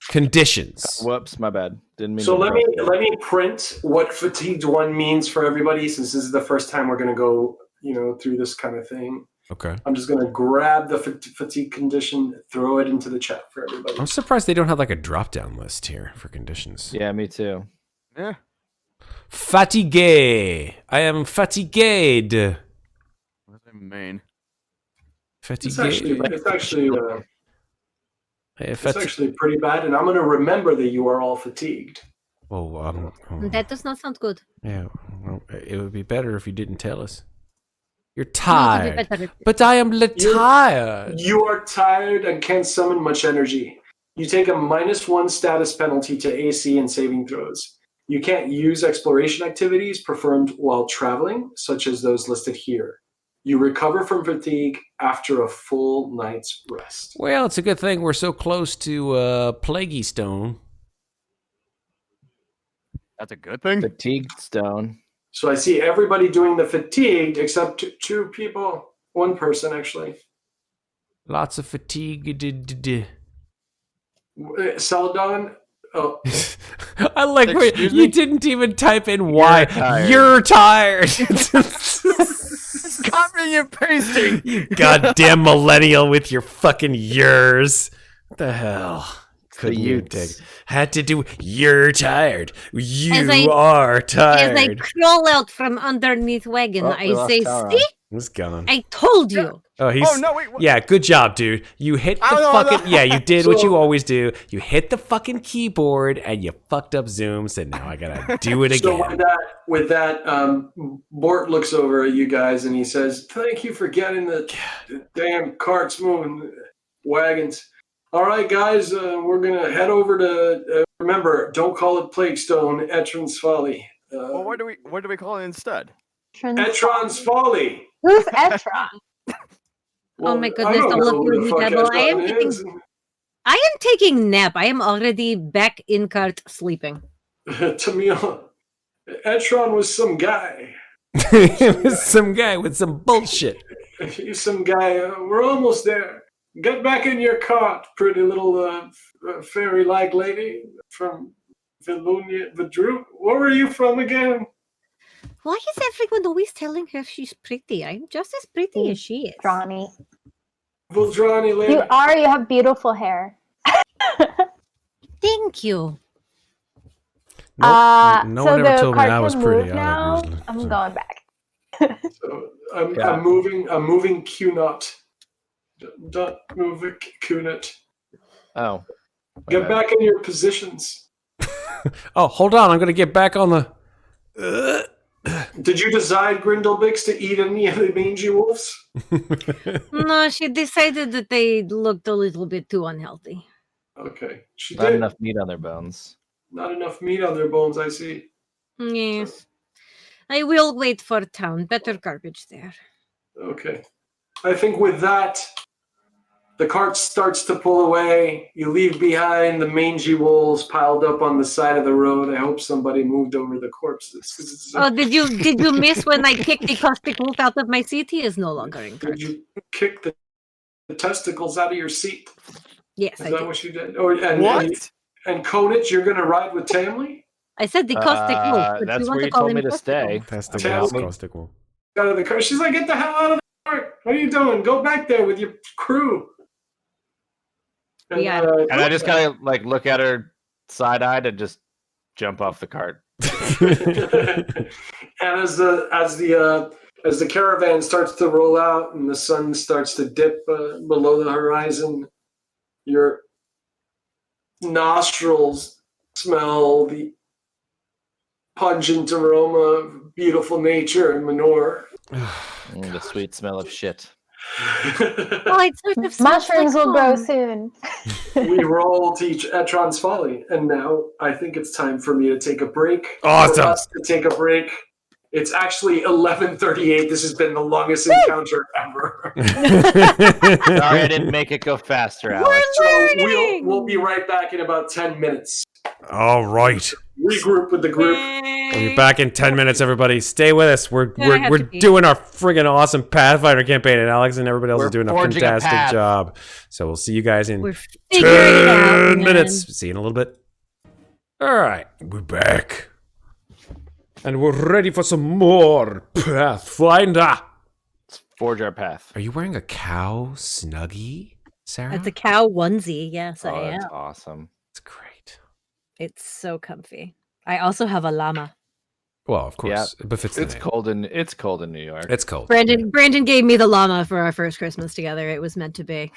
Conditions. Whoops, my bad. Didn't mean So to let me interrupt you. print what fatigued one means for everybody, since this is the first time we're going to go, through this kind of thing. Okay. I'm just going to grab the fatigue condition, throw it into the chat for everybody. I'm surprised they don't have like a drop-down list here for conditions. Yeah, me too. yeah. Fatigué. I am fatigued. What does that mean? It's Fatigué. it's actually pretty bad, and I'm going to remember that you are all fatigued. Oh, That does not sound good. yeah. Well, it would be better if you didn't tell us. You're No, it would be tired. better. But I am tired. You are tired and can't summon much energy. You take a -1 status penalty to AC and saving throws. You can't use exploration activities performed while traveling, such as those listed here. You recover from fatigue after a full night's rest. Well, it's a good thing we're so close to Plaguestone. That's a good thing. Fatigued stone. So I see everybody doing the fatigued except two people. One person, actually. Lots of fatigue. Celidron. Oh, I like where Excuse you me? didn't even type in why. tired. You're tired. Copying and pasting. You goddamn millennial with your fucking yours. What the hell? Couldn't you Utes. dig? Had to do. You're tired. You As I- are As I tired. crawl out from underneath wagon, Oh, we I lost say, power on. see? Who's gone? I told you. Oh, he's. Oh no! Wait. What? Yeah, good job, dude. You hit the I don't know fucking. that. Yeah, you did what you So- always do. You hit the fucking keyboard and you fucked up Zoom. Said, now I gotta do it so again. with that, Bort looks over at you guys and he says, "Thank you for getting the damn carts moving, wagons. All right, guys, we're gonna head over to. Remember, don't call it Plaguestone, Etron's Folly. Well, what do we call it instead? Etron's Folly. Who's Etron? Oh my I goodness, don't all know of who you the fuck devil. I am Etron taking is. nap. I am already back in cart sleeping. Tamil. Etron was some guy. It was some guy with some bullshit. He's some guy. We're almost there. Get back in your cart, pretty little fairy-like lady from Vilunia, Vidru. Where were you from again? Why is everyone always telling her she's pretty? I'm just as pretty as she is. Ronnie. Vildrani lady. You are. You have beautiful hair. Thank you. No so one ever the told me cart I was can pretty. move now. either, Grzdylyn. I'm So- going back. So I'm Yeah. moving Qonit. Don't move Qonit. Oh. my Get bad. back in your positions. Oh, hold on. I'm gonna get back on the. Did you decide, Grindlebix, to eat any of the mangy wolves? No, she decided that they looked a little bit too unhealthy. Okay. She Not did. enough meat on their bones. Not enough meat on their bones, I see. Yes. I will wait for town. Better garbage there. Okay. I think with that, the cart starts to pull away. You leave behind the mangy wolves piled up on the side of the road. I hope somebody moved over the corpses. Oh, did you miss when I kicked the caustic wolf out of my seat? He is no longer in cart. Did you kick the testicles out of your seat? Yes, Is I that did. what you did? Oh, and, What? And Qonit, you're going to ride with Tamley? I said the caustic wolf. But That's you want where to you call told him me to caustic stay. wolf. That's the Tamley. caustic wolf. Out of the car. She's like, get the hell out of the cart. What are you doing? Go back there with your crew. And, Yeah. And I just kind of like look at her side-eyed and just jump off the cart. and as the caravan starts to roll out and the sun starts to dip below the horizon, your nostrils smell the pungent aroma of beautiful nature and manure. The sweet smell of shit. Oh, it sort of smells Mushrooms like will grow home. soon. We roll to each Etron's Folly, and now I think it's time for me to take a break. Awesome. For us to take a break. It's actually 11:38. This has been the longest encounter ever. Sorry I didn't make it go faster, Alex. So we'll be right back in about 10 minutes. All right. Regroup with the group. We'll be back in 10 minutes, everybody. Stay with us. We're I have to pee. doing our friggin' awesome Pathfinder campaign, and Alex and everybody else We're is doing a forging a fantastic path. job. So we'll see you guys in We're figuring it out, 10 man. minutes. See you in a little bit. All right. We're back. And we're ready for some more Pathfinder. Let's forge our path. Are you wearing a cow snuggie, Sarah? It's a cow onesie. Yes, I Oh, am. that's awesome. It's great. It's so comfy. I also have a llama. Well, of course. It befits the It's name. cold in New York. It's cold. Brandon gave me the llama for our first Christmas together. It was meant to be.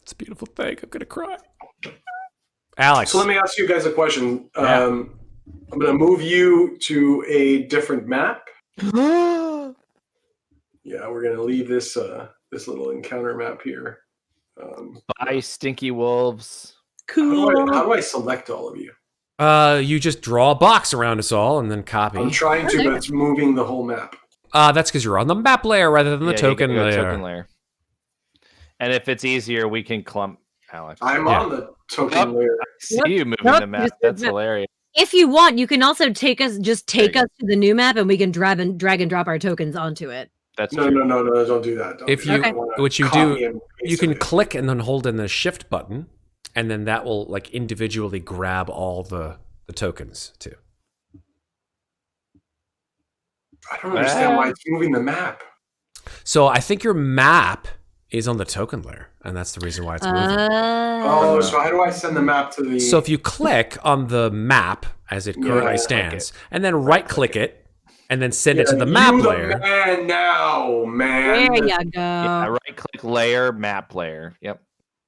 It's a beautiful thing. I'm going to cry. Alex. So let me ask you guys a question. Yeah. I'm going to move you to a different map. Yeah, we're going to leave this this little encounter map here. Bye, stinky wolves. How do I select all of you? You just draw a box around us all and then copy. I'm trying to, but it's moving the whole map. That's because you're on the map layer rather than the Yeah, token you can go layer. token layer. And if it's easier, we can clump Alex. I'm Yeah. on the token layer. See you moving Nope, the map. just- That's hilarious. If you want, you can also take us There to you the new map, and we can drag and drop our tokens onto it. That's No, true. no, don't do that. Don't If do that. you- I don't wanna what you copy do, and paste You can it. click and then hold in the shift button, and then that will like individually grab all the tokens too. I don't understand why it's moving the map. So I think your map is on the token layer, and that's the reason why it's moving. Oh, so how do I send the map to the... So if you click on the map as it currently Yeah, stands, and then right-click it, and then send it to the you map the layer. man now, man. There you go. Yeah, right click layer, map layer. Yep.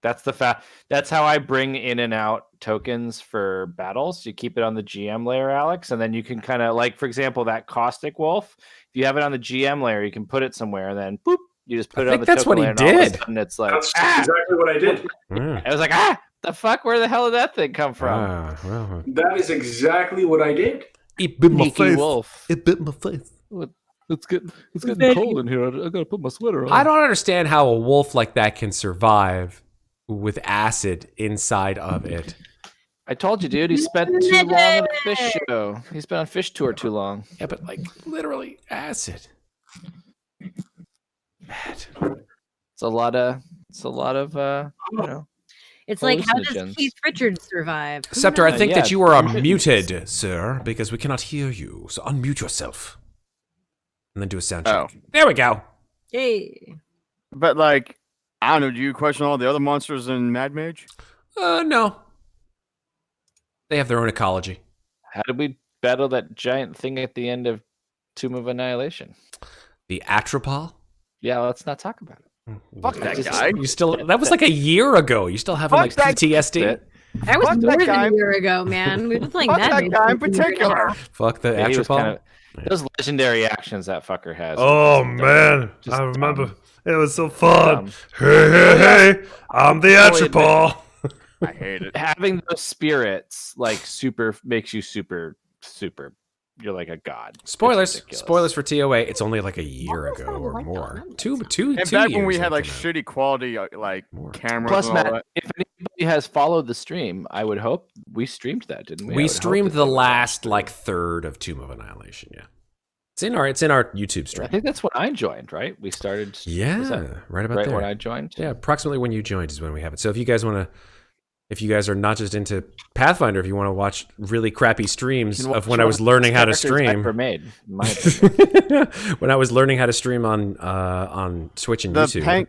That's how I bring in and out tokens for battles. You keep it on the GM layer, Alex, and then you can kind of like, for example, that caustic wolf. If you have it on the GM layer, you can put it somewhere, and then boop, you just put it on the that's token what he layer. And all of a did. sudden it's like, That's exactly what I did. Yeah. I was like, the fuck? Where the hell did that thing come from? Well, That is exactly what I did. it bit Sneaky wolf. It bit my face. It's getting cold in here. I gotta put my sweater on. I don't understand how a wolf like that can survive with acid inside of it. I told you, dude. He spent too long on the fish show. He's been on fish tour too long. Yeah, but like literally acid. Bad. It's a lot of you know. It's like, how does hallucinogens. Keith Richards survive? Septur, I think yeah, that you are mutants. unmuted, sir, because we cannot hear you. So unmute yourself. And then do a sound check. Oh. There we go. Yay. But like, I don't know. Do you question all the other monsters in Mad Mage? No. They have their own ecology. How did we battle that giant thing at the end of Tomb of Annihilation? The Atropal. Yeah, let's not talk about it. Fuck that Just- guy. You still that was like a year ago. You still having Fuck like that- PTSD? That was Fuck more that than guy. a year ago, man. We've been playing Fuck Mad that Mage guy in for a year and a particular. half. Fuck the Yeah, he was Atropal. kind of Those legendary actions that fucker has. Oh Just man, just I remember. dumb. It was so fun. Dumb. Hey, I'm the Fully Atropol. I hate it. Having those spirits like super makes you super. You're like a god. It's Spoilers. ridiculous. Spoilers for TOA. It's only like a year ago or more. Two And two back years. when we had like after that. shitty quality like More. cameras Plus, and all Matt, that. if anybody has followed the stream, I would hope we streamed that, didn't we? I We would hope streamed that the they would last watch like third of Tomb of Annihilation. Yeah, it's in our YouTube it. I stream. think that's when I joined, right? We started. was Yeah, that right about right there. when I joined. Yeah, approximately when you joined is when we have it. So if you guys want to, if you guys are not just into Pathfinder, if you want to watch really crappy streams You can of watch when I was learning how to characters stream, ever made, in my opinion. when I was learning how to stream on Twitch and YouTube.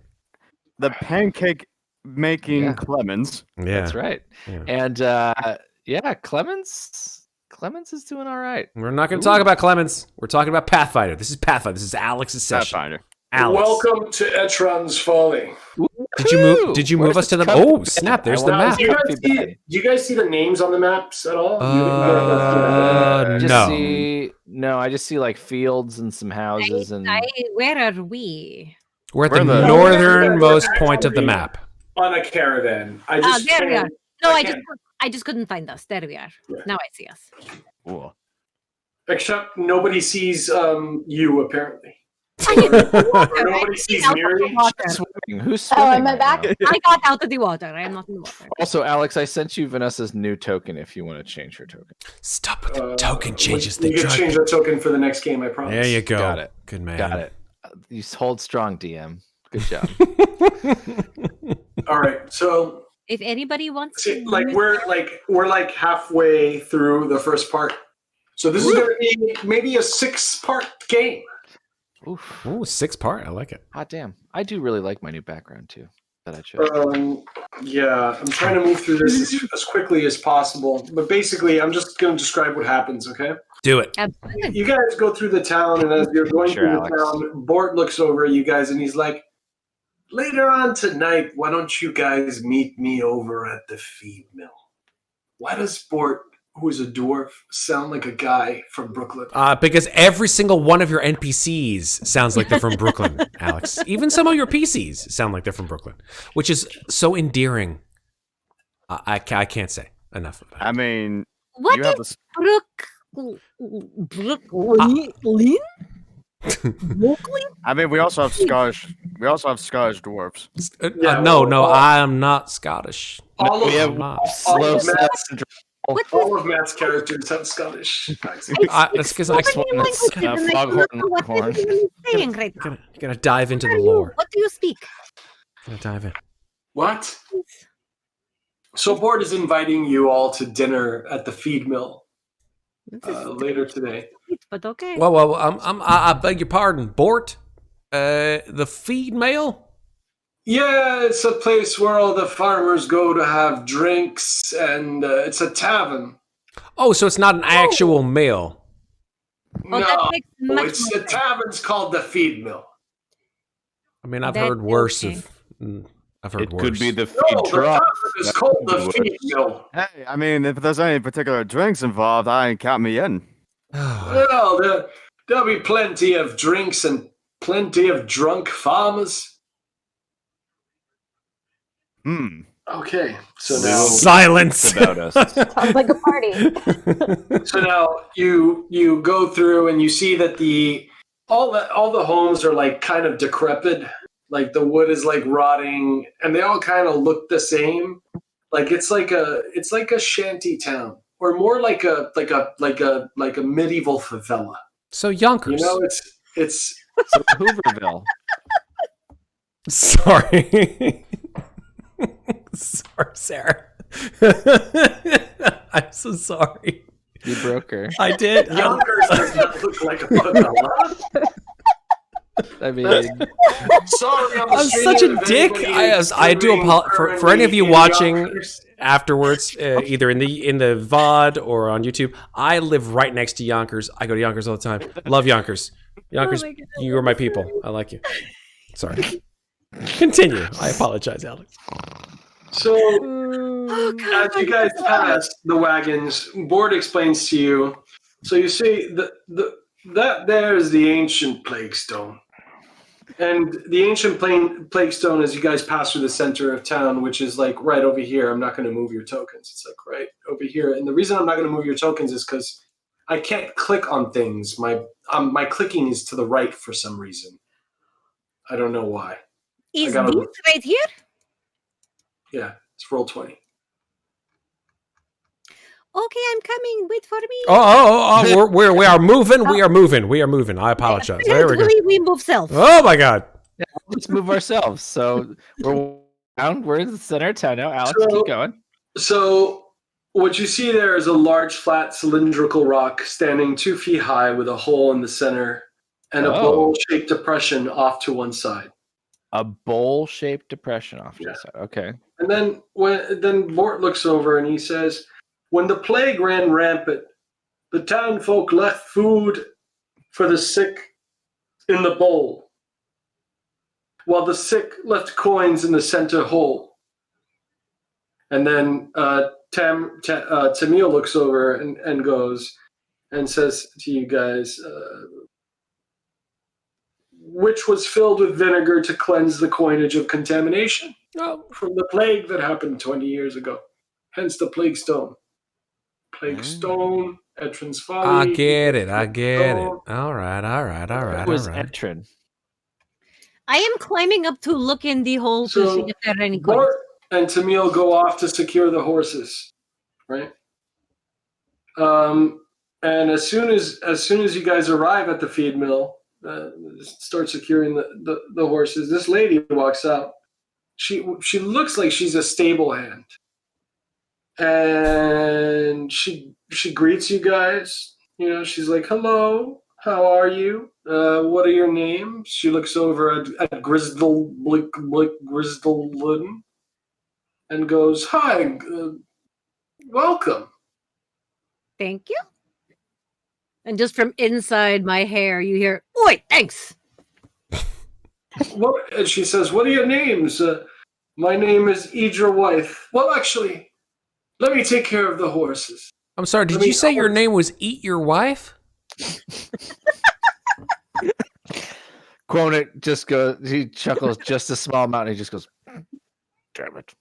The pancake making Yeah. Clemens. Yeah, That's right. Yeah. And Clemens is doing all right. We're not going to talk about Clemens. We're talking about Pathfinder. This is Pathfinder. This is Alex's session. Pathfinder. Alex, Welcome to Etron's Folly. did you move? Did you move us to the? Oh snap! There's the map. Do you guys see the names on the maps at all? Uh, No, I just see like fields and some houses and Where are we? We're at the We're the- northernmost point of the map. On a caravan. I Oh, just there we are. can't- No, I I can't- just couldn't find us. There we are. Yeah. Now I see us. Cool. Except nobody sees you apparently. Or Nobody sees Miri. swimming. Who's Oh, swimming? am I right back? now? I got out of the water. I am not in the water. Also, Alex, I sent you Vanessa's new token if you want to change her token. Stop with the token changes. You The can change the token for the next game, I promise. There you go. Got it. Good man. Got it. You hold strong, DM. Good job. All right. So If anybody wants see, to like use- we're like halfway through the first part. So this is going to be maybe a 6-part game. Oof. Ooh, 6-part. I like it. Hot damn. I do really like my new background too that I chose. Yeah, I'm trying to move through this as quickly as possible. But basically, I'm just going to describe what happens, okay? Do it. Absolutely. You guys go through the town, and as you're going Sure, through Alex. the town, Bort looks over at you guys, and he's like, later on tonight, why don't you guys meet me over at the feed mill? Why does Bort, who is a dwarf, sound like a guy from Brooklyn? Because every single one of your NPCs sounds like they're from Brooklyn, Alex. Even some of your PCs sound like they're from Brooklyn, which is so endearing. I can't say enough about it. I mean, What you have is this. Brooklyn? I mean, we also have Scottish. We also have Scottish dwarves. Yeah, No, well, I am not Scottish. All of, We have I'm not. slow Matt's- steps. all of Matt's characters have Scottish accents. That's because I So many languages, and I Foghorn don't know what Leghorn. this is saying right now. you gotta dive into the Who are you? lore. What do you speak? Gotta dive in. What? So Bort is inviting you all to dinner at the feed mill later today. But okay. Well, I beg your pardon, Bort. The feed mail. Yeah, it's a place where all the farmers go to have drinks, and it's a tavern. Oh, so it's not an actual meal. Oh, that No, makes much it's more the sense. tavern's called the feed mill. I mean, I've That's heard worse okay. of. I've heard It worse. could be the No, feed the drop. tavern is called the feed mill. Hey, I mean, if there's any particular drinks involved, I ain't count me in. Well, there'll be plenty of drinks and plenty of drunk farmers. Okay, so now Silence. About us. Sounds like a party. So now you go through and you see that all the homes are like kind of decrepit, like the wood is like rotting, and they all kind of look the same. Like it's like a shanty town, or more like a medieval favela. So Yonkers. You know, it's So Hooverville. Sorry. Sorry, Sarah. I'm so sorry. You broke her. I did. Yonkers does not look like a favela. I mean, Sorry, I'm such a dick. I do apologize for any of you watching afterwards, either in the VOD or on YouTube. I live right next to Yonkers. I go to Yonkers all the time. Love Yonkers. Yonkers, my God. you are my people. I like you. Sorry. Continue. I apologize, Alex. So Oh, God. as you guys pass the wagons, Bort explains to you. So you see That there is the ancient Plaguestone. And the ancient Plaguestone, as you guys pass through the center of town, which is like right over here. I'm not going to move your tokens. It's like right over here. And the reason I'm not going to move your tokens is because I can't click on things. My clicking is to the right for some reason. I don't know why. Is this right here? Yeah, it's roll 20. Okay, I'm coming. Wait for me. Oh, we are moving. We are moving. I apologize. There we go. We move self. Oh my God. Yeah, let's move ourselves. So we're around. We're in the center of town now. Alex, keep going. So what you see there is a large, flat, cylindrical rock standing 2 feet high with a hole in the center and a bowl-shaped depression off to one side. A bowl-shaped depression off to the side. Okay. And then Mort looks over and he says, when the plague ran rampant, the town folk left food for the sick in the bowl, while the sick left coins in the center hole. And then Tamil looks over and goes and says to you guys, which was filled with vinegar to cleanse the coinage of contamination from the plague that happened 20 years ago. Hence the Plaguestone. Plaguestone, Etrin's folly. I get it. All right. What was Etrin? I am climbing up to look in the hole to see if there are any coins. Mort and Tamil go off to secure the horses, right? And as soon as you guys arrive at the feed mill, start securing the horses, this lady walks out. She looks like she's a stable hand. And she greets you guys. You know, she's like, "Hello, how are you? What are your names?" She looks over at Grzdylyn and goes, "Hi, welcome." Thank you. And just from inside my hair, you hear, "Oi, thanks." And she says, "What are your names?" My name is Idra Wife. Well, actually, let me take care of the horses. I'm sorry, did you say your name was Eat Your Wife? Qonit just goes, he chuckles just a small amount, and he just goes, damn it.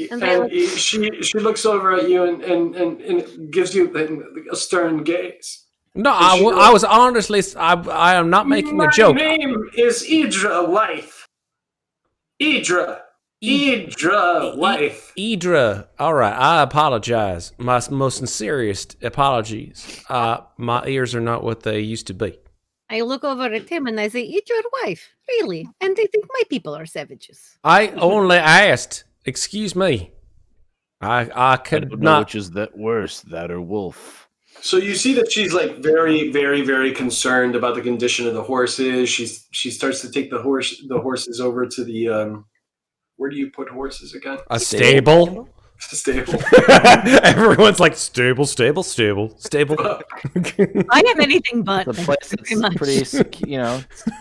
And she looks over at you and gives you a stern gaze. No, I was honestly, I am not making a joke. My name is Idra Wife. Idra Wife. Idra. All right, I apologize. My most sincerest apologies. My ears are not what they used to be. I look over at him and I say, "Eat your wife, really?" And they think my people are savages. I only asked. Excuse me. I could not. Which is that worse, that or wolf? So you see that she's like very, very, very concerned about the condition of the horses. She starts to take the horses over to the where do you put horses again? A stable. Stable. Everyone's like stable. I am anything but. The place is pretty,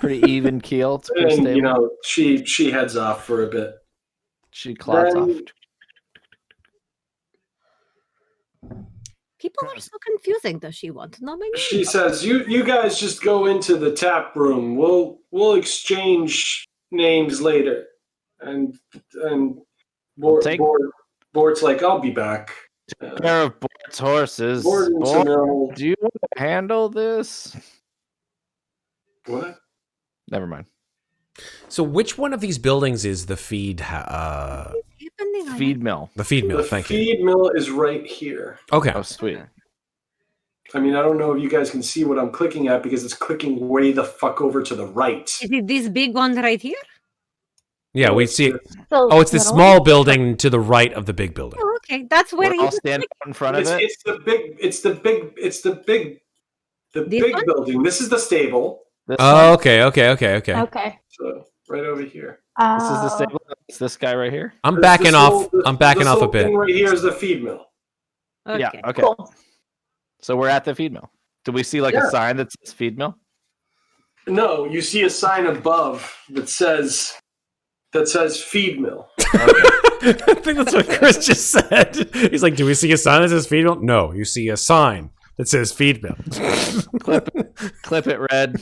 pretty even keel. It's pretty And stable. she heads off for a bit. She clods off. People are so confusing. Does she want to know my name? She says, "You guys just go into the tap room. We'll exchange names later." And Bort's like, "I'll be back." Take care of Bort's horses. Bort, Do you want to handle this? What? Never mind. So, which one of these buildings is the feed? Feed mill. The feed mill. The Thank you. feed mill is right here. Okay. Oh, sweet. I mean, I don't know if you guys can see what I'm clicking at because it's clicking way the fuck over to the right. Is it this big one right here? Yeah, we see it. So Oh, it's the small building to the right of the big building. Oh, okay. That's where I'll stand in front of it. It's the big one? building. This is the stable. This Oh, one. okay. Okay. So right over here. This is the stable. It's this guy right here. I'm backing off. I'm backing this off a little bit. thing right here is the feed mill. Okay. Yeah. Okay. Cool. So we're at the feed mill. Do we see like a sign that says feed mill? No, you see a sign above that says feed mill. I think that's what Chris just said. He's like, "Do we see a sign that says feed mill?" No, you see a sign that says feed milk. Clip it, Red.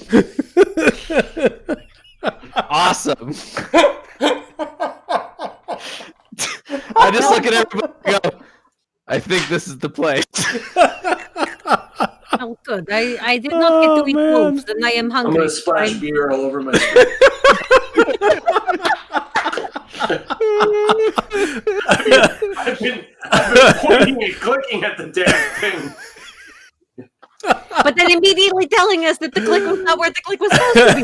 Awesome. I just look at everybody and go, I think this is the place. Oh, good. I did not get to eat wolves, and I am I'm hungry. going to splash beer all over my screen. I've been pointing and clicking at the damn thing. But then immediately telling us that the click was not where the click was supposed to be.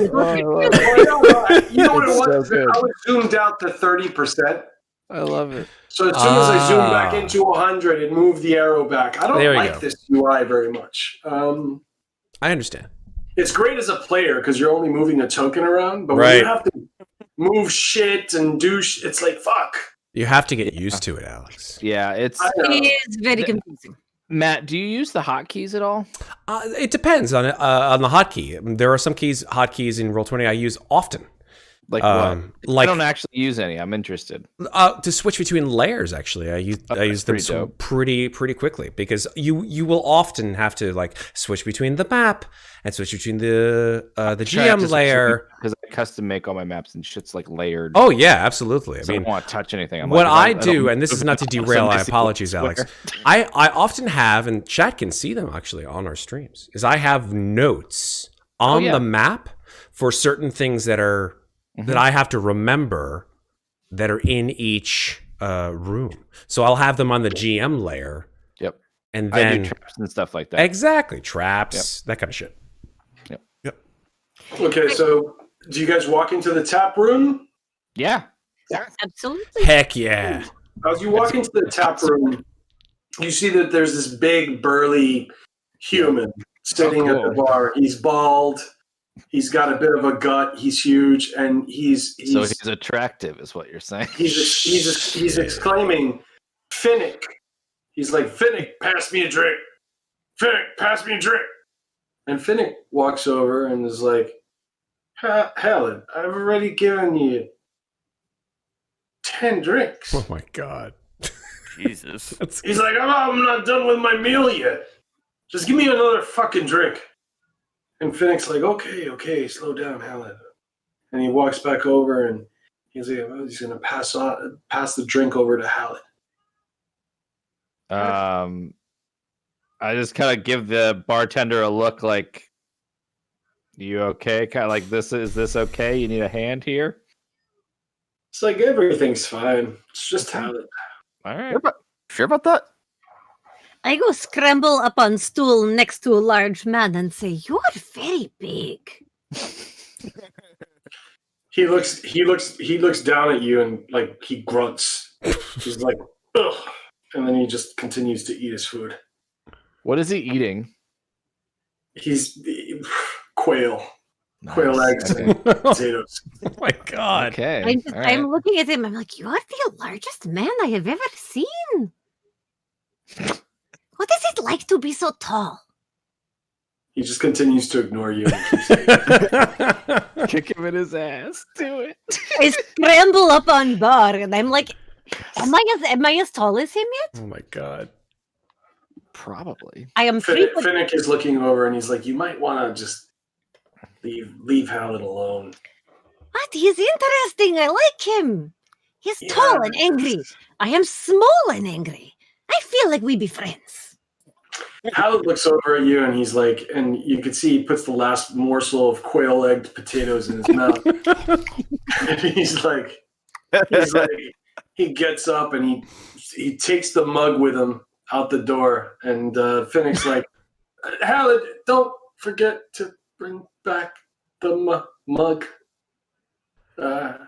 You know what it was? So I was zoomed out to 30%. I love it. So as soon as I zoomed back into 100, it moved the arrow back. I don't There you like go. this UI very much. I understand. It's great as a player because you're only moving a token around, but when Right. you have to move shit and do it's like, fuck. You have to get used to it, Alex. Yeah, it's I know. It is very confusing. Matt. Do you use the hotkeys at all? It depends on the hotkey. There are some hotkeys in Roll20 I use often. Like Um, what? like- I don't actually use any. I'm interested. To switch between layers, actually, I use them pretty dope. pretty quickly because you will often have to like switch between the map and switch between the GM layer. Because I custom make all my maps and shit's like layered. Oh yeah, absolutely. So I I mean, don't want to touch anything. I'm what like, I if do, don't and this is move not to it, derail, I somebody sees apologies, the Alex. square. I often have, and chat can see them actually on our streams, is I have notes on yeah. the map for certain things that are that I have to remember that are in each room. So I'll have them on the GM layer. Yep. And I then do traps and stuff like that. exactly traps, that kind of shit. Okay, so do you guys walk into the tap room? Yeah. Absolutely. Heck yeah. As you walk into the tap room, you see that there's this big, burly human sitting at the bar. He's bald. He's got a bit of a gut. He's huge, and he's attractive, is what you're saying. he's exclaiming, "Finnick!" He's like, "Finnick, pass me a drink. Finnick, pass me a drink." And Finnick walks over and is like, "Helen, I've already given you 10 drinks." Oh my god. Jesus. He's like, I'm not done with my meal yet. Just give me another fucking drink. And Finnick's like, okay, slow down, Helen. And he walks back over and he's like, he's gonna pass the drink over to Helen. I just kind of give the bartender a look like, you okay? Kind of like, is this okay? You need a hand here? It's like, everything's fine. It's just Helen. All right. Sure about that? I go scramble up on stool next to a large man and say, "You're very big." He looks down at you and like he grunts. He's like, ugh. And then he just continues to eat his food. What is he eating? He's quail. Quail eggs and potatoes. Oh my god. Okay. I'm looking at him. I'm like, "You're the largest man I have ever seen. What is it like to be so tall?" He just continues to ignore you. Kick him in his ass. Do it. I scramble up on bar and I'm like, am I as tall as him yet? Oh my god. Probably. I am 3 foot. Finnick is looking over and he's like, you might want to just leave Helen alone. What? He's interesting. I like him. He's tall and angry. I am small and angry. I feel like we be friends. Helen looks over at you and he's like, and you can see he puts the last morsel of quail-egged potatoes in his mouth. And he's like, he gets up and he takes the mug with him out the door. And Finnick's like, Helen, don't forget to bring back the mug. Oh,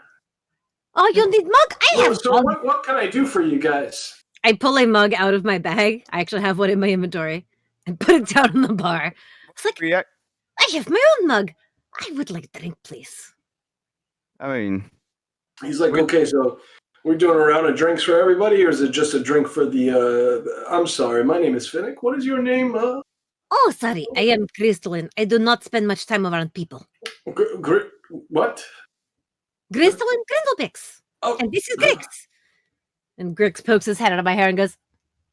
you need mug? I have So mug. what can I do for you guys? I pull a mug out of my bag. I actually have one in my inventory and put it down on the bar. It's like, I have my own mug. I would like a drink, please. I mean, He's like, okay, so we're doing a round of drinks for everybody, or is it just a drink for the, I'm sorry, my name is Finnick. What is your name? Oh, sorry. I am Grzdylyn. I do not spend much time around people. What? Grzdylyn Grindlepix. Oh. And this is Grix. And Grix pokes his head out of my hair and goes,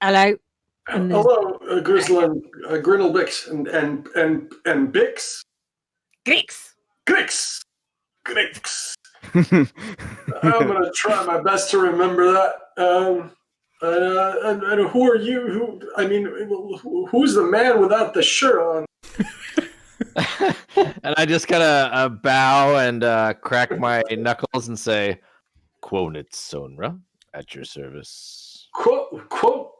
hello. Hello, Grzdylyn, Grinnell Bix, and Bix? Grix. Grix! I'm gonna try my best to remember that. And who are you? Who's the man without the shirt on? And I just kind of bow and crack my knuckles and say, Qonit Sonra, at your service. Quote.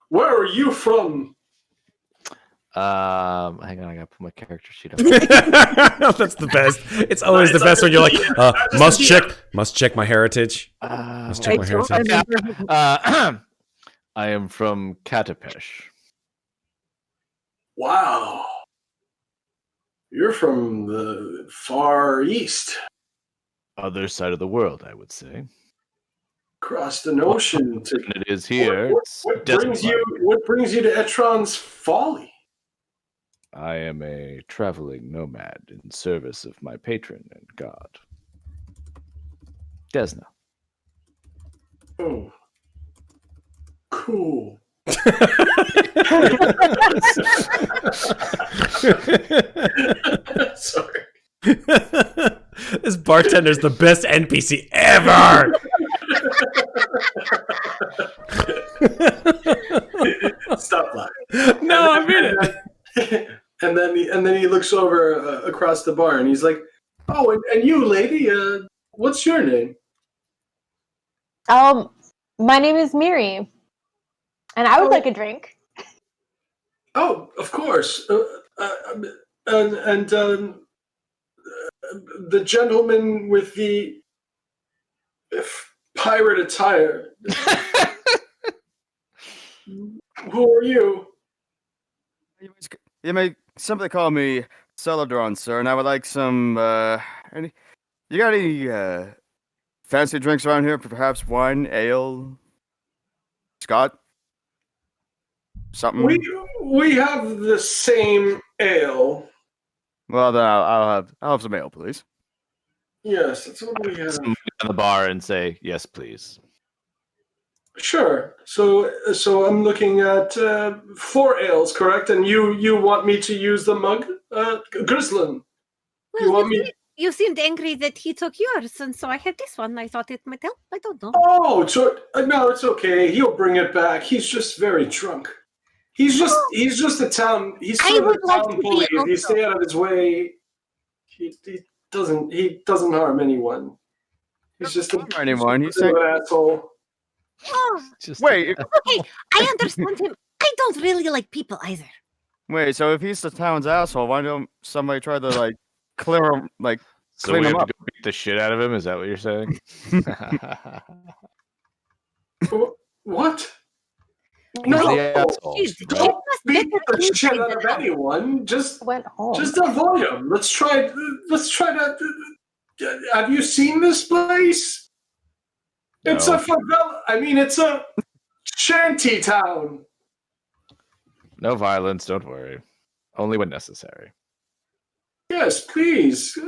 Where are you from? Hang on, I gotta put my character sheet up. That's the best. It's always the best when you're like, must check my heritage. Must check my heritage. I am from Katapesh. Wow. You're from the far east. Other side of the world, I would say. Crossed an ocean to. And it is here. What brings you to Etron's Folly? I am a traveling nomad in service of my patron and god, Desna. Oh, cool. Sorry. This bartender's the best NPC ever. Stop laughing. No, I mean it. And then he looks over across the bar and he's like, "Oh, and you, lady, what's your name?" My name is Miri, and I would like a drink. Oh, of course. And the gentleman with the pirate attire. Who are you? You may simply call me Celidron, sir, and I would like some. You got any fancy drinks around here? Perhaps wine, ale, Scott, something. We have the same ale. Well, then I'll have some ale, please. Yes, that's what we have. On the bar and say, yes, please. Sure. So I'm looking at 4 ales, correct? And you want me to use the mug, Grzdylyn? Well, you seemed angry that he took yours, and so I had this one. I thought it might help. I don't know. Oh, so, no, it's okay. He'll bring it back. He's just very drunk. He's just a town. He's sort of a town bully. If you stay out of his way, he doesn't harm anyone. He's just anyone. He's an asshole. Oh, wait. Okay, I understand him. I don't really like people either. Wait. So if he's the town's asshole, why don't somebody try to clear him, So clean we him have up? to go beat the shit out of him? Is that what you're saying? What? No, Don't beat the shit out of anyone. Just avoid him. Let's try to. Have you seen this place? No. It's a favela. It's a shanty town. No violence, don't worry. Only when necessary. Yes, please.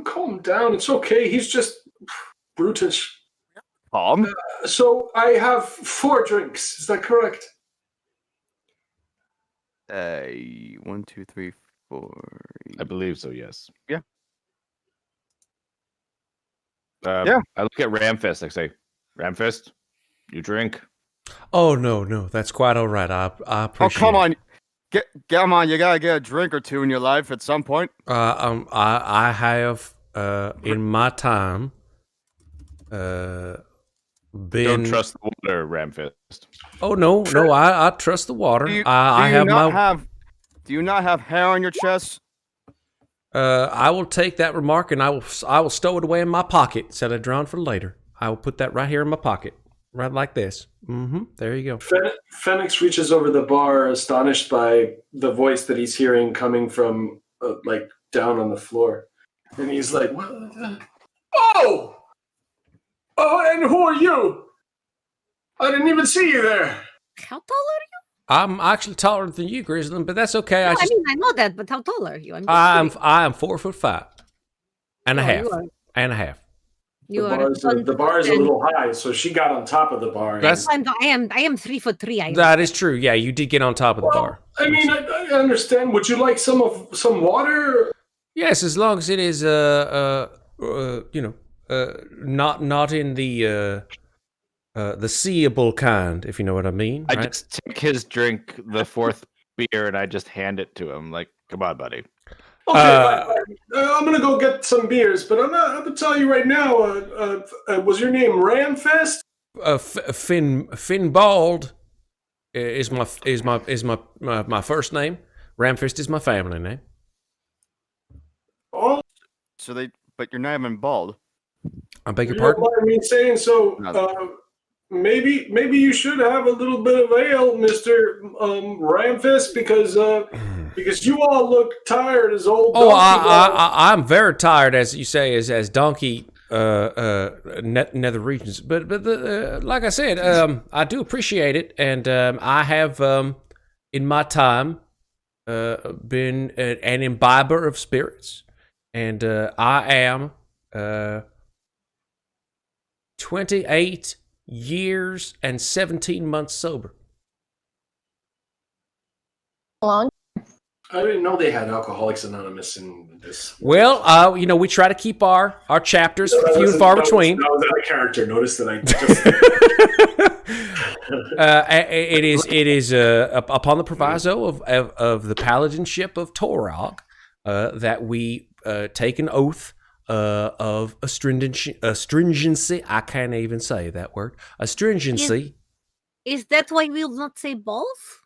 Calm down. It's okay. He's just brutish. So I have 4 drinks. Is that correct? 1, 2, 3, 4. I believe so, yes. Yeah. Yeah. I look at Ramfist. I say, Ramfist, you drink? Oh no, that's quite all right. I appreciate. Oh, come on. Come on, you gotta get a drink or two in your life at some point. I have in my time been. Don't trust the water, Ramfist. Oh no, I trust the water. Do you not have hair on your chest? I will take that remark and I will stow it away in my pocket, Celidron, for later. I will put that right here in my pocket, right like this. There you go. Fenix reaches over the bar, astonished by the voice that he's hearing coming from down on the floor, and he's like, "What? Oh, and who are you? I didn't even see you there." How tall are you? I'm actually taller than you, Grzdylyn, but that's okay. No, I know that, but how tall are you? I am 4'5" and a half. You are. And a half. You The bar is a little high, so she got on top of the bar. That's- I am 3'3". That is true. Yeah, you did get on top of the bar. I mean, I understand. Would you like some water? Yes, as long as it is not in the seeable kind, if you know what I mean. I right? just take his drink, the fourth beer, and I just hand it to him. Like, come on, buddy. Okay, fine. I'm gonna go get some beers, but I'm gonna tell you right now. Was your name Ramfist? Finbald is my first name. Ramfist is my family name. Oh, But you're not even bald. I beg your you don't pardon. mind me saying so. No. Maybe you should have a little bit of ale, Mister Ramfist, because you all look tired as old. Oh, donkey dogs. I'm very tired, as you say, as donkey nether regions. But like I said, I do appreciate it, and I have in my time been an imbiber of spirits, and I am 28 years and 17 months sober. Long. I didn't know they had Alcoholics Anonymous in this. Well, we try to keep our chapters few and far between. That was out of character. Notice that I just. It is upon the proviso of the paladinship of Torog that we take an oath of astringency. I can't even say that word. Astringency. Is that why we'll not say balls?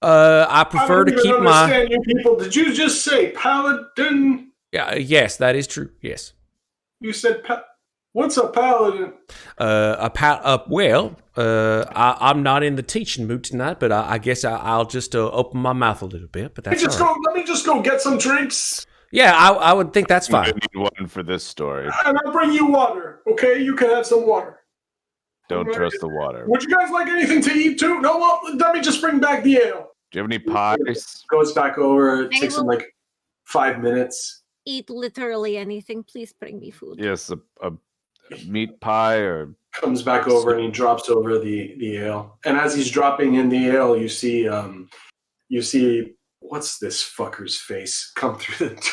I prefer I to don't keep even understand you people. Did you just say paladin? Yeah, yes, that is true. Yes. You said what's a paladin? I'm not in the teaching mood tonight, but I guess I'll just open my mouth a little bit. But that's all right. Let me just go get some drinks. Yeah, I would think that's I fine. need one for this story. And I'll bring you water. Okay, you can have some water. Don't trust the water. Would you guys like anything to eat too? No, well, let me just bring back the ale. Do you have any pies? Goes back over. It I takes him will- like 5 minutes. Eat literally anything. Please bring me food. Yes, a meat pie or Comes back over and he drops over the ale. And as he's dropping in the ale, you see what's this fucker's face come through the door.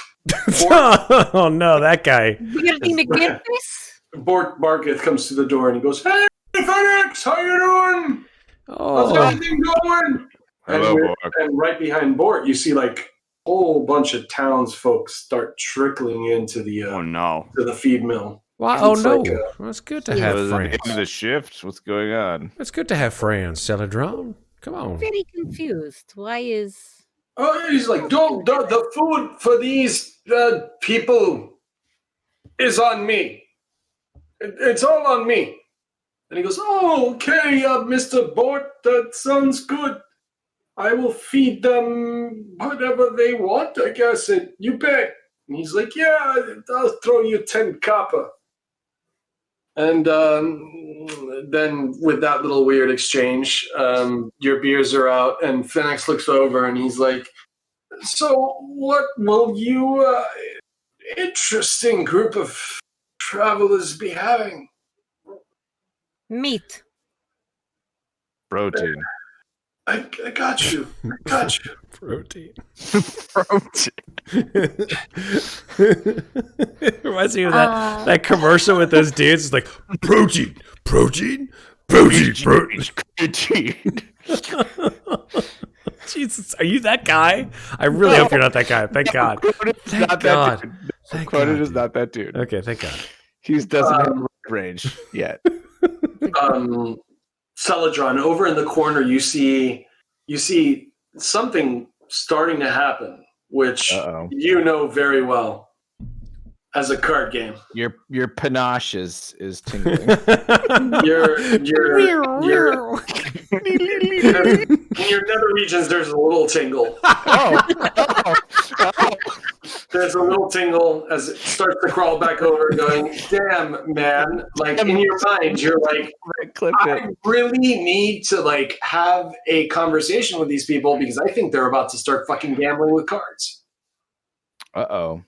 Oh no, that guy. Weirdly McGinnis? Bort Barketh comes to the door and he goes, "Hey, Phoenix, how you doing? How's Oh, everything going?" hello, Borg. And right behind Bort, you see like a whole bunch of townsfolk start trickling into the Oh no. to the feed mill. wow, It's no. like, Well, it's good to have Was it the friends. end of the shift? What's going on? It's good to have friends, Celidron. Come on. Very confused. Why is... Oh, he's like, "Don't the food for these people is on me. It's all on me." And he goes, "Oh, okay, Mr. Bort, that sounds good. I will feed them whatever they want, I guess. And you bet." And he's like, "Yeah, I'll throw you 10 copper." And then with that little weird exchange, your beers are out, and Phoenix looks over and he's like, "So what will you, interesting group of travelers be having?" Meat. Protein. I got you. I got you. Protein. Protein. Reminds me of that commercial with those dudes. It's like protein. Jesus, are you that guy? I really hope you're not that guy. Thank God. Qonit's Thank not God. that dude. Thank Qonit God, is dude. not that dude. Okay, thank God. He doesn't have range yet. Celidron, over in the corner, you see something starting to happen, which Uh-oh. you know very well as a card game. Your panache is tingling. Your in your nether regions, there's a little tingle. There's a little tingle as it starts to crawl back over, going, "Damn, man!" Like in your mind, you're like, Clip "I it. really need to like have a conversation with these people because I think they're about to start fucking gambling with cards." Uh-oh.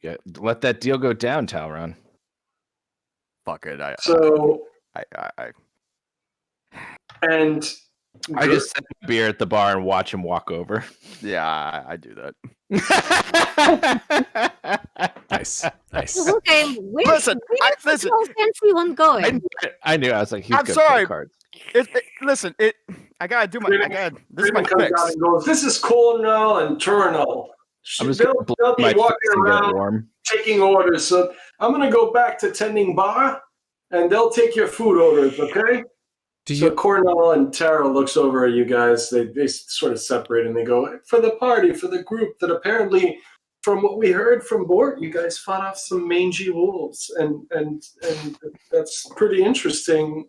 Yeah, let that deal go down, Talron. fuck it. So I and I just sip a beer at the bar and watch him walk over. yeah, I do that. Nice. Okay, where's Listen, the little fancy one going? I knew. I was like, he's I'm good sorry. for cards. Listen, I gotta do my. This is my Raven comes fix. out and goes, "This is Cornell and Turnell. I'm just They'll gonna blow my be face walking and get it around warm. taking orders. So I'm gonna go back to tending bar, and they'll take your food orders. Okay." So Cornell and Tara looks over at you guys. They sort of separate and they go, "For the party, for the group that apparently, from what we heard from Bort, you guys fought off some mangy wolves, and that's pretty interesting.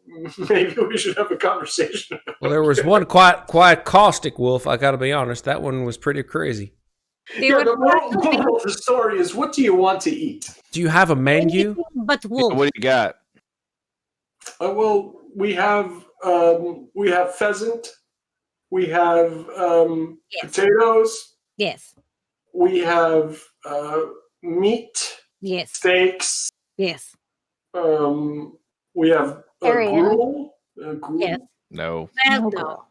Maybe we should have a conversation." Well, there was one quite caustic wolf. I got to be honest. That one was pretty crazy. Yeah, the moral of the story is, what do you want to eat? Do you have a menu? But wolf. What do you got? Well, we have pheasant, we have potatoes, Yes. we have meat, Yes. steaks, Yes. we have gruel. Yes. No. Well, no.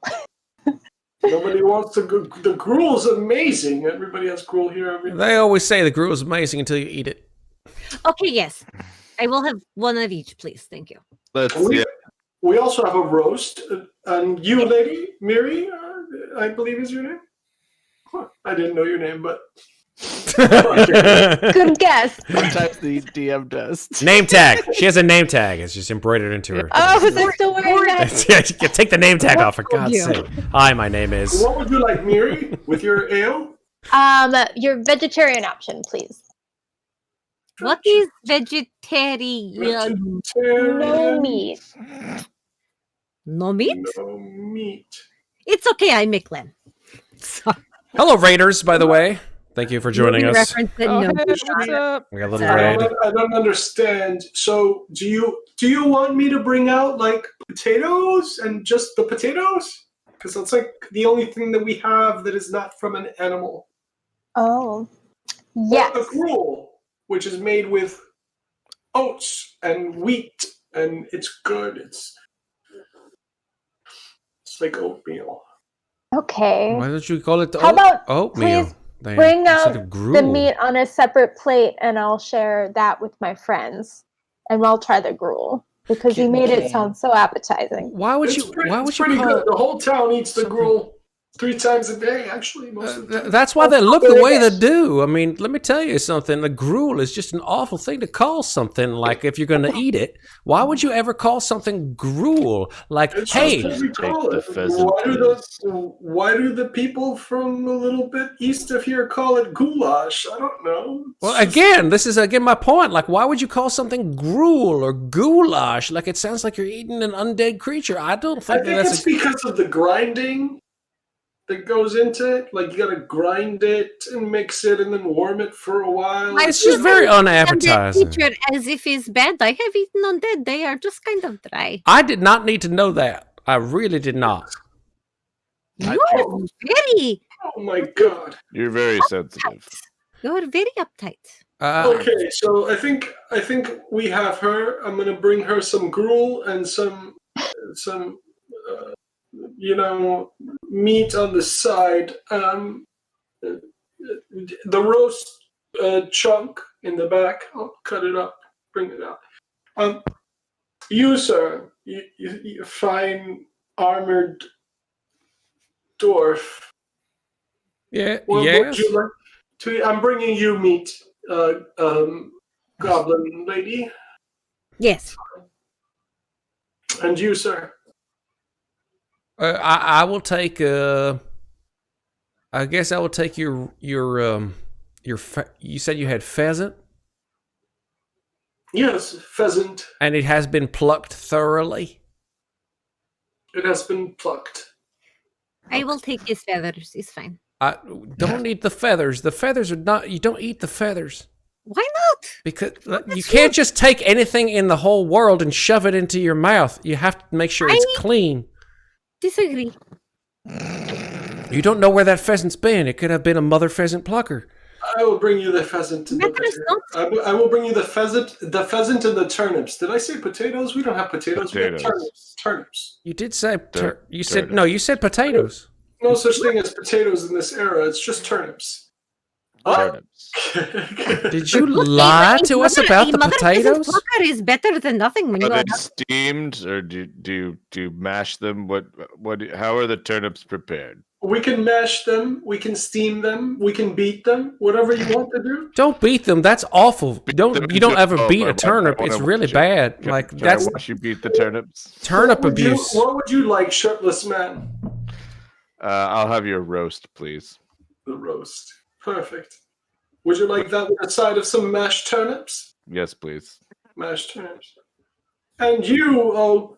Nobody wants the gruel's amazing. Everybody has gruel here. They always say the gruel is amazing until you eat it. Okay, yes. I will have one of each, please. Thank you. Let's see. We also have a roast. And you, lady, Miri, I believe is your name. Huh, I didn't know your name, but Good guess. Sometimes the DM does. Name tag. She has a name tag. It's just embroidered into her. Oh, was I still wearing that? Take the name tag off, for God's sake. Hi, my name is. What would you like, Miri, with your ale? Your vegetarian option, please. What is vegetarian? No meat. No meat? No meat. It's okay, I make Len. Sorry. Hello, Raiders, by the way. Thank you for joining us. Reference that no meat. What's up? We got a little Sorry. raid. I don't understand. So, do you want me to bring out like potatoes and just the potatoes? Because that's like the only thing that we have that is not from an animal. Oh. Yes. Or a gruel, which is made with oats and wheat, and it's good. It's like oatmeal. Okay. Why don't you call it How about oatmeal? please bring out the gruel. meat on a separate plate and I'll share that with my friends. And I'll try the gruel. Because you made it sound so appetizing. Why would you? Why would you pretty call good. it? The whole town eats the gruel 3 times a day, actually. Most of the time. That's why they look the way they do. I mean, let me tell you something. The gruel is just an awful thing to call something. Like, if you're going to eat it, why would you ever call something gruel? Like, It's hey, just what we call it. Why do the people from a little bit east of here call it goulash? I don't know. well, again, this is my point. Like, why would you call something gruel or goulash? Like, it sounds like you're eating an undead creature. I don't I think think that's it's because of the grinding that goes into it. Like, you gotta grind it and mix it and then warm it for a while. It's just very unappetizing. Creature as if it's bad. I have eaten undead. They are just kind of dry. I did not need to know that. I really did not. You're very, Oh my god. You're very sensitive. you're very uptight. Okay, so I think we have her. I'm gonna bring her some gruel and some meat on the side. The roast chunk in the back. I'll cut it up, bring it out. You, sir, you fine armored dwarf. Yeah. What Yes. would you like to? I'm bringing you meat, goblin lady, Yes. and you, sir. I will take. I guess I will take your. You said you had pheasant, Yes, pheasant. and it has been plucked thoroughly. It has been plucked. I will take his feathers. It's fine. I don't eat the feathers. The feathers are not. You don't eat the feathers Why not? because you can't just take anything in the whole world and shove it into your mouth. You have to make sure it's clean. Disagree. You don't know where that pheasant's been. It could have been a mother pheasant plucker. I will bring you the pheasant and the potato. I will bring you the pheasant and the turnips. Did I say potatoes? We don't have potatoes. We have turnips. You did say you said potatoes. No such thing as potatoes in this era. It's just turnips. Turnips. Did you lie to us about the potatoes? Poker is better than nothing when you Are they steamed or do you mash them? How are the turnips prepared? We can mash them. We can steam them. We can beat them. Whatever you want to do. Don't beat them. That's awful. You don't ever beat a turnip. It's really bad. Like that's watch you beat the turnips. Turnip abuse. What would you like, shirtless man? I'll have your roast, please. The roast. Perfect. Would you like that with a side of some mashed turnips? Yes, please. Mashed turnips. And you, oh,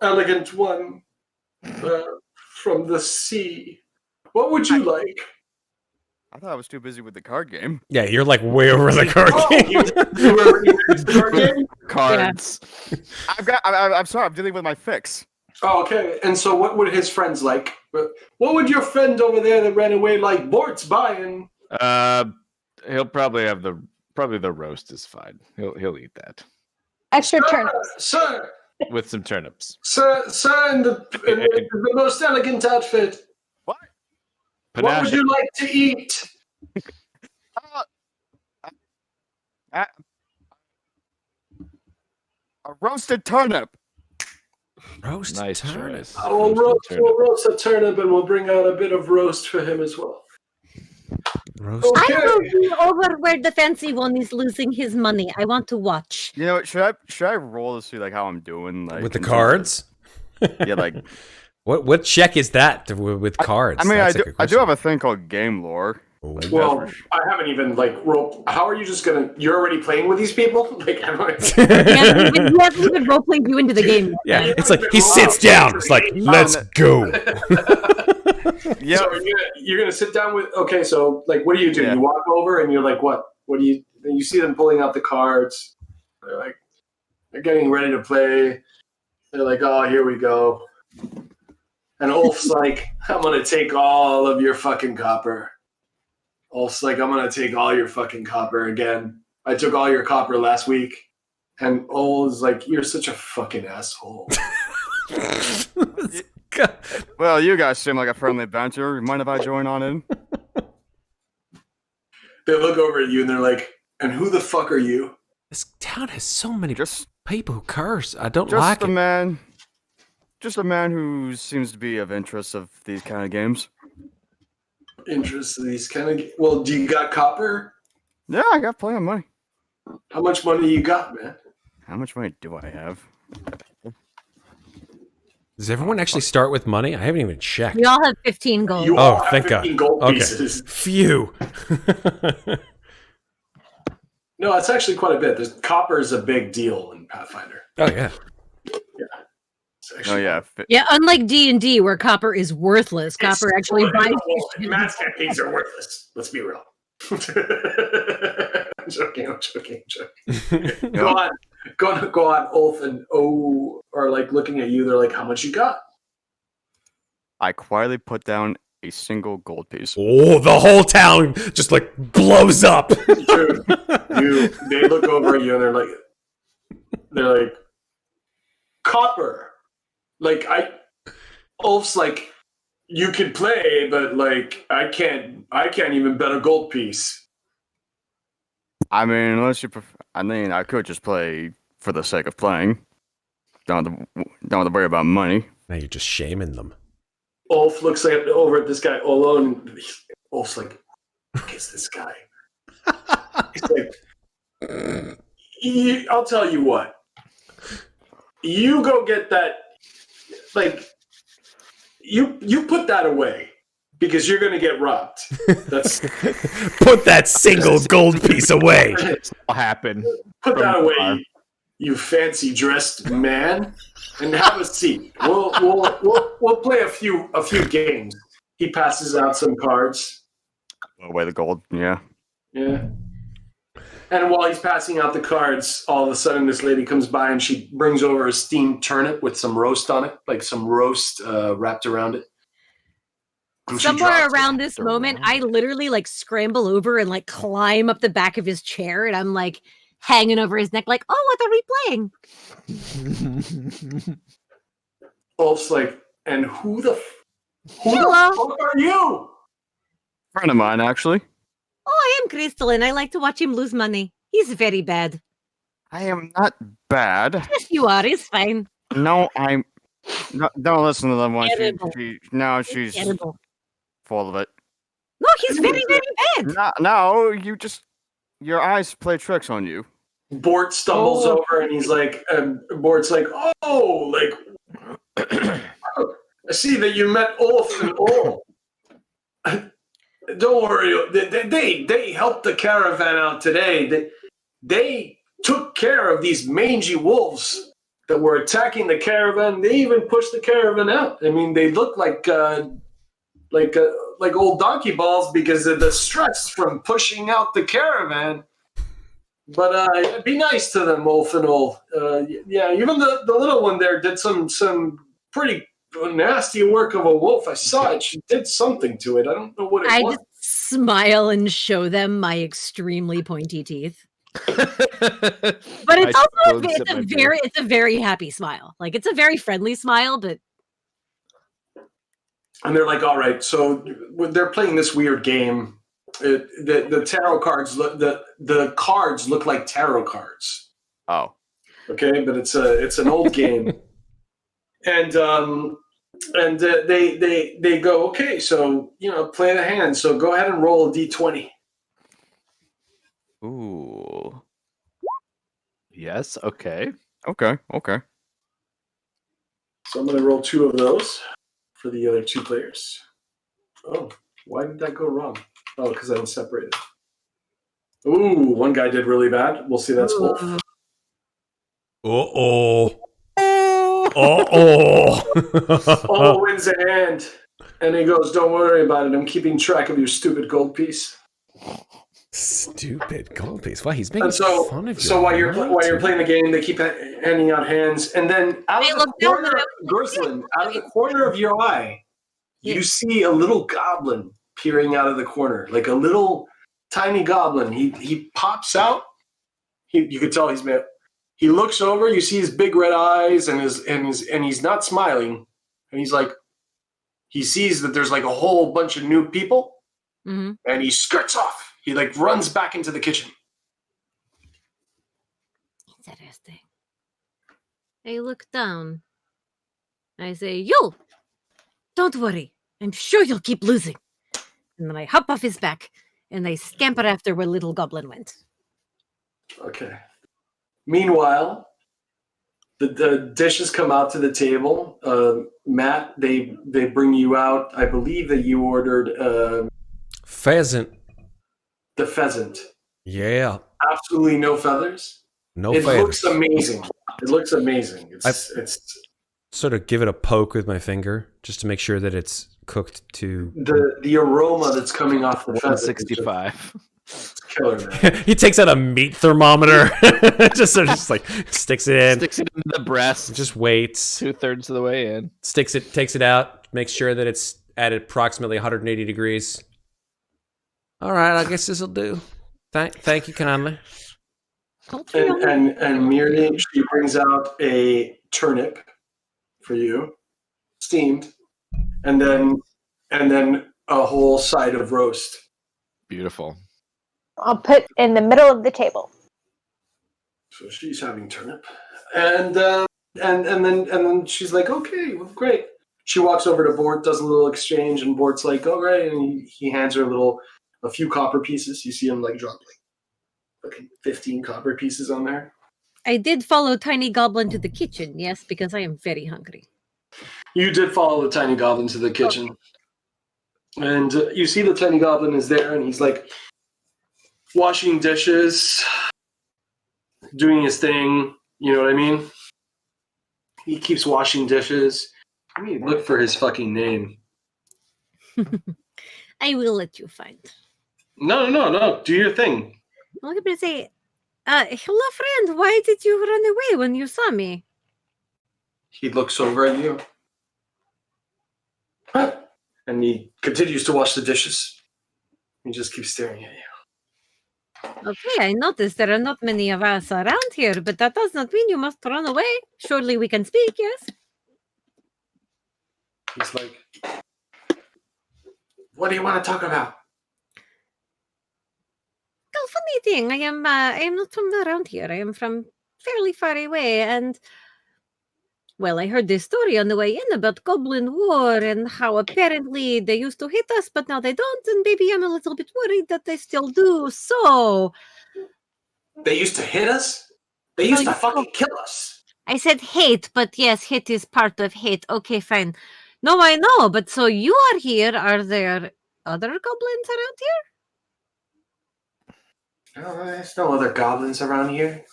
elegant one from the sea, what would you like? I thought I was too busy with the card game. Yeah, you're like way over the card game. You were the card game? Cards. Yeah. I'm sorry. I'm dealing with my fix. Oh, okay. And so, what would his friends like? What would your friend over there that ran away like? Bort's buying. He'll probably have the roast is fine. He'll eat that. Extra turnips. Sir. With some turnips. Sir, in the most elegant outfit. What? What would you like to eat? A roasted turnip. Nice turnip. choice. We'll roast a turnip and we'll bring out a bit of roast for him as well. Roast. Okay. I will be over where the fancy one is losing his money. I want to watch. You know, should I roll to see like how I'm doing? Like With the cards? Yeah, like what check is that with cards? I mean, That's I do have a thing called game lore. Like, well, I haven't even roll. How are you just gonna? You're already playing with these people? Like, I'm He hasn't even role-played you into the game yet. Yeah, it's like he sits down. It's like, let's go. Yeah. So you're gonna sit down with. Okay, so like, what do? Yeah. You walk over and you're like, what? What do you? And you see them pulling out the cards. They're getting ready to play. They're like, oh, here we go. And Ulf's like, I'm gonna take all of your fucking copper. Ulf's like, I'm gonna take all your fucking copper again. I took all your copper last week. And Ulf's like, you're such a fucking asshole. Well, you guys seem like a friendly banter. Mind if I join on in? They look over at you and they're like, and who the fuck are you? This town has so many Just people who curse. I don't like it. Just a man who seems to be of interest of these kind of games. Interest in these kind of... Well, do you got copper? Yeah, I got plenty of money. How much money you got, man? How much money do I have? Does everyone actually start with money? I haven't even checked. We all have 15 gold. You all have thank 15 God. gold Okay. pieces. Phew. No, it's actually quite a bit. Copper is a big deal in Pathfinder. Oh, yeah. Oh yeah. Yeah, unlike D&D where copper is worthless, copper actually buys you. Matt's campaigns are worthless. Let's be real. I'm joking. Go on, Ulf and O are like looking at you. They're like, how much you got? I quietly put down a single gold piece. Oh, the whole town just like blows up. Dude, they look over at you and they're like, copper. Like Ulf's like, you could play, but like I can't even bet a gold piece. I mean, unless you prefer, I mean, I could just play for the sake of playing. Don't have to worry about money. Now you're just shaming them. Ulf looks over at this guy alone. And Ulf's like, "Who is this guy?" He's like, "I'll tell you what. You go get that. Like, you put that away because you're gonna get robbed. That's put that single gold piece away. It'll happen. Put that away, you fancy dressed man, and have a seat. We'll play a few games." He passes out some cards. Away the gold, yeah. Yeah. And while he's passing out the cards, all of a sudden this lady comes by and she brings over a steamed turnip with some roast on it, like some roast wrapped around it. And she Somewhere drops it. around this moment, I literally like scramble over and like climb up the back of his chair, and I'm like hanging over his neck, like, "Oh, what are we playing?" Ulf's like, and who the Hello. fuck are you? Friend of mine, actually. Oh, I am Grzdylyn. I like to watch him lose money. He's very bad. I am not bad. Yes, you are. He's fine. No, I'm. No, don't listen to them one. Terrible. She's Terrible. full of it. No, he's very, very bad. No, your eyes play tricks on you. Bort stumbles over and he's like, Bort's like, oh, like, I see that you met Ulf and Ulf. Don't worry, they helped the caravan out today. They took care of these mangy wolves that were attacking the caravan. They even pushed the caravan out. I mean, they look like old donkey balls because of the stress from pushing out the caravan. But be nice to them, Ulf and Ulf. Yeah, even the little one there did some pretty nasty work of a wolf. I saw it. She did something to it. I don't know what it was. I just smile and show them my extremely pointy teeth. But it's also it's a very happy smile. Like it's a very friendly smile, but and they're like, all right, so they're playing this weird game. The tarot cards the cards look like tarot cards. Oh. Okay, but it's an old game. And they go, okay, so play the hand. So go ahead and roll a d20. Ooh. Yes. Okay. Okay. So I'm going to roll 2 of those for the other 2 players. Oh, why did that go wrong? Oh, because I'm separated. Ooh, one guy did really bad. We'll see. That's Wolf. Uh-oh. Oh, wins a hand. And he goes, don't worry about it. I'm keeping track of your stupid gold piece. Stupid gold piece. Why he's making fun of you. So while you're playing the game, they keep handing out hands, and then out of the corner, Grzdylyn, out of the corner of your eye, you see a little goblin peering out of the corner, like a little tiny goblin. He pops out. You could tell he's mad. He looks over. You see his big red eyes, and he's not smiling. And he's like, he sees that there's like a whole bunch of new people, and he skirts off. He like runs back into the kitchen. interesting. I look down. I say, "You, don't worry. I'm sure you'll keep losing." And then I hop off his back and I scamper after where little goblin went. Okay. Meanwhile, the dishes come out to the table. Matt, they bring you out. I believe that you ordered pheasant. The pheasant. Yeah. Absolutely no feathers. No it feathers. Looks amazing. It looks amazing. It's sort of give it a poke with my finger just to make sure that it's cooked to the aroma that's coming off the pheasant. 165. It's killer, man. He takes out a meat thermometer, just like sticks it in, Sticks it into the breast. just waits, 2/3 of the way in. takes it out, makes sure that it's at approximately 180 degrees. All right, I guess this'll do. Thank you kindly. And Miri, she brings out a turnip for you, steamed, and then a whole side of roast. Beautiful. I'll put in the middle of the table. So she's having turnip, and then she's like, okay, well, great. She walks over to Bort, does a little exchange, and Bort's like, all right, and he hands her a few copper pieces. You see him like drop like 15 copper pieces on there. I did follow Tiny Goblin to the kitchen, yes, because I am very hungry. You did follow the tiny goblin to the kitchen. Okay. And you see the tiny goblin is there, and he's like washing dishes, doing his thing. You know what I mean? He keeps washing dishes. I mean, look for his fucking name. I will let you find. No. Do your thing. I'm going to say, hello, friend. Why did you run away when you saw me? He looks over at you. And he continues to wash the dishes. He just keeps staring at you. Okay, I noticed there are not many of us around here, but that does not mean you must run away. Surely we can speak, yes? He's like, what do you want to talk about? Well, funny thing, I am not from around here. I am from fairly far away, and well, I heard this story on the way in about Goblin War and how apparently they used to hit us, but now they don't, and maybe I'm a little bit worried that they still do. So They used to hit us? They used to fucking kill us. I said hate, but yes, hate is part of hate. Okay, fine. No, I know, but so you are here. Are there other goblins around here? No, there's no other goblins around here.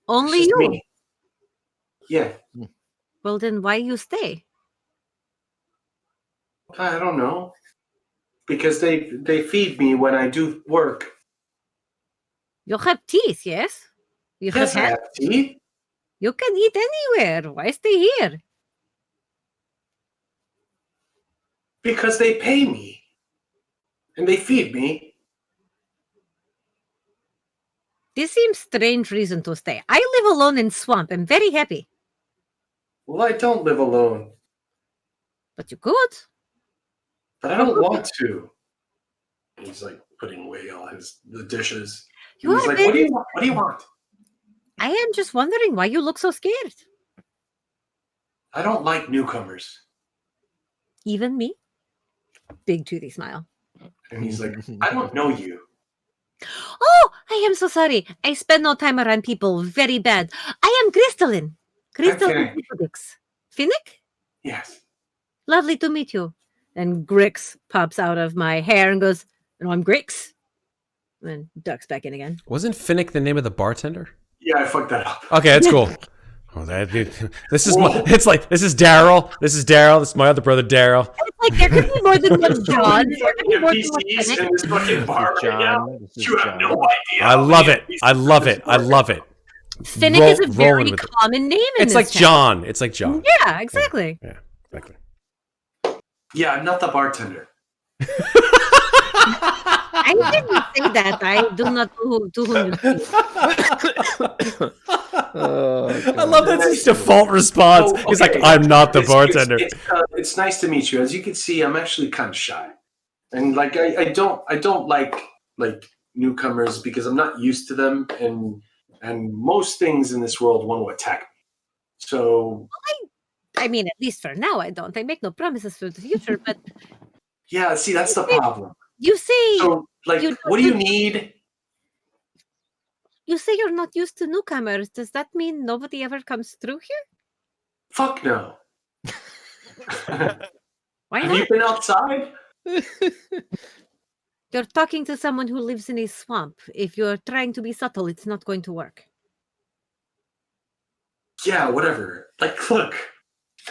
Only It's just you. me. Yeah. Well, then why you stay? I don't know. Because they feed me when I do work. You have teeth, yes? You Yes, I hands? have teeth. You can eat anywhere. Why stay here? Because they pay me. And they feed me. This seems strange reason to stay. I live alone in swamp. I'm very happy. Well, I don't live alone. But you could. But I don't want to. And he's like putting away all the dishes. You And he's are like, very- what do you want? What do you want? I am just wondering why you look so scared. I don't like newcomers. Even me? Big toothy smile. And he's like, I don't know you. Oh, I am so sorry. I spend no time around people. Very bad. I am Grzdylyn. Grzdylyn Finnick. Finnick? Yes. Lovely to meet you. And Grix pops out of my hair and goes, no, I'm Grix. And then ducks back in again. Wasn't Finnick the name of the bartender? Yeah, I fucked that up. Okay, that's cool. Oh, this is this is Daryl. This is Daryl. This is my other brother Daryl. It's like there could be more than one John. There could be more than one NPCs Finnick. in this fucking bar right now. This is You have John. no idea. I love it. I love it. I love it. Finnick is a Rolling very with it. common name in It's this like town. John. It's like John. Yeah, exactly. Yeah, exactly. Yeah, I'm not the bartender. I didn't say that. I do not know to whom you speak. I love that's his default response. Oh, He's okay. like, I'm not the bartender. It's nice to meet you. As you can see, I'm actually kind of shy, and like I don't like newcomers because I'm not used to them, and most things in this world want to attack me. So I mean, at least for now, I don't. I make no promises for the future, but yeah, see, that's the problem. you say So like, you what do you need? you say you're not used to newcomers. Does that mean nobody ever comes through here? Fuck no. Why Have you not? been outside? You're talking to someone who lives in a swamp. If you're trying to be subtle, it's not going to work. Yeah, whatever. Like, look,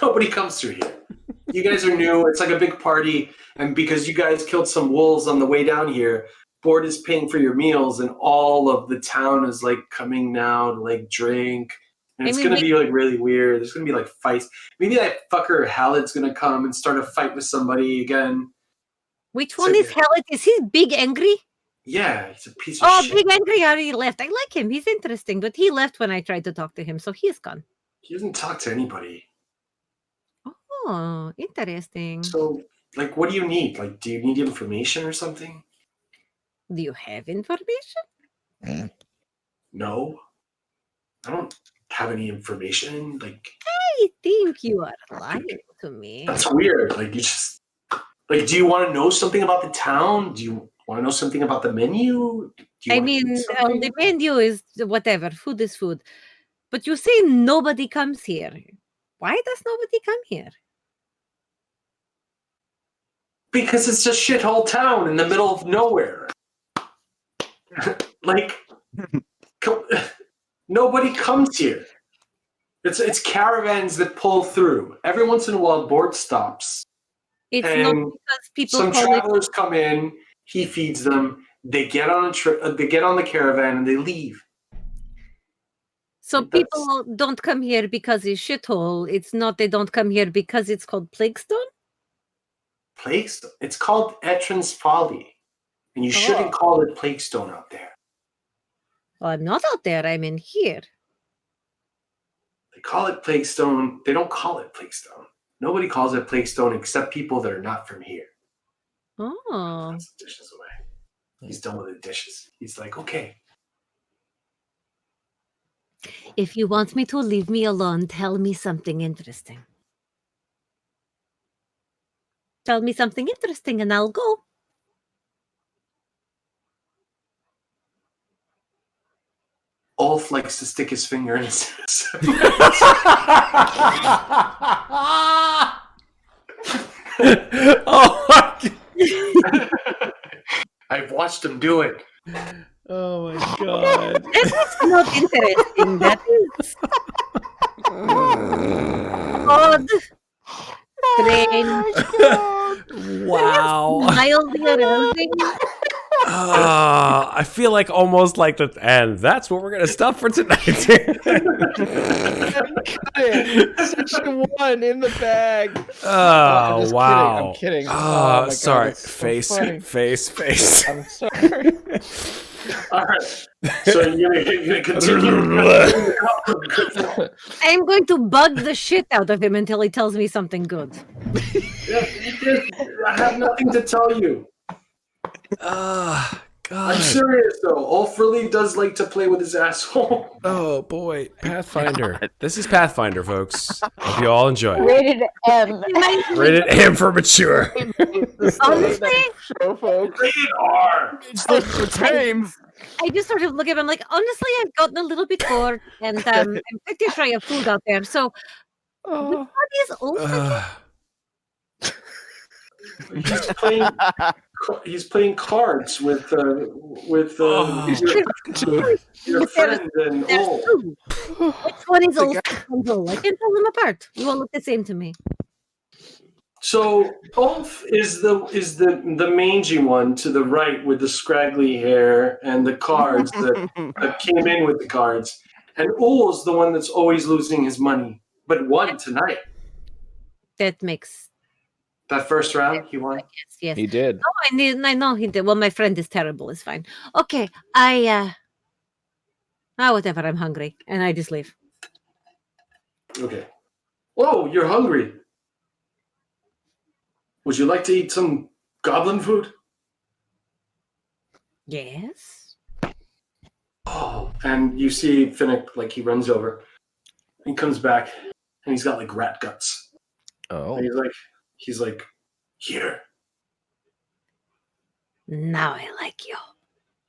nobody comes through here. You guys are new. It's like a big party. And because you guys killed some wolves on the way down here, board is paying for your meals, and all of the town is like coming now to like drink. And it's going to be like really weird. There's going to be like fights. Maybe that fucker Halid's going to come and start a fight with somebody again. Which one is Halid? Is he big angry? Yeah, he's a piece of Oh, shit. big angry already left. I like him. He's interesting, but he left when I tried to talk to him, so he's gone. He doesn't talk to anybody. Oh, interesting. So, like, what do you need? Like, do you need information or something? Do you have information? No. I don't have any information. Like, I think you are lying to me. that's weird. Like, you just, like, do you want to know something about the town? Do you want to know something about the menu? Do you I wanna eat mean, something? the menu is whatever. Food is food. But you say nobody comes here. Why does nobody come here? Because it's a shithole town in the middle of nowhere. Like, nobody comes here. It's caravans that pull through. Every once in a while, board stops. It's And not because people Some call it. travelers come in. He feeds them. They get on a trip. They get on the caravan and they leave. So that's- people don't come here because it's shithole. It's not they don't come here because it's called Plaguestone? Plaguestone. It's called Etrin's Folly. And you shouldn't call it Plaguestone out there. Well, I'm not out there. I'm in here. They call it Plaguestone. They don't call it Plaguestone. Nobody calls it Plaguestone except people that are not from here. Oh. Puts the dishes away. He's done with the dishes. He's like, okay. If you want me to leave me alone, tell me something interesting. Tell me something interesting and I'll go. Ulf likes to stick his finger in his ass. Oh my God. I've watched him do it. Oh my God. That's not interesting. That is odd. Strange. Wow. Mildly arousing. I feel like almost like the and that's what we're gonna stop for tonight. Section 1 in the bag. Oh, I'm just wow. I'm kidding. Oh, my God, sorry. it's so Face. funny. I'm sorry. All right. So you're gonna continue. I'm going to bug the shit out of him until he tells me something good. I have nothing to tell you. God. I'm serious though. Ulf really does like to play with his asshole. Oh boy, Pathfinder. This is Pathfinder, folks. Hope you all enjoy. Rated M. Rated M for mature. Honestly, Show folks. Rated R. It's like for tame. I just sort of look at him like, honestly, I've gotten a little bit bored and I'm pretty sure I have food out there. So, which one is Ulf? He's playing cards with your friend and There's Ulf. two. Which one is Ulf? I can tell them apart. You all look the same to me. So Ulf is the mangy one to the right with the scraggly hair and the cards that came in with the cards. And Ul's the one that's always losing his money, but won tonight. That makes That first round, he won. yes. He did. Oh, I know he did. Well, my friend is terrible. It's fine. Okay, whatever. I'm hungry, and I just leave. Okay. Whoa, you're hungry. Would you like to eat some goblin food? Yes. Oh, and you see Finnick, like he runs over. He comes back, and he's got like rat guts. Oh. And he's like, here. Now I like you,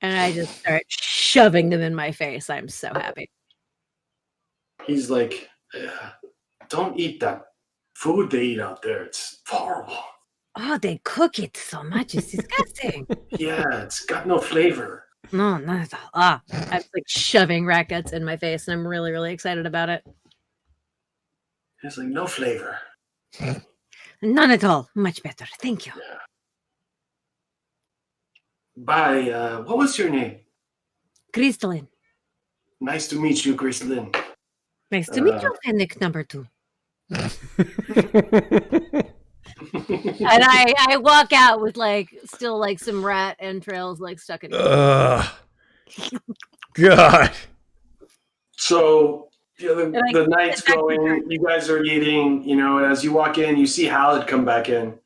and I just start shoving them in my face. I'm so happy. He's like, don't eat that food they eat out there. It's horrible. Oh, they cook it so much. It's disgusting. Yeah, it's got no flavor. No, not at all. I'm like shoving rat guts in my face, and I'm really, really excited about it. It's like, no flavor. None at all. Much better. Thank you. Yeah. Bye. What was your name? Grzdylyn. Nice to meet you, Grzdylyn. Nice to meet you, Finnick number 2. And I walk out with still some rat entrails stuck in it. God. So the night's going. You guys are eating. And as you walk in, you see Hallett come back in,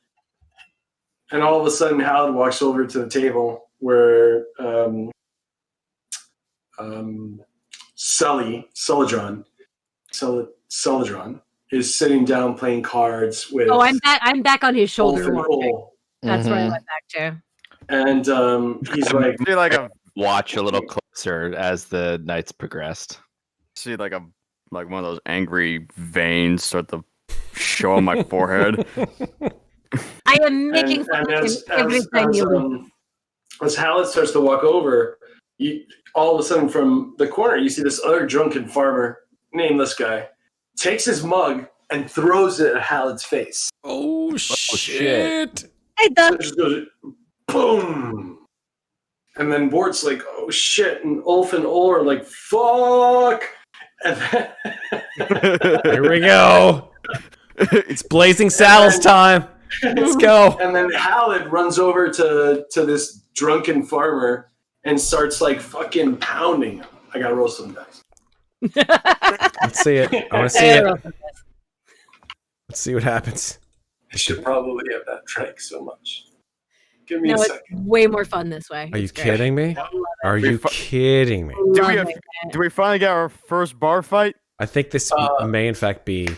and all of a sudden, Hallett walks over to the table where Celidron is sitting down playing cards with. Oh, I'm back on his shoulder. Ulf. That's where I went back to. And he's like, See like a Watch a little closer as the nights progressed. see like one of those angry veins start to show on my forehead. I am making fun of him every time you leave. as Hallett starts to walk over, all of a sudden from the corner, you see this other drunken farmer, nameless guy, takes his mug and throws it at Hallett's face. Oh, shit. I done. It just goes, boom. And then Bort's like, oh shit. And Ulf and Ol are like, fuck. And then Here we go. It's Blazing Saddles time. Let's go. And then Halid runs over to this drunken farmer and starts like fucking pounding him. I gotta roll some dice. Let's see it. I want to see it. Let's see what happens. I should probably have not drank so much. Give me a No, it's second. way more fun this way. Are you It's great. kidding me? Are you kidding me? Do we, Love have, it. do we finally get our first bar fight? I think this may in fact be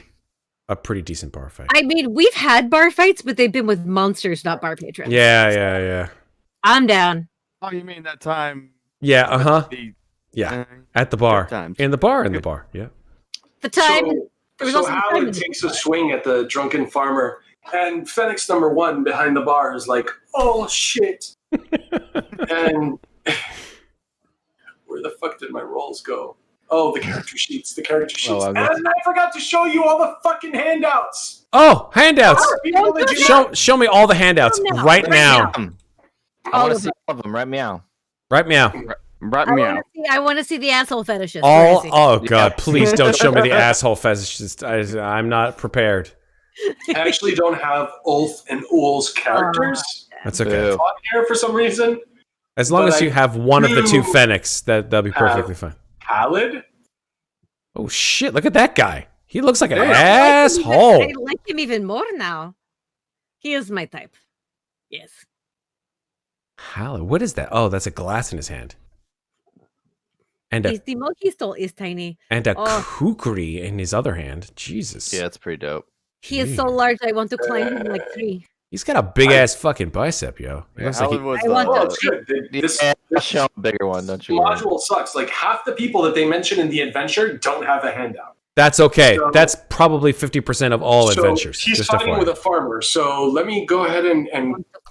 a pretty decent bar fight. I mean, we've had bar fights, but they've been with monsters, not bar patrons. Yeah. I'm down. Oh, you mean that time? Yeah, uh-huh. The, Yeah. At the bar. Good times. In the bar, yeah. The time. there was So also the time Halid in the takes a swing at the drunken farmer, and Phoenix number 1 behind the bar is like, "Oh shit!" And where the fuck did my rolls go? Oh, the character sheets. Oh, And I forgot to show you all the fucking handouts. Oh, handouts. People that you Show me all the handouts right now. I want of to see all of them. Right, meow. Right meow. right I meow. want to see the asshole fetishes. All Where is he? oh god, please don't show me the asshole fetishes. I'm not prepared. I actually don't have Ulf and Ul's characters That's okay. Boo. on here for some reason. As long But as you I have one of the two do Fenix, that'll be perfectly fine. Halid? Oh shit, look at that guy. He looks like an I asshole. like him even more now. He is my type. Yes. Halid, what is that? Oh, that's a glass in his hand. And He's a the Mokistol is tiny. and a Oh. kukri in his other hand. Jesus. Yeah, it's pretty dope. He is so Jeez. large I want to climb him like 3. He's got a big ass fucking bicep, yo. He looks like he- Halid was, I want Oh, that. shit. This Yeah, show a bigger one, don't you? worry. module sucks. Like half the people that they mention in the adventure don't have a handout. That's okay. So- That's probably 50% of all So adventures. he's Just fighting FYI. with a farmer. So let me go ahead and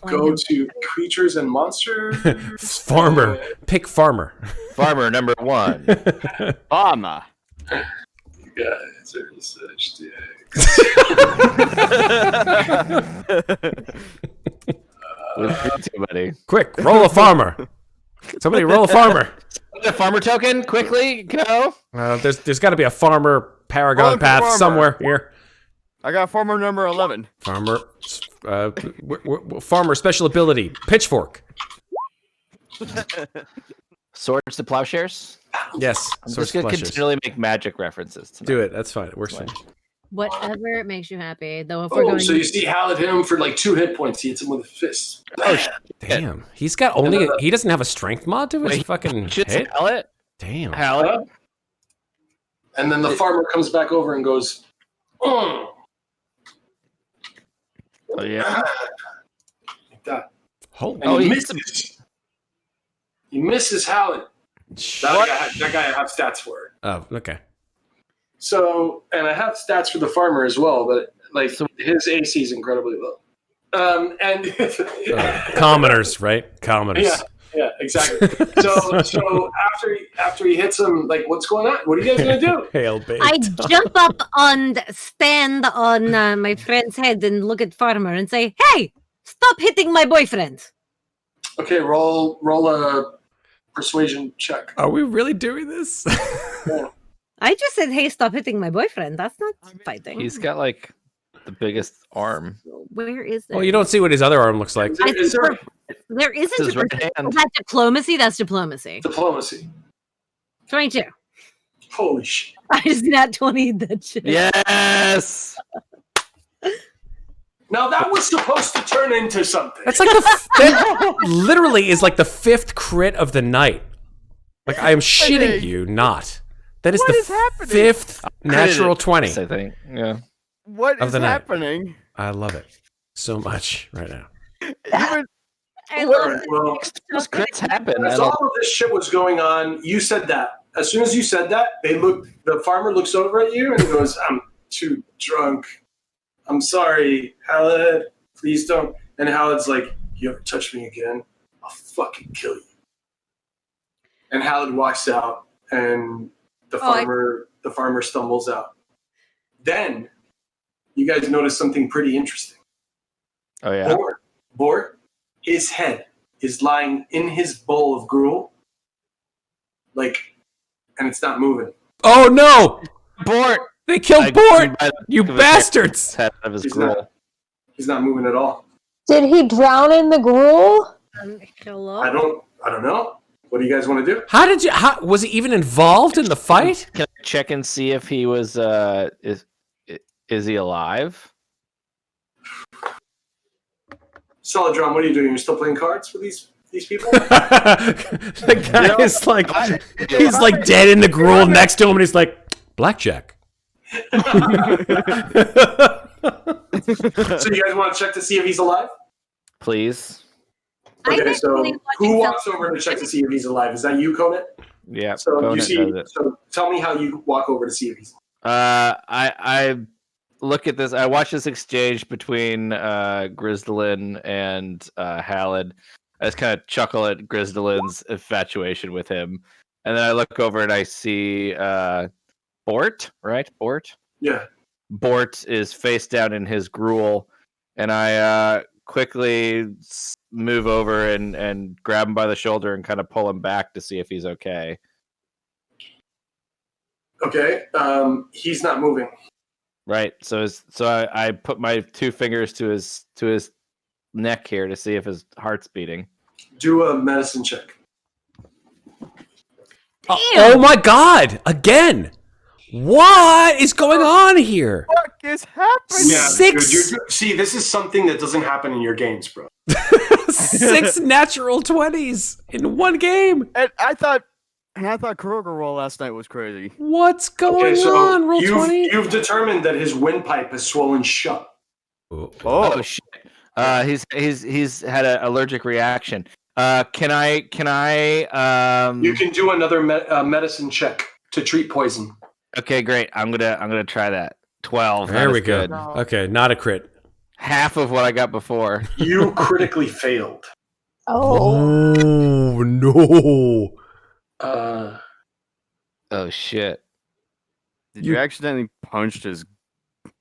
go to creatures and monsters. Farmer. Pick farmer. Farmer number 1. Farmer. Guys are such dicks. With you, buddy. Quick, roll a farmer. Somebody roll a farmer. The farmer token, quickly, go. There's got to be a farmer paragon Roll for path farmer. somewhere here. I got farmer number 11. Farmer, farmer special ability pitchfork. Swords to plowshares. Yes, I'm source just going to fleshes. continually make magic references tonight. Do it. That's fine. It works for me. Whatever makes you happy. Though if we're Oh, going so you see Halid hit him for like 2 hit points. He hits him with a fist. Damn, he's got only. He doesn't have a strength mod to his Wait, fucking Shit's hit. Hallet. Damn. Hallet. And then the farmer comes back over and goes, Oh, yeah. like that. Holy And Oh, he he's misses. He misses Halid. That guy I have stats for. Oh, okay. So, and I have stats for the farmer as well, but like his AC is incredibly low. And Commoners, right? Commoners. yeah, exactly. So after he hits him, like, what's going on? What are you guys gonna do? Hail bait. I jump up and stand on my friend's head and look at Farmer and say, "Hey, stop hitting my boyfriend." Okay, roll a persuasion check. Are we really doing this? I just said, "Hey, stop hitting my boyfriend." That's not fighting. He's got like the biggest arm. Where is that? Well, you don't see what his other arm looks like. Is there There isn't. His right hand. Is that diplomacy? That's diplomacy. diplomacy? 22. Holy shit! I just not 20 that shit. Yes. Now that was supposed to turn into something. That's like that literally is like the 5th crit of the night. Like I am shitting you not. That is What the is happening? 5th natural 20 I think. Yeah. What Of is the night. happening? I love it so much right now. Even I love it. Well, Those crits happen. as all of this shit was going on, you said that. As soon as you said that, the farmer looks over at you and goes, "I'm too drunk. I'm sorry, Halid. Please don't." And Halid's like, "You ever touch me again, I'll fucking kill you." And Halid walks out, and the farmer stumbles out. Then you guys notice something pretty interesting. Oh yeah. Bort, his head is lying in his bowl of gruel, and it's not moving. Oh no! Bort. They killed Bort! You bastards! Head out of his He's grill. not. He's not moving at all. Did he drown in the gruel? Hello? I don't know. What do you guys want to do? How was he even involved in the fight? Can I check and see if he was is he alive? Celidron, what are you doing? You're still playing cards with these people? The guy is like, he's like dead in the gruel next to him, and he's like, blackjack. So you guys want to check to see if he's alive? Please. Okay, so who walks over to check to see if he's alive? Is that you, Qonit? Yeah. So you Qonit see. does it. So tell me how you walk over to see if he's alive. I look at this. I watch this exchange between Grzdylyn and Halid. I just kind of chuckle at Grzdylyn's infatuation with him, and then I look over and I see Bort. Right, Bort. Yeah. Bort is face down in his gruel, and I quickly move over and grab him by the shoulder and kind of pull him back to see if he's okay. Okay. He's not moving. Right. So I put my 2 fingers to his neck here to see if his heart's beating. Do a medicine check. Oh my God! Again, what is going on here? What is happening? Yeah, 6 see, this is something that doesn't happen in your games, bro. 6 natural 20s in one game. And I thought Kroger roll last night was crazy. What's going Okay, so on? Roll 20. you've determined that his windpipe has swollen shut. Oh shit! He's had an allergic reaction. Can I? You can do another medicine check to treat poison. Okay, great. I'm gonna try that. 12. There That we is go. good. Okay, not a crit. Half of what I got before. You critically failed. Oh. Oh no! Oh shit! Did you accidentally punched his?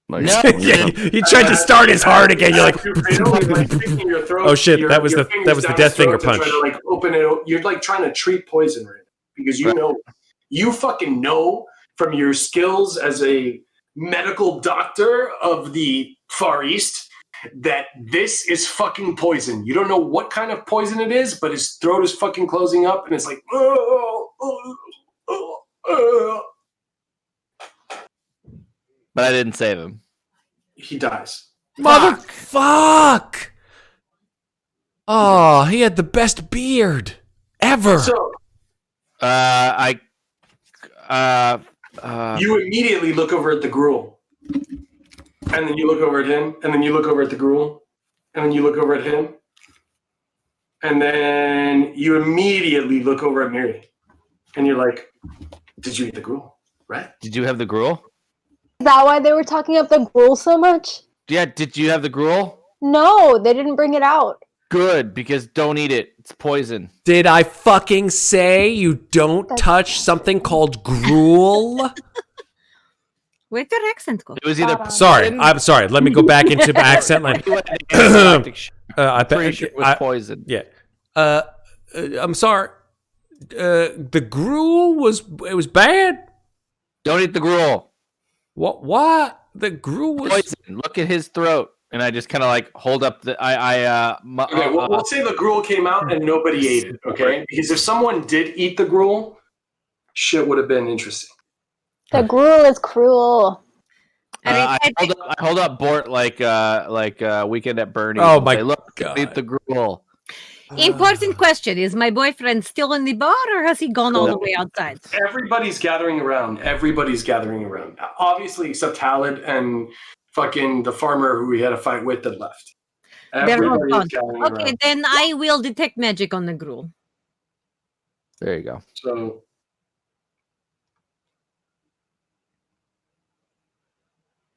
Like, No. Yeah, he tried to start his heart again. You're like, You fail, like, sticking your throat, oh shit! your- That was your the fingers down death his throat finger to try punch. to, like, open it. You're like trying to treat poison right now because you Right. know, you fucking know from your skills as a medical doctor of the Far East that this is fucking poison. You don't know what kind of poison it is, but his throat is fucking closing up, and it's like, But I didn't save him. he dies. Motherfuck! Oh, he had the best beard ever. So you immediately look over at the gruel, and then you look over at him, and then you look over at the gruel, and then you look over at him, and then you immediately look over at Miri, and you're like, "Did you eat the gruel? Right? Did you have the gruel? Is that why they were talking up the gruel so much? Yeah. Did you have the gruel? No, they didn't bring it out. Good, because don't eat it. It's poison. Did I fucking say you don't touch something called gruel? Where'd your accent go? It was either. Sorry, I'm sorry. Let me go back into my accent line. I'm pretty sure it was poison. Yeah. I'm sorry. The gruel was bad. Don't eat the gruel. What? Why? The gruel was Poison. Look at his throat, and I just kind of like hold up the. Okay, well, we'll say the gruel came out and nobody ate it. Okay, because if someone did eat the gruel, shit would have been interesting. The gruel is cruel. I hold up Bort like Weekend at Bernie's. Oh and my say, look, God. eat the gruel. Important question. Is my boyfriend still in the bar or has he gone all the way outside? Everybody's gathering around. Obviously, except Halid and fucking the farmer who we had a fight with that left. They're all Everybody's gone. gathering Okay, around. then I will detect magic on the gruel. There you go. So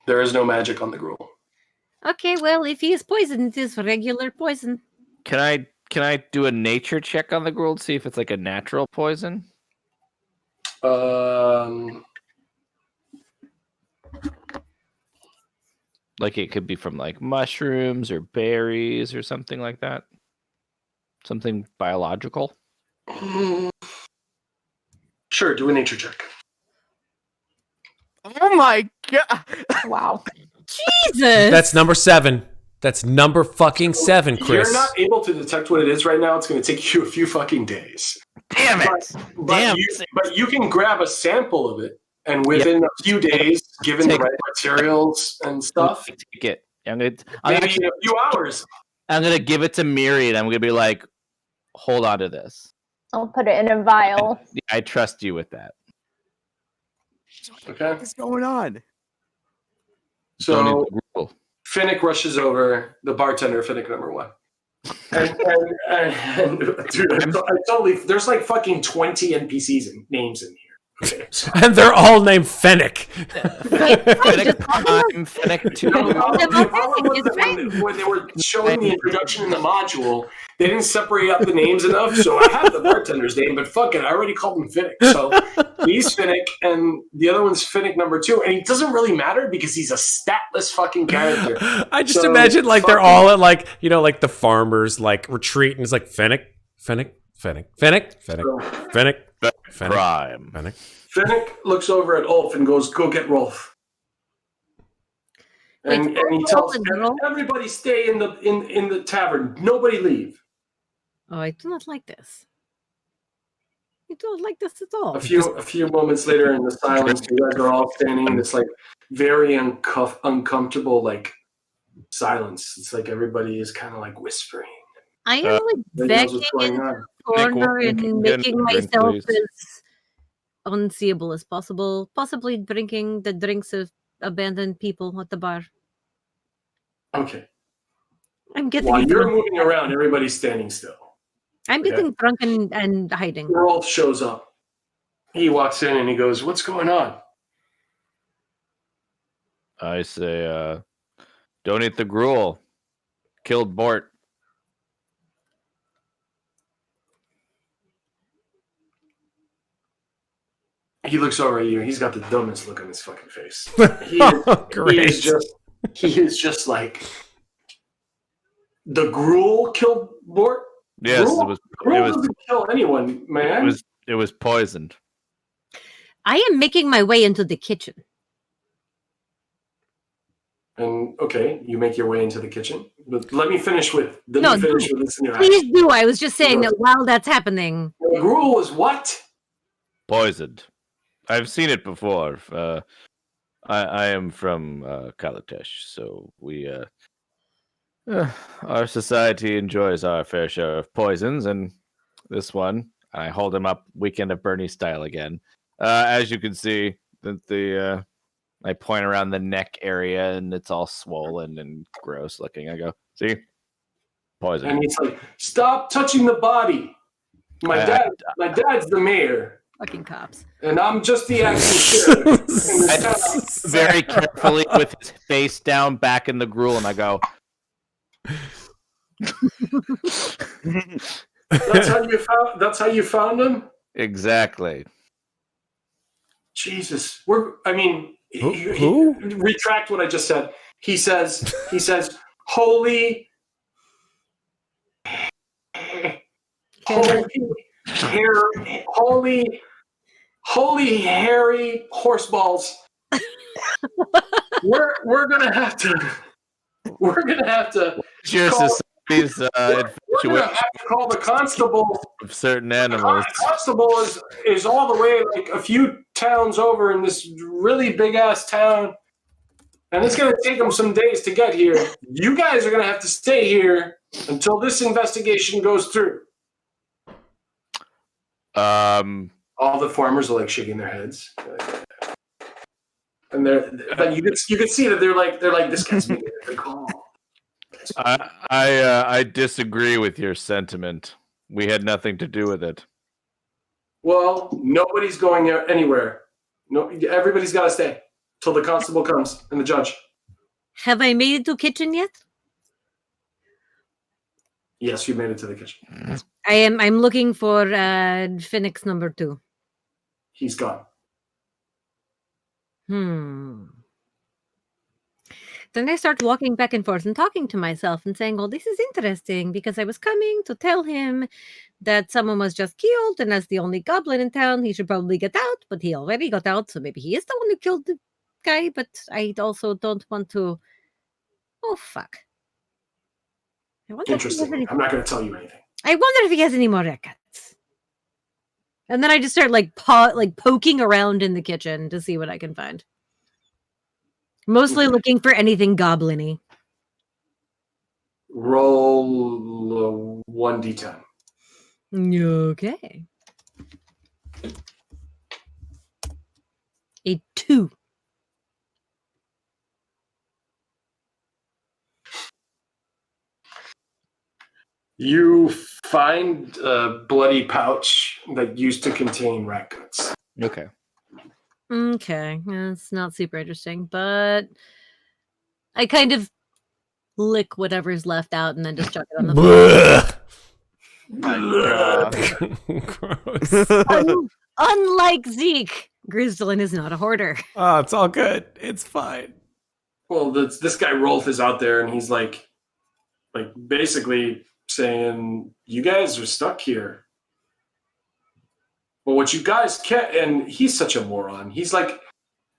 there is no magic on the gruel. Okay, well, if he is poisoned, it is regular poison. Can I do a nature check on the gruel to see if it's like a natural poison? Like it could be from like mushrooms or berries or something like that. Something biological. Sure, do a nature check. oh my god! Wow. Jesus! That's number 7. That's number fucking 7, Chris. You're not able to detect what it is right now. It's going to take you a few fucking days. Damn it! But you can grab a sample of it, and within a few days, given the right materials and stuff, Take it. maybe in a few hours. I'm gonna give it to Miri, and I'm gonna be like, "Hold on to this. I'll put it in a vial. I trust you with that." Okay. What's going on? So Finnick rushes over, the bartender, Finnick number 1. And dude, I totally, there's like fucking 20 NPCs and names in here. Okay. And they're all named Fennec. Fennec too. When they were showing the introduction in the module, they didn't separate out the names enough, so I have the bartender's name, but fuck it, I already called him Finnick. So he's Finnick, and the other one's Finnick number 2, and it doesn't really matter because he's a statless fucking character. I just imagine like they're all at like, you know, like the farmers like retreat, and it's like Fennec, Fennec, Fennec, Fennec, Fennec, Fennec, Fennec, Prime. Fennec. Finnick looks over at Ulf and goes, "Go get Rolf." And he tells everybody stay in the tavern. Nobody leave. Oh, I do not like this. I don't like this at all. A few moments later in the silence, you guys are all standing in this like very uncomfortable like silence. It's like everybody is kind of like whispering. I am like begging in the corner and making myself as unseeable as possible, possibly drinking the drinks of abandoned people at the bar. Okay. I'm getting While you're drunk. moving around, everybody's standing still. I'm getting drunk and hiding. Rolf shows up. He walks in and he goes, "What's going on?" I say, don't eat the gruel. Killed Bort. He looks over at you. He's got the dumbest look on his fucking face. Great. He is just like, the gruel killed Bort? Yes, Gruel doesn't kill anyone, man. It was poisoned. I am making my way into the kitchen. And okay, you make your way into the kitchen. But let me finish with this interaction. Please do. I was just saying that while that's happening. The gruel was what? Poisoned. I've seen it before. I am from Kalatesh, so we our society enjoys our fair share of poisons, and this one, I hold him up, Weekend at Bernie style again. As you can see, that I point around the neck area, and it's all swollen and gross looking. I go, see, poison. And he's like, "Stop touching the body. My dad's the mayor. Fucking cops. And I'm just the acting sheriff." in this town. Very carefully with his face down back in the gruel, and I go, That's how you found him? exactly. Jesus. Who? Retract what I just said. He says, holy hairy horse balls. We're gonna have to Cheers call, to these we're gonna have to call the constable. of certain animals. The constable is all the way like a few towns over in this really big ass town, and it's gonna take them some days to get here. You guys are gonna have to stay here until this investigation goes through. All the farmers are like shaking their heads, and but you could see that they're like this guy's making a good call. I disagree with your sentiment. We had nothing to do with it. Well, nobody's going anywhere. No, everybody's got to stay till the constable comes and the judge. Have I made it to kitchen yet? Yes, you made it to the kitchen. I'm looking for Phoenix number 2. He's gone. Then I start walking back and forth and talking to myself and saying, well, this is interesting because I was coming to tell him that someone was just killed, and as the only goblin in town, he should probably get out, but he already got out, so maybe he is the one who killed the guy, but I also don't want to... Oh, fuck. I wonder if he has Interesting. any- I'm not going to tell you anything. I wonder if he has any more records. And then I just start like poking around in the kitchen to see what I can find. Mostly looking for anything goblin-y. Roll 1d10. Okay. A 2. You find a bloody pouch that used to contain rat guts. Okay. Okay. That's not super interesting, but I kind of lick whatever's left out and then just chuck it on the floor. Gross. Unlike Zeke, Grzdylyn is not a hoarder. Oh, it's all good. It's fine. Well, this guy Rolf is out there, and he's like basically saying, "You guys are stuck here." But what you guys can't, and he's such a moron. He's like,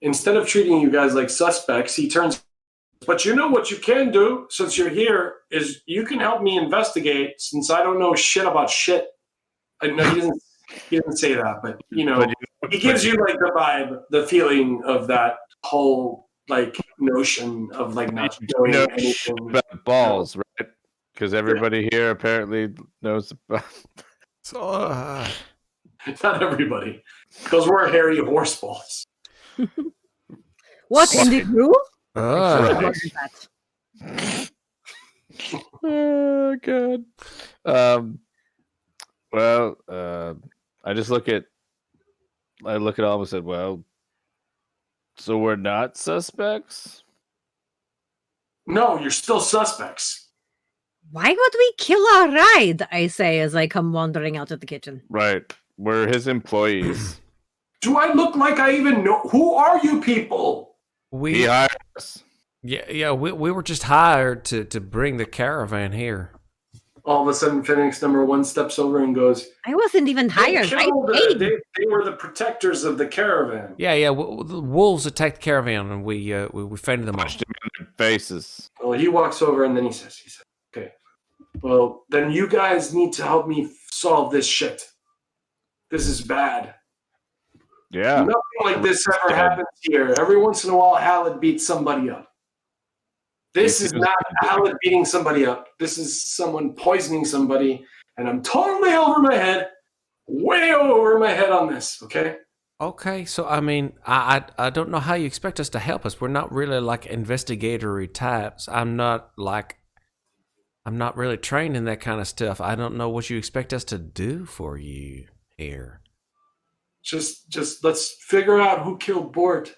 instead of treating you guys like suspects, he turns. But you know what you can do since you're here is you can help me investigate since I don't know shit about shit. No, he doesn't say that, but you know, he gives you like the vibe, the feeling of that whole like notion of like not knowing anything about balls, right? Because everybody here apparently knows about. So, Not everybody, because we're hairy horse balls. What in the group? Oh god. Well, I look at all and said, well, so we're not suspects? No, you're still suspects. Why would we kill our ride? I say as I come wandering out of the kitchen. Right. We're his employees. Do I look like I even know? Who are you people? He hired us. Yeah. We were just hired to bring the caravan here. All of a sudden, Phoenix number 1 steps over and goes, I wasn't even hired. They were the protectors of the caravan. Yeah. The wolves attacked the caravan, and we fended them off. Pushed him in their faces. Well, he walks over and then he says, okay, well, then you guys need to help me solve this shit. This is bad. Yeah. Nothing like this ever happens here. Every once in a while, Halid beats somebody up. This is not Halid beating somebody up. This is someone poisoning somebody, and I'm totally over my head, way over my head on this, okay? Okay, so I mean, I don't know how you expect us to help us. We're not really like investigatory types. I'm not really trained in that kind of stuff. I don't know what you expect us to do for you here. Just let's figure out who killed Bort.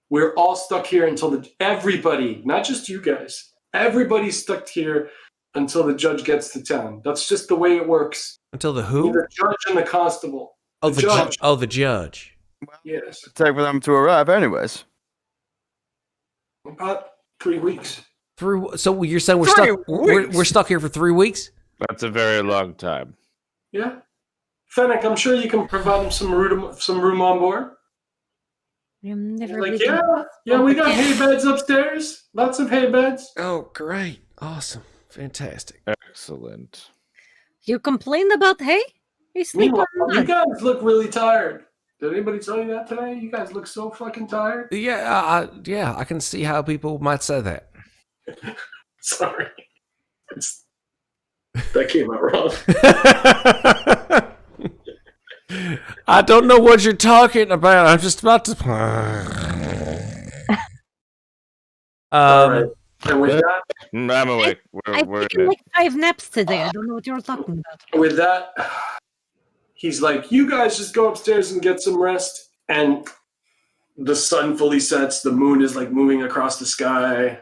We're all stuck here until everybody, not just you guys, everybody's stuck here until the judge gets to town. That's just the way it works. Until the who? The judge and the constable. Oh, the judge. Oh, the judge. Yes. Take for them to arrive, anyways. About 3 weeks. So you're saying we're stuck? We're stuck here for 3 weeks? That's a very long time. Yeah. Fennec, I'm sure you can provide him some room on board. Like, yeah, we got hay beds upstairs. Lots of hay beds. Oh, great. Awesome. Fantastic. Excellent. You complained about hay? You sleep Meanwhile, on you mud. guys look really tired. Did anybody tell you that today? You guys look so fucking tired. Yeah, I can see how people might say that. Sorry. That came out wrong. I don't know what you're talking about. I'm just about to. All right. And with that, I'm awake. I've We're taken like 5 naps today. I don't know what you're talking about. with that, he's like, you guys just go upstairs and get some rest. And the sun fully sets. The moon is like moving across the sky.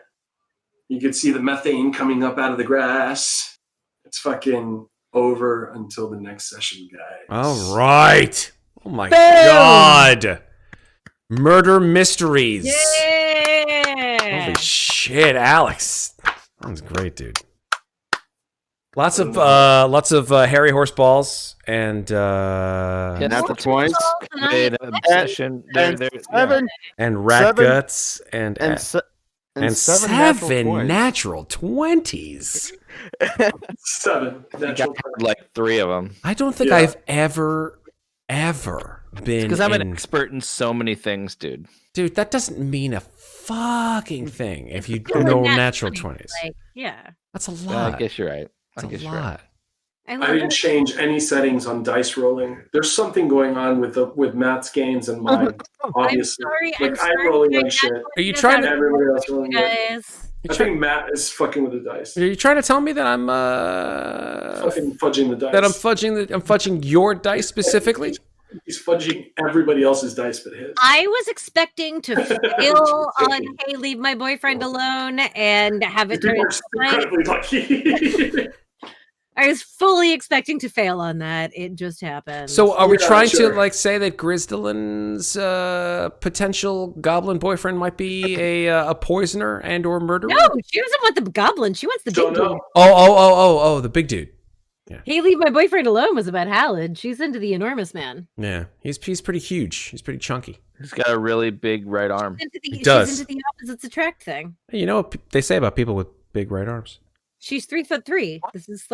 You can see the methane coming up out of the grass. It's fucking over until the next session, guys. All right. Oh my god. Murder mysteries. Yeah. Holy shit, Alex. That was great, dude. Lots of hairy horse balls and Not the points. in obsession. And They're, seven, and rat Seven. guts and And seven natural 20s. 7 natural like 3 of them. I don't think I've ever been. Because I'm an expert in so many things, dude. Dude, that doesn't mean a fucking thing if you know natural 20s. Like, yeah. That's a lot. I guess you're right. That's a lot. I didn't change any settings on dice rolling. There's something going on with Matt's games and mine. Obviously, I'm sorry, I'm rolling like shit. Are you trying to? Everybody else rolling guys? I think Matt is fucking with the dice. Are you trying to tell me that I'm Fucking fudging the dice. that I'm fudging your dice specifically? He's fudging everybody else's dice but his. I was expecting to fail on "Hey, leave my boyfriend alone" and have it turn into Incredibly lucky. I was fully expecting to fail on that. It just happened. So, are we trying sure. to say that Grzdylyn's potential goblin boyfriend might be a poisoner and or murderer? No, she doesn't want the goblin. She wants the big dude. Oh, the big dude. Yeah. "Hey, leave my boyfriend alone" was about Halid. She's into the enormous man. Yeah, he's pretty huge. He's pretty chunky. He's got a really big right arm. He does. She's into the opposites attract thing. Hey, you know what they say about people with big right arms? She's 3'3". This is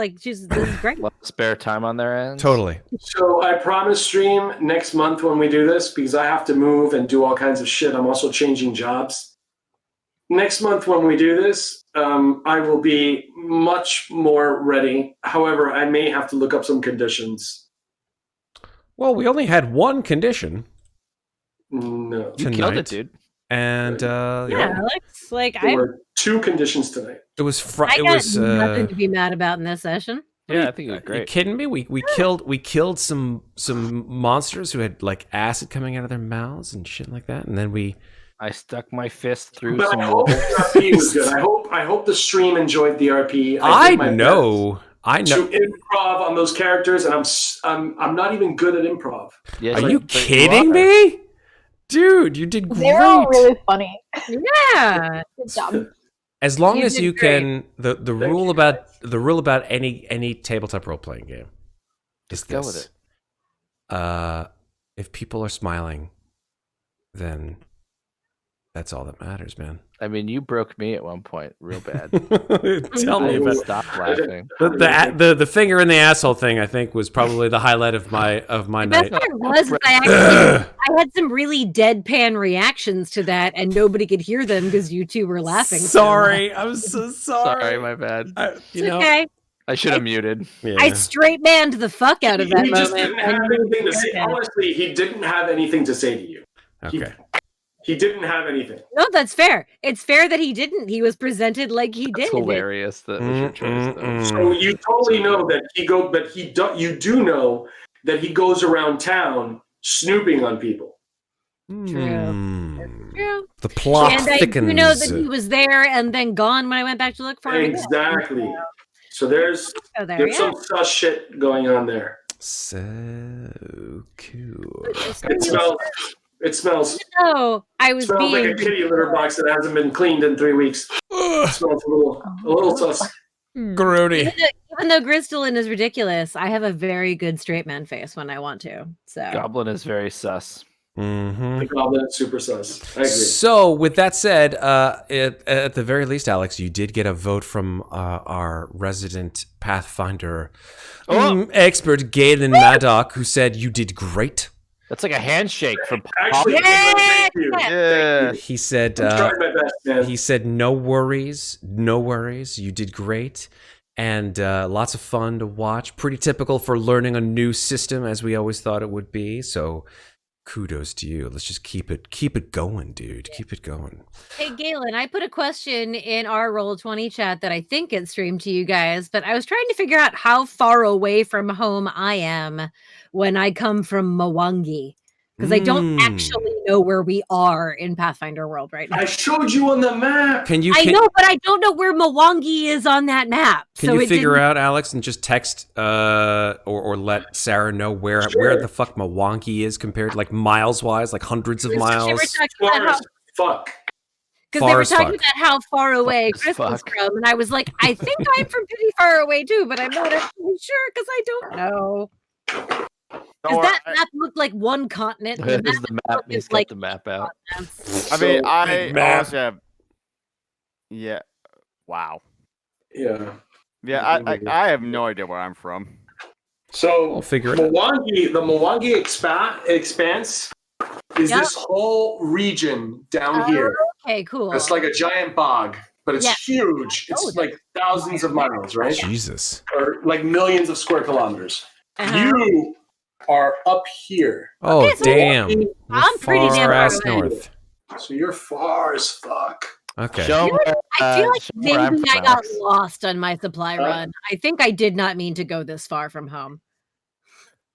great. A lot of spare time on their end. Totally. So I promise stream next month when we do this because I have to move and do all kinds of shit. I'm also changing jobs. Next month when we do this, I will be much more ready. However, I may have to look up some conditions. Well, we only had one condition. No. You killed it, dude. And Alex, There were 2 conditions tonight. it was I got nothing to be mad about in this session. Yeah, I think it was Are you great. kidding me? We killed some monsters who had like acid coming out of their mouths and shit like that, and then I stuck my fist through But some I hope the walls. RP was good. I hope the stream enjoyed the RP. I did my know best to improv on those characters, and I'm not even good at improv. Yeah, Are you kidding me? Dude, you did great. They're all really funny. Yeah. Good job. As long You as did you great. can, the rule about any tabletop role playing game is Just go with this. it. If people are smiling, then that's all that matters, man. I mean, you broke me at one point real bad. Tell me I about stopped laughing. the finger in the asshole thing. I think was probably the highlight of my The night. best part was I had some really deadpan reactions to that, and nobody could hear them because you two were laughing. so much. I'm so sorry. Sorry, my bad. It's okay. I should have muted. Yeah. I straight manned the fuck out of that He just moment. didn't have anything to say. Honestly, he didn't have anything to say to you. Okay. He didn't have anything. No, that's fair. It's fair that he didn't. He was presented like he It's did. hilarious that was your choice. Though. So you totally know that you do know that he goes around town snooping on people. True. The plot And I thickens. do know that he was there and then gone when I went back to look for him. again. Exactly. So there's Oh, there, there's yeah. some sus shit going on there. So cool. It smells. No, I was Smells like being a kitty litter box that hasn't been cleaned in 3 weeks. It smells a little sus. Grody. even though Grzdylyn is ridiculous, I have a very good straight man face when I want to. So Goblin is very sus. The goblin is super sus. I agree. So, with that said, at the very least, Alex, you did get a vote from our resident Pathfinder expert, Galen Maddock, who said you did great. That's like a handshake from Actually, thank you. Yeah. He said, I'm trying my best, man. he said, no worries, you did great, and lots of fun to watch. Pretty typical for learning a new system, as we always thought it would be. So, kudos to you. Let's just keep it going, dude. Keep it going. Hey, Galen, I put a question in our Roll20 chat that I think gets streamed to you guys, but I was trying to figure out how far away from home I am when I come from Mwangi, because I don't actually know where we are in Pathfinder world right now. I showed you on the map. Can you? I know, but I don't know where Mwangi is on that map. Can you figure out, Alex, and just text or let Sarah know where the fuck Mwangi is compared, like miles wise, like hundreds of miles? Fuck. Because they were Far as talking fuck. about how far away Far as Chris was fuck. from, and I was like, I think I'm from pretty far away too, but I'm not actually sure because I don't know. Does that map look like one continent? Here's the map. He's got like the map out. I mean, Big I map. honestly have Yeah. Wow. Yeah. Yeah, I have no idea where I'm from. So We'll figure it out. the Mwangi expanse is this whole region down here. Okay, cool. It's like a giant bog, but it's Yeah. huge. It's like thousands of miles, right? Jesus. Or like millions of square kilometers. Uh-huh. You are up here. Oh, Okay, so damn. I'm pretty damn far ass away. north. So you're far as fuck. Okay. Show where, I feel like show where I'm maybe I from, got Alex. lost on my supply run. I think I did not mean to go this far from home.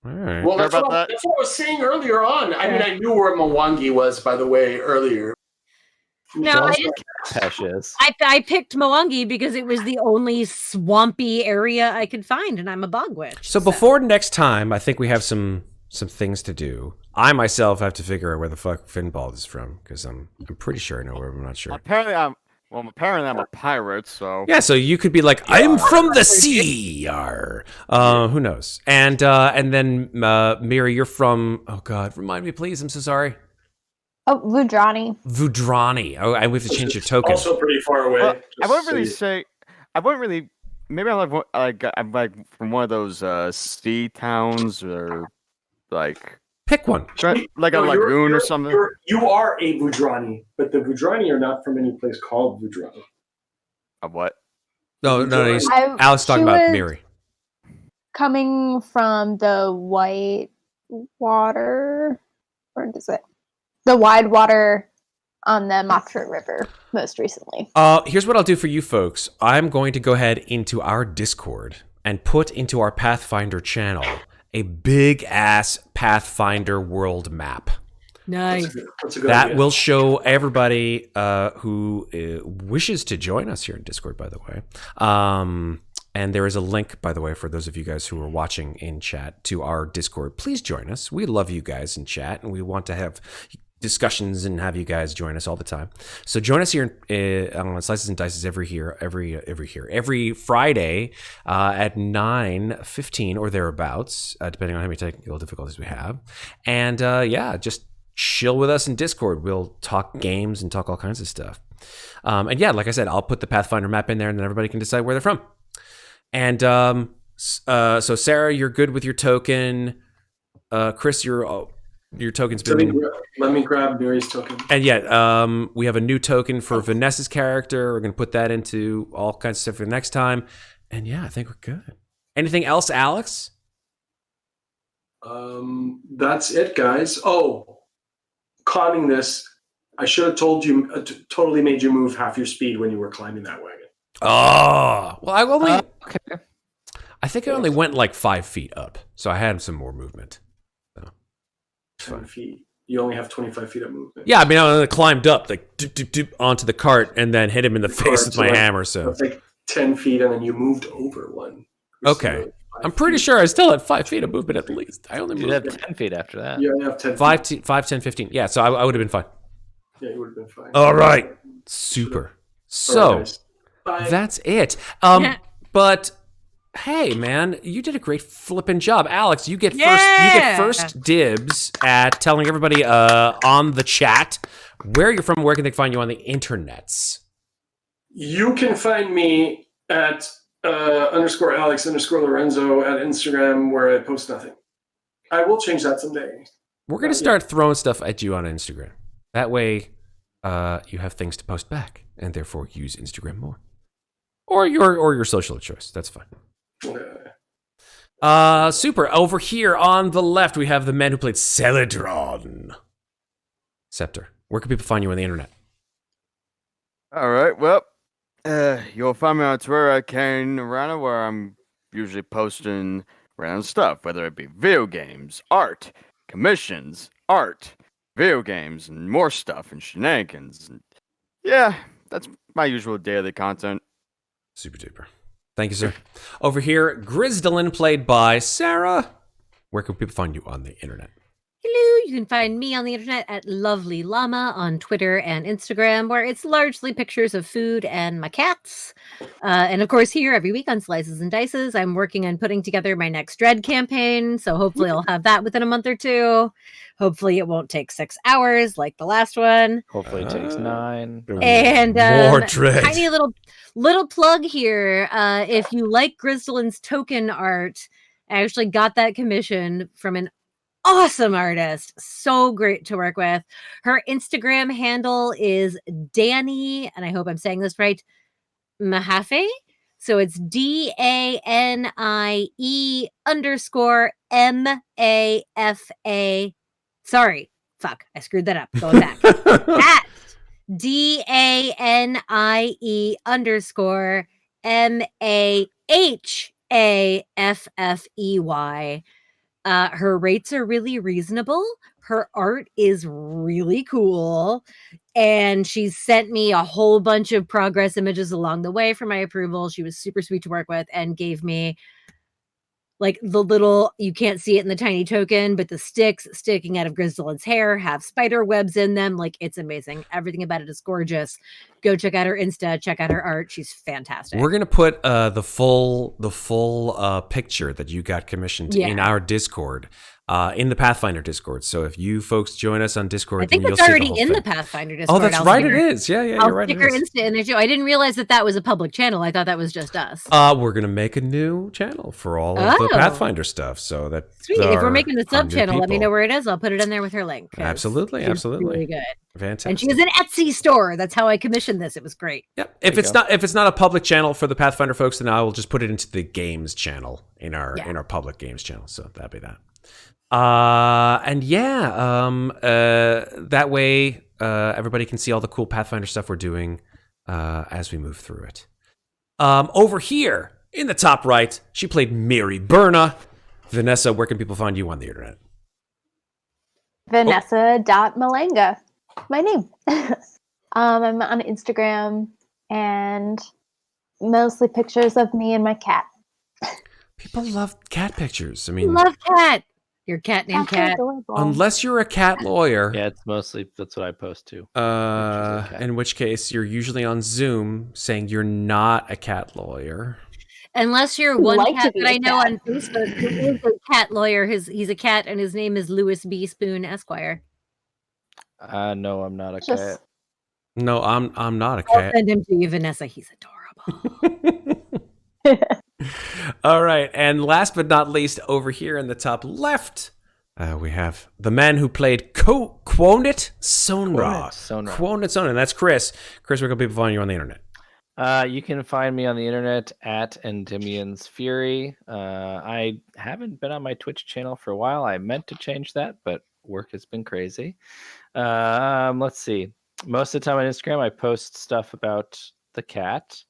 All right. Well, Sorry that's about what, that. that's what I was saying earlier on. I mean, I knew where Mwangi was, by the way, earlier. No, I Tesh is. I picked Mwangi because it was the only swampy area I could find, and I'm a bog witch. So before next time, I think we have some things to do. I myself have to figure out where the fuck Finbald is from because I'm pretty sure I know where. I'm not sure. Apparently I'm a pirate, so Yeah, so you could be like, I'm from the sea. Arr. Who knows? And then Miri, you're from. Oh God, remind me, please. I'm so sorry. Oh, Vudrani. Vudrani. Oh, and we have to change your token. Also pretty far away. Well, I wouldn't just really so you- say. I wouldn't really. Maybe I'm like from one of those sea towns or like Pick one. like a No, lagoon or something. You are a Vudrani, but the Vudrani are not from any place called Vudrani. A what? No, he's I- Alex talking she about was Miri. Coming from the white water, or is it the wide water on the Matra River most recently? Here's what I'll do for you folks. I'm going to go ahead into our Discord and put into our Pathfinder channel a big ass Pathfinder world map. Nice. That's a good That idea. will show everybody who wishes to join us here in Discord, by the way. And there is a link, by the way, for those of you guys who are watching in chat to our Discord. Please join us. We love you guys in chat, and we want to have discussions and have you guys join us all the time. So join us here on Slices and Dices every Friday at 9:15 or thereabouts, depending on how many technical difficulties we have. And just chill with us in Discord. We'll talk games and talk all kinds of stuff. And yeah, like I said, I'll put the Pathfinder map in there, and then everybody can decide where they're from. And so Sarah, you're good with your token. Chris, your token's been. Let me grab Miri's token. And we have a new token for Vanessa's character. We're gonna put that into all kinds of stuff for next time. And yeah, I think we're good. Anything else, Alex? That's it, guys. Oh, climbing this. I should have told you. Totally made you move half your speed when you were climbing that wagon. Oh, well, Okay. I think I only went like 5 feet up, so I had some more movement. So, it's 10 fine. feet. You only have 25 feet of movement. Yeah, I mean, I only climbed up like doop, doop, doop, onto the cart and then hit him in the face with my hammer. So That's like 10 feet, and then you moved over one. Okay. So, 5 I'm pretty feet. sure I still had 5 feet of movement at least. I only You'd have moved 10 feet after that. You only have 10 feet. 5, 10, 15. Yeah, so I would have been fine. Yeah, you would have been fine. All right. Super. All right, So guys. Bye. that's it. But hey, man, you did a great flipping job, Alex. You get first. You get Yeah. first dibs at telling everybody on the chat where you're from. Where can they find you on the internets? You can find me at _Alex_Lorenzo at Instagram, where I post nothing. I will change that someday. We're gonna start throwing stuff at you on Instagram. That way, you have things to post back, and therefore use Instagram more, or your social choice. That's fine. Super. Over here on the left, we have the man who played Celidron. Septur. Where can people find you on the internet? All right. Well, you'll find me on Twitter at Kane Rana, where I'm usually posting random stuff, whether it be video games, art, commissions, video games, and more stuff, and shenanigans. And yeah, that's my usual daily content. Super duper. Thank you, sir. Over here, Grzdylyn, played by Sarah. Where can people find you on the internet? Hello, you can find me on the internet at Lovely Llama on Twitter and Instagram, where it's largely pictures of food and my cats. And of course, here every week on Slices and Dices, I'm working on putting together my next Dread campaign. So hopefully I'll have that within a month or two. Hopefully it won't take 6 hours like the last one. Hopefully it takes 9. And More Dread. tiny little plug here. If you like Grzdylyn's token art, I actually got that commission from an awesome artist. So great to work with. Her Instagram handle is Dani, and I hope I'm saying this right, Mahafe. So it's DANIE_MAFA. Sorry. Fuck. I screwed that up. Going back. At DANIE_MAHAFFEY. Her rates are really reasonable. Her art is really cool. And she sent me a whole bunch of progress images along the way for my approval. She was super sweet to work with and gave me like the little, you can't see it in the tiny token, but the sticks sticking out of Grzdylyn's hair have spider webs in them. Like, it's amazing. Everything about it is gorgeous. Go check out her Insta, check out her art. She's fantastic. We're gonna put the full picture that you got commissioned in our Discord, in the Pathfinder Discord. So if you folks join us on Discord, I think then it's you'll see already the whole in thing. the Pathfinder Discord. Oh, that's right. It is. Yeah, you're right. I'll stick her Insta in there too. I didn't realize that was a public channel. I thought that was just us. We're gonna make a new channel for all of the Pathfinder stuff. So that sweet. If we're making the our sub new channel, let me people. know where it is. I'll put it in there with her link. 'Cause Absolutely, she's absolutely. really good. Fantastic. And she has an Etsy store. That's how I commissioned this. It was great. Yep. If it's not a public channel for the Pathfinder folks, then I will just put it into the games channel in our public games channel. So that'd be that. That way everybody can see all the cool Pathfinder stuff we're doing as we move through it. Over here in the top right, she played Miri. Burna. Vanessa, where can people find you on the internet? Vanessa.Malanga. My name. I'm on Instagram and mostly pictures of me and my cat. People love cat pictures. I mean, Love cat. Your cat named Cats are Cat. adorable. unless you're a cat lawyer, Yeah, it's mostly that's what I post too. cat. in which case you're usually on Zoom saying you're not a cat lawyer. Unless you're I'd one like to cat be that a I know cat. on Facebook who is a cat lawyer. He's a cat and his name is Louis B. Spoon Esquire. No, I'm not a Just- cat. No, I'm not a I'll cat. send him to you, Vanessa. He's adorable. All right, and last but not least, over here in the top left, we have the man who played Qonit Sonra. Qonit Sonra, and that's Chris. Chris, where can people find you on the internet? You can find me on the internet at Endymion's Fury. I haven't been on my Twitch channel for a while. I meant to change that, but work has been crazy. Let's see. Most of the time on Instagram, I post stuff about the cat,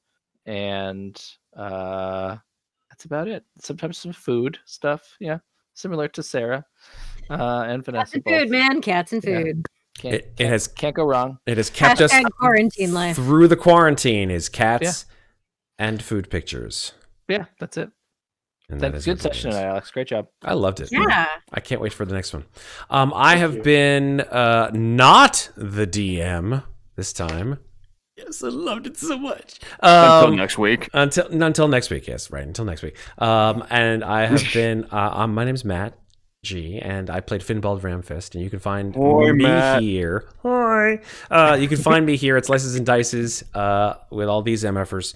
and that's about it. Sometimes some food stuff, yeah, similar to Sarah and Cats Vanessa. and both. food, man. Cats and Yeah. food. Can't go wrong. It has kept us Hashtag quarantine life. through the quarantine is cats and food pictures. Yeah, that's it. And that Thanks. is Good what it session is. tonight, Alex. Great job. I loved it. Yeah. I can't wait for the next one. I have been not the DM this time. Yes, I loved it so much. Until next week. Until next week, yes, right. Until next week. And I have been. My name's Matt G, and I played Finbald Ramfist, and you can find me Matt. here. Hi. You can find me here at Slices and Dices with all these MFers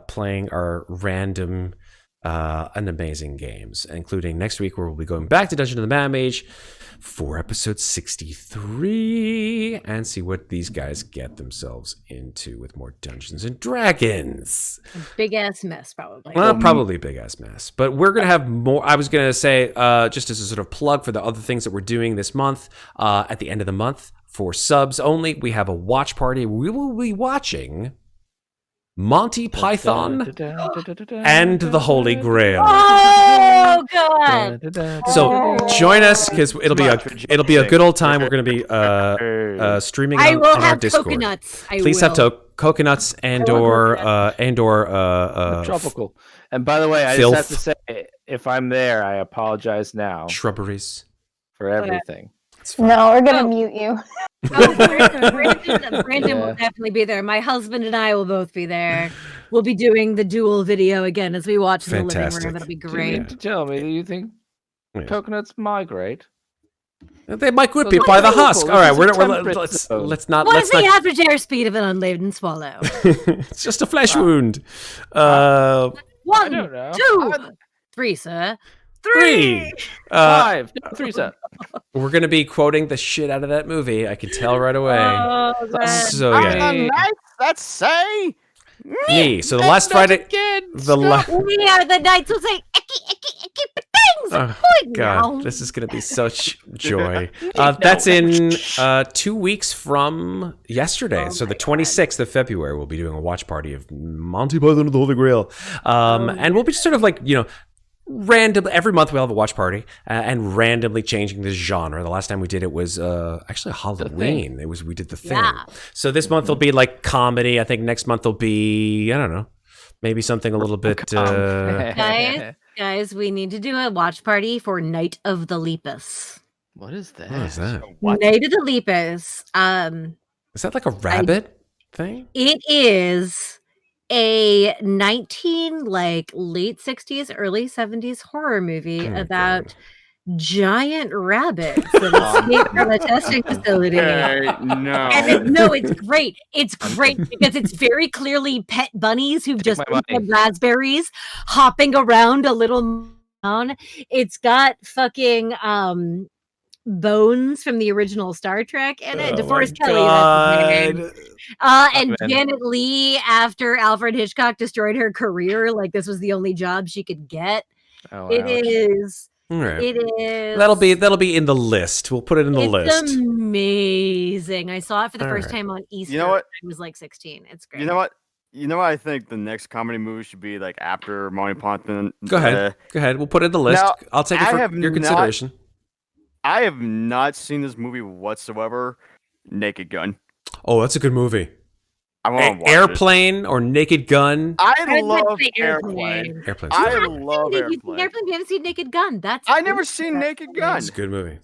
playing our random and amazing games, including next week where we'll be going back to Dungeon of the Mad Mage for episode 63 and see what these guys get themselves into with more Dungeons and Dragons. Big ass mess, probably. Well, probably a big ass mess, but we're gonna have more. I was gonna say, just as a sort of plug for the other things that we're doing this month, at the end of the month for subs only, we have a watch party. We will be watching Monty Python and the Holy Grail. Oh God! So join us because it'll be a good old time. We're going to be streaming I on will our have Discord. coconuts. Please have coconuts and tropical. And by the way, I filth. just have to say, if I'm there, I apologize now shrubberies. for everything. No, we're gonna mute you. Brandon will definitely be there. My husband and I will both be there. We'll be doing the dual video again as we watch in the living room. It'll be Do you great. mean to tell me that you think coconuts migrate? They might could be by the husk. All right, let's not. What Let's is the not. average airspeed of an unladen swallow? It's just a flesh wound. I 1, don't know. 2, 3, sir. 3. 5. 3, sir. We're gonna be quoting the shit out of that movie. I can tell right away. So yeah. Let's say. Me. So the last Friday. We are the knights who say things. Oh, God, this is going to be such joy. That's in 2 weeks from yesterday. So the 26th of February, we'll be doing a watch party of Monty Python and the Holy Grail. And we'll be sort of like, randomly, every month we'll have a watch party and randomly changing the genre. The last time we did it was actually Halloween. We did The Thing. Yeah. So this month will be like comedy. I think next month will be, I don't know, maybe something a little bit... Guys, we need to do a watch party for Night of the Lepus. What is that? What is that? Night of the Lepus. Is that like a rabbit thing? It is a late 60s, early 70s horror movie about giant rabbits that escape from a testing facility. No. And it's great. It's great because it's very clearly pet bunnies who've just eaten raspberries hopping around a little town. It's got fucking Bones from the original Star Trek in it. DeForest Kelly. And Janet Leigh, after Alfred Hitchcock destroyed her career, like this was the only job she could get. It is. Right. It is. That'll be in the list. We'll put it in the list. It's amazing. I saw it for the first time on Easter. You know what? I was like 16. It's great. You know what? I think the next comedy movie should be like after Monty Python. Go ahead. We'll put it in the list. Now, I'll take it for your consideration. I have not seen this movie whatsoever. Naked Gun. Oh, that's a good movie. I want to watch Airplane or Naked Gun. I love Airplane. I love Airplane. You haven't seen Naked Gun. I never seen Naked Gun. It's a good movie.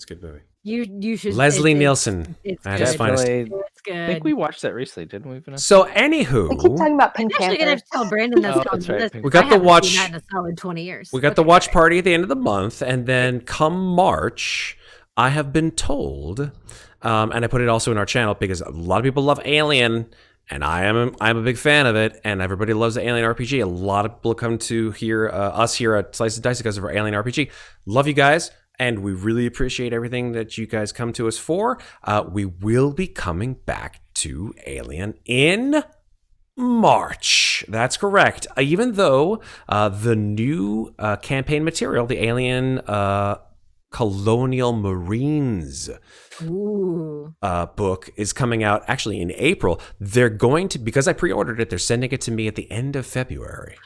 You should. Leslie Nielsen. It's at his finest. It's good. I think we watched that recently, didn't we, Vanessa? So, anywho, I keep talking about Pink I'm actually gonna have to tell Brandon that's that's right. We got the watch. That in a solid 20 years. We got the watch party at the end of the month, and then come March, I have been told, and I put it also in our channel because a lot of people love Alien. And I'm a big fan of it, and everybody loves the Alien RPG. A lot of people come to hear us here at Slice of Dice because of our Alien RPG. Love you guys, and we really appreciate everything that you guys come to us for. We will be coming back to Alien in March. That's correct. Even though the new campaign material, the Alien Colonial Marines book is coming out actually in April. They're going to, because I pre-ordered it, they're sending it to me at the end of February.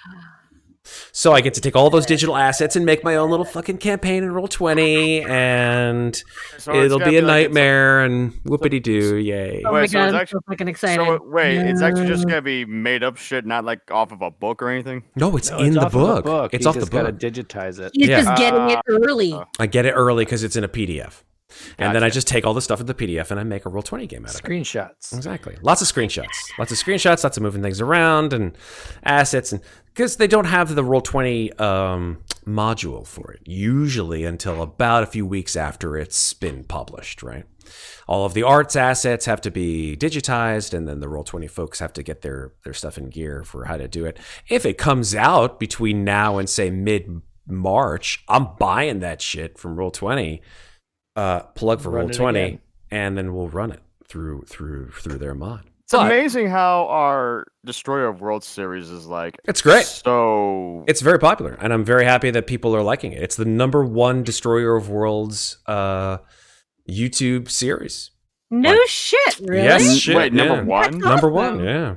So I get to take all those digital assets and make my own little fucking campaign in Roll20, and it'll be a nightmare and whoopity-doo, yay. Oh my God, I'm so fucking excited. So it's actually just gonna be made up shit, not like off of a book or anything? No, it's in the book. It's off the book. Gotta digitize it. He's just getting it early. I get it early because it's in a PDF. And then I just take all the stuff in the PDF and I make a Roll20 game out of it. Screenshots. Exactly. Lots of screenshots. Lots of moving things around and assets. And because they don't have the Roll20 module for it, usually until about a few weeks after it's been published, right? All of the arts assets have to be digitized, and then the Roll20 folks have to get their stuff in gear for how to do it. If it comes out between now and, say, mid-March, I'm buying that shit from Roll20. Plug for Roll20, and then we'll run it through their mod. It's amazing how our Destroyer of Worlds series is like. It's great. So it's very popular, and I'm very happy that people are liking it. It's the #1 Destroyer of Worlds YouTube series. No shit, really? Yes, shit. Wait, number one? Number one, yeah.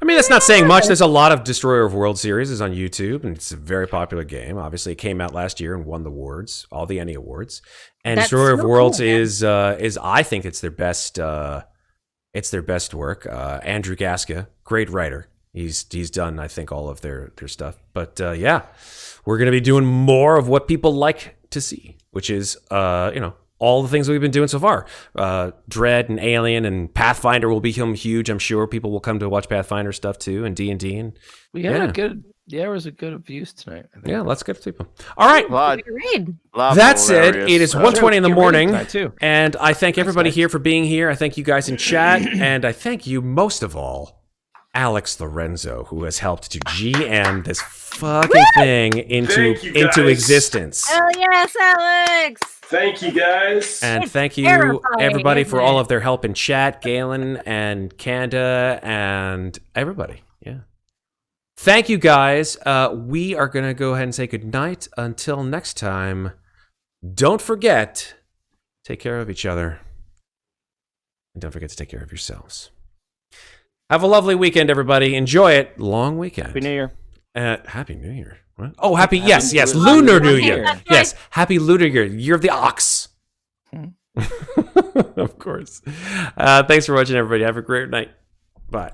I mean, that's not saying much. There's a lot of Destroyer of Worlds series on YouTube, and it's a very popular game. Obviously, it came out last year and won the awards, all the ENnie awards. And that's Destroyer of Worlds cool, is I think it's their best. It's their best work. Andrew Gaska, great writer. He's done, I think, all of their stuff. But yeah, we're gonna be doing more of what people like to see, which is all the things we've been doing so far. Dread and Alien and Pathfinder will become huge. I'm sure people will come to watch Pathfinder stuff too, and D&D. And We got a good. Yeah, it was a good abuse tonight. I think. yeah, let's get to people. All right. Read. That said, it is 1:20 in the morning, too. and I thank everybody here for being here. I thank you guys in chat, and I thank you most of all, Alex Lorenzo, who has helped to GM this fucking thing into guys. existence. Oh yes, Alex. Thank you, guys. And It's thank you, terrifying, everybody, for isn't all it? of their help in chat, Galen and Kanda and everybody. Yeah. Thank you, guys. We are going to go ahead and say goodnight. Until next time, don't forget, take care of each other. And don't forget to take care of yourselves. Have a lovely weekend, everybody. Enjoy it. Long weekend. Happy New Year. Happy New Year. What? Oh, yes, Lunar New Year. That's right. Yes, Happy Lunar Year. Year of the Ox. Of course. Thanks for watching, everybody. Have a great night. Bye.